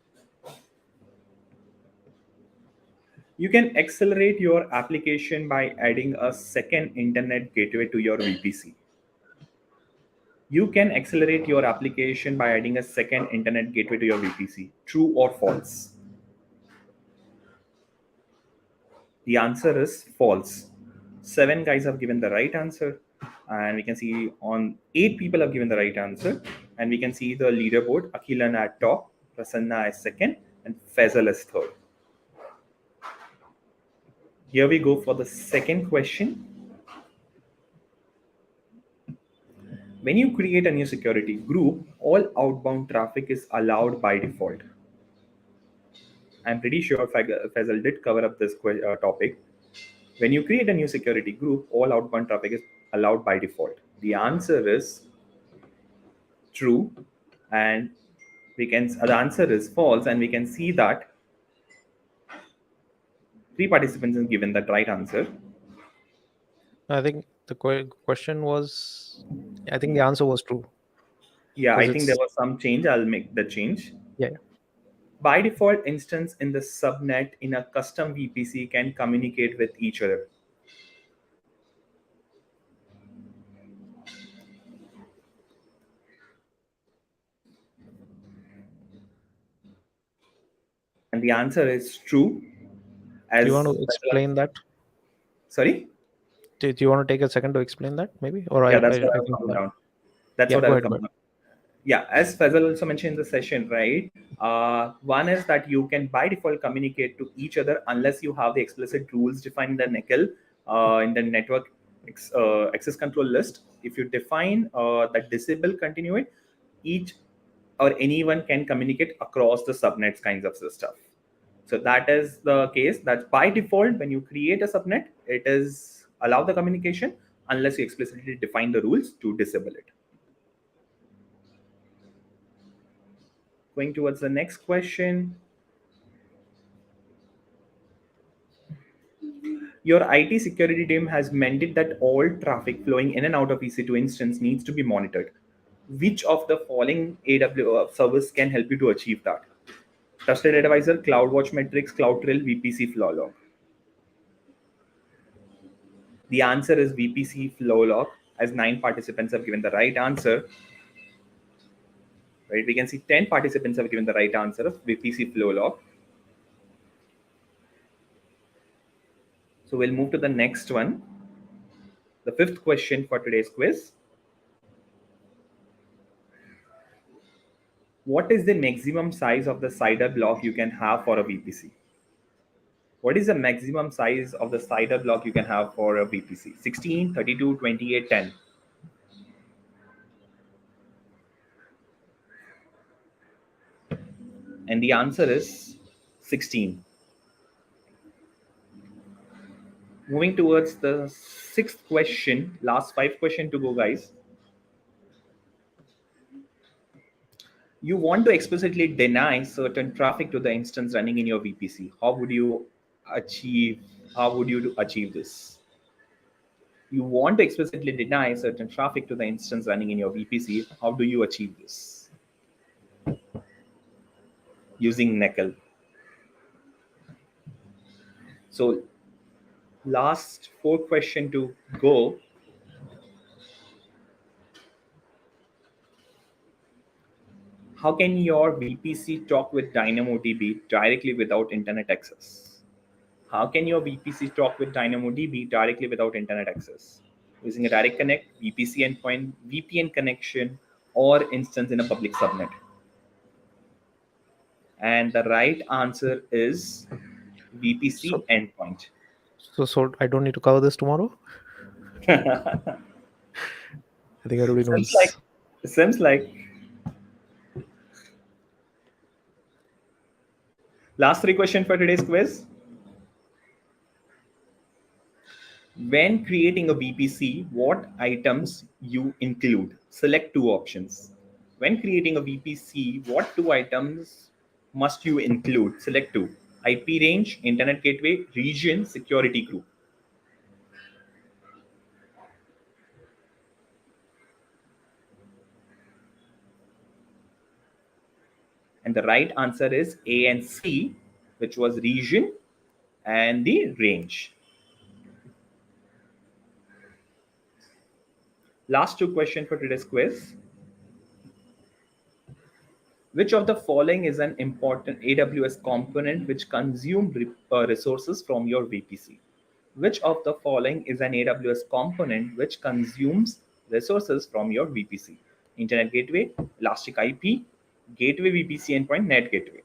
You can accelerate your application by adding a second internet gateway to your VPC. You can accelerate your application by adding a second internet gateway to your VPC. True or false? The answer is false. Seven guys have given the right answer, and we can see on eight people have given the right answer, and we can see the leaderboard. Akhilan at top, Prasanna is second, and Faisal is third. Here we go for the second question. When you create a new security group, all outbound traffic is allowed by default. I'm pretty sure Faisal did cover up this topic. When you create a new security group, all outbound traffic is allowed by default. The answer is true, and the answer is false, and we can see that three participants have given that right answer.
I think the question was, I think the answer was true
Yeah,
because
I think there
it's,
was some change. I'll make the change.
yeah.
By default, instance in the subnet in a custom VPC can communicate with each other. And the answer is true.
Do you want
As
to explain that?
sorry,
Do you want to take a second to explain that, maybe? Or
yeah, that's what
I
I'll
can
come
do that.
down. That's
Yeah,
what
go
I'll
ahead, go
come
ahead.
down. Yeah, as Faisal also mentioned in the session, right? One is that you can by default communicate to each other unless you have the explicit rules defined in the NECL, in the network access control list. If you define that disable continuate, each or anyone can communicate across the subnets kinds of stuff. So that is the case. That by default, when you create a subnet, it is allow the communication unless you explicitly define the rules to disable it. Going towards the next question. Your IT security team has mandated that all traffic flowing in and out of EC2 instance needs to be monitored. Which of the following AWS service can help you to achieve that? Trusted advisor, CloudWatch Metrics, CloudTrail, VPC Flowlog. The answer is VPC Flowlog, as 9 participants have given the right answer. Right, we can see 10 participants have given the right answer of VPC Flowlog. So we'll move to the next one. The fifth question for today's quiz. What is the maximum size of the CIDR block you can have for a VPC? What is the maximum size of the CIDR block you can have for a VPC? 16, 32, 28, 10. And the answer is 16. Moving towards the sixth question, last 5 questions to go, guys. You want to explicitly deny certain traffic to the instance running in your VPC. How would you achieve this? You want to explicitly deny certain traffic to the instance running in your VPC. How do you achieve this? Using NECL. So last 4 questions to go. How can your VPC talk with DynamoDB directly without internet access? How can your VPC talk with DynamoDB directly without internet access? Using a direct connect, VPC endpoint, VPN connection, or instance in a public subnet. And the right answer is VPC endpoint.
So I don't need to cover this tomorrow? I think everybody knows.
Seems like. Last 3 questions for today's quiz. When creating a VPC, what items you include? Select 2 options. When creating a VPC, what 2 items must you include? Select 2. IP range, internet gateway, region, security group. And the right answer is A and C, which was region and the range. Last 2 questions for today's quiz. Which of the following is an important AWS component which consumes resources from your VPC? Which of the following is an AWS component which consumes resources from your VPC? Internet gateway, elastic IP, gateway VPC endpoint, net gateway.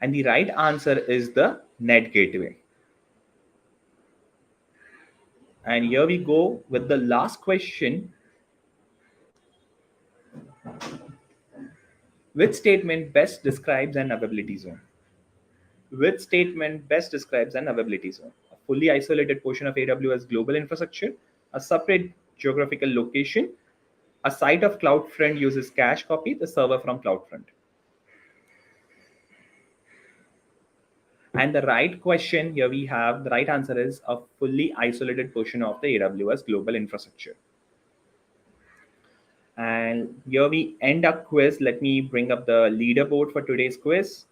And the right answer is the net gateway. And here we go with the last question. Which statement best describes an availability zone? Which statement best describes an availability zone? A fully isolated portion of AWS global infrastructure, a separate geographical location, a site of CloudFront uses cache copy the server from CloudFront. And the right question here we have, the right answer is a fully isolated portion of the AWS global infrastructure. And here we end our quiz. Let me bring up the leaderboard for today's quiz.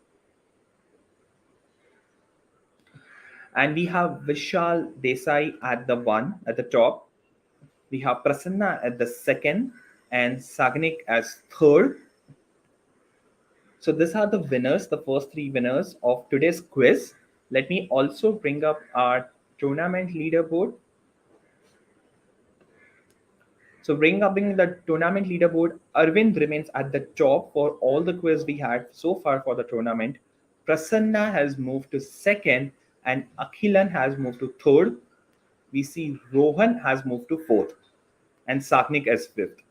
And we have Vishal Desai at the top. We have Prasanna at the second and Sagnik as third. So these are the winners, the first 3 winners of today's quiz. Let me also bring up our tournament leaderboard. So bring up the tournament leaderboard, Arvind remains at the top for all the quiz we had so far for the tournament. Prasanna has moved to second and Akhilan has moved to third. We see Rohan has moved to fourth and Saknik as fifth.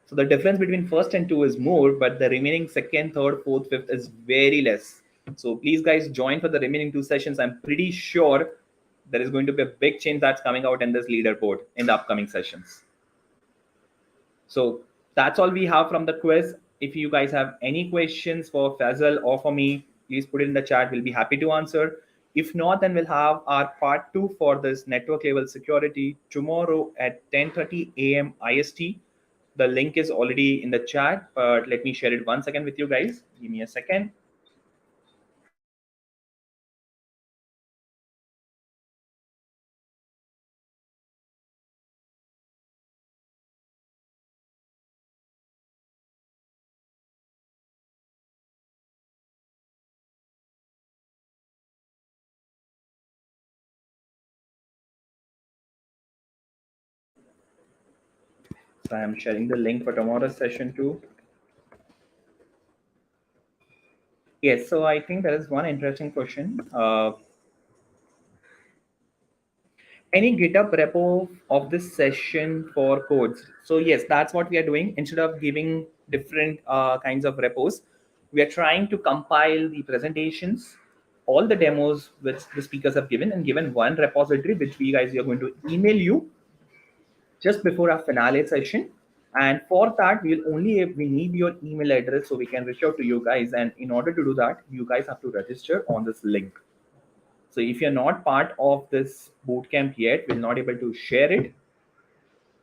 So the difference between first and 2 is more, but the remaining second, third, fourth, fifth is very less. So please guys join for the remaining 2 sessions. I'm pretty sure there is going to be a big change that's coming out in this leaderboard in the upcoming sessions. So that's all we have from the quiz. If you guys have any questions for Faizal or for me, please put it in the chat. We'll be happy to answer. If not, then we'll have our part 2 for this network level security tomorrow at 10:30 a.m. IST. The link is already in the chat, but let me share it once again with you guys. Give me a second. So I am sharing the link for tomorrow's session too. Yes, so I think there is one interesting question. Any GitHub repo of this session for codes? So yes, that's what we are doing. Instead of giving different kinds of repos, we are trying to compile the presentations, all the demos which the speakers have given, and given one repository which we guys are going to email you just before our finale session. And for that, we need your email address so we can reach out to you guys. And in order to do that, you guys have to register on this link. So if you're not part of this bootcamp yet, we're not able to share it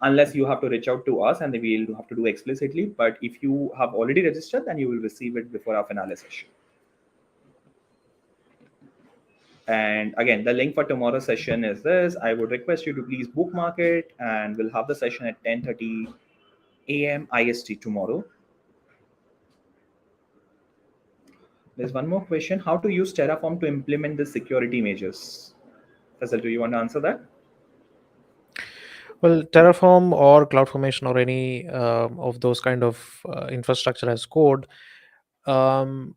unless you have to reach out to us, and then we'll have to do explicitly. But if you have already registered, then you will receive it before our finale session. And again, the link for tomorrow's session is this. I would request you to please bookmark it, and we'll have the session at 10:30 a.m. IST tomorrow. There's one more question: how to use Terraform to implement the security measures? Faisal, do you want to answer that?
Well, Terraform or CloudFormation or any of those kind of infrastructure as code, um,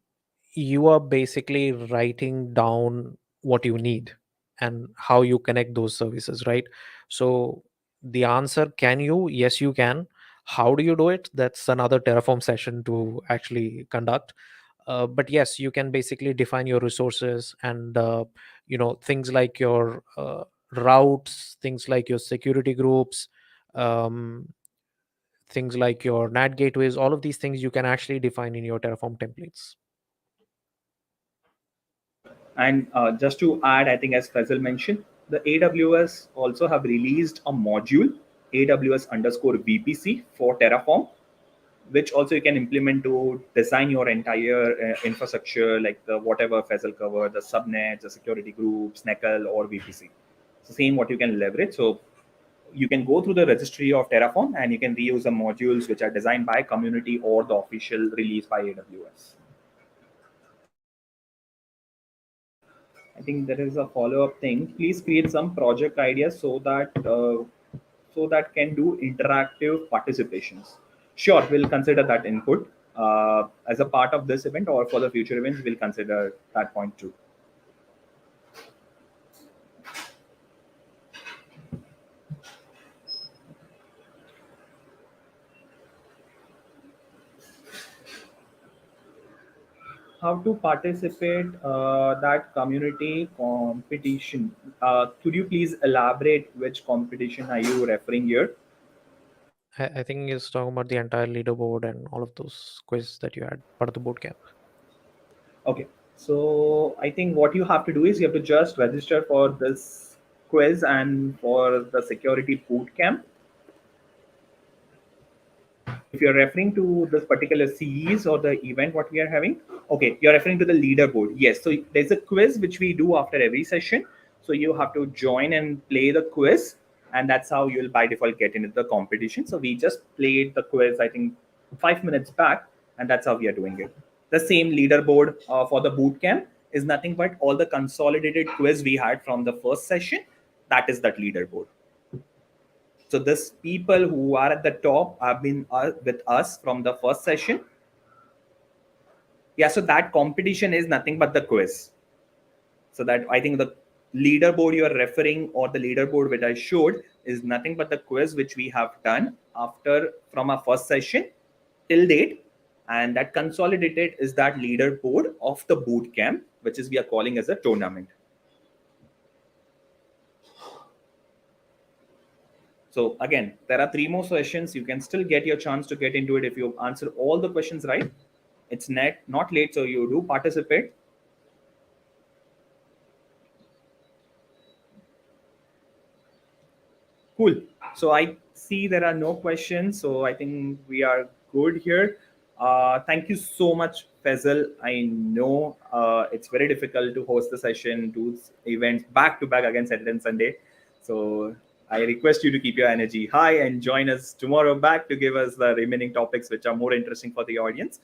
you are basically writing down what you need and how you connect those services, right? So the answer, can you? Yes, you can. How do you do it? That's another Terraform session to actually conduct. But yes, you can basically define your resources and things like your routes, things like your security groups, um, things like your NAT gateways. All of these things you can actually define in your Terraform templates.
And just to add, I think as Faisal mentioned, the AWS also have released a module, AWS underscore VPC for Terraform, which also you can implement to design your entire infrastructure, like the whatever Faisal covered, the subnets, the security groups, NECL or VPC. So same what you can leverage. So you can go through the registry of Terraform and you can reuse the modules which are designed by community or the official release by AWS. I think there is a follow-up thing. Please create some project ideas so that can do interactive participations. Sure, we'll consider that input as a part of this event, or for the future events, we'll consider that point too. How to participate that community competition? Could you please elaborate which competition are you referring here?
I think it's talking about the entire leaderboard and all of those quizzes that you had part of the boot camp.
Okay, so I think what you have to do is you have to just register for this quiz and for the security boot camp. If you're referring to this particular series or the event what we are having, okay, you're referring to the leaderboard. Yes, so there's a quiz which we do after every session. So you have to join and play the quiz, and that's how you'll by default get into the competition. So we just played the quiz, I think 5 minutes back, and that's how we are doing it. The same leaderboard for the boot camp is nothing but all the consolidated quiz we had from the first session. That is that leaderboard. So this people who are at the top have been with us from the first session. Yeah, so that competition is nothing but the quiz. So that I think the leaderboard you are referring, or the leaderboard which I showed, is nothing but the quiz which we have done after from our first session till date. And that consolidated is that leaderboard of the boot camp, which is we are calling as a tournament. So again, there are 3 more sessions. You can still get your chance to get into it if you answer all the questions right. It's not late, so you do participate. Cool. So I see there are no questions, so I think we are good here. Thank you so much, Faisal. I know it's very difficult to host the session, do events back to back again Saturday and Sunday. So I request you to keep your energy high and join us tomorrow back to give us the remaining topics which are more interesting for the audience.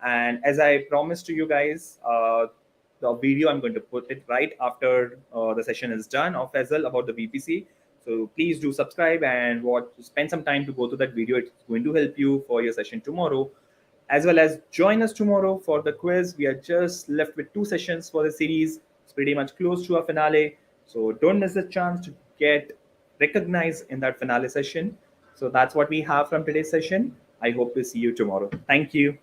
And as I promised to you guys, the video I'm going to put it right after the session is done of Faisal about the VPC. So please do subscribe and spend some time to go to that video. It's going to help you for your session tomorrow, as well as join us tomorrow for the quiz. We are just left with 2 sessions for the series. It's pretty much close to a finale. So don't miss the chance to get recognized in that finale session. So that's what we have from today's session. I hope to see you tomorrow. Thank you.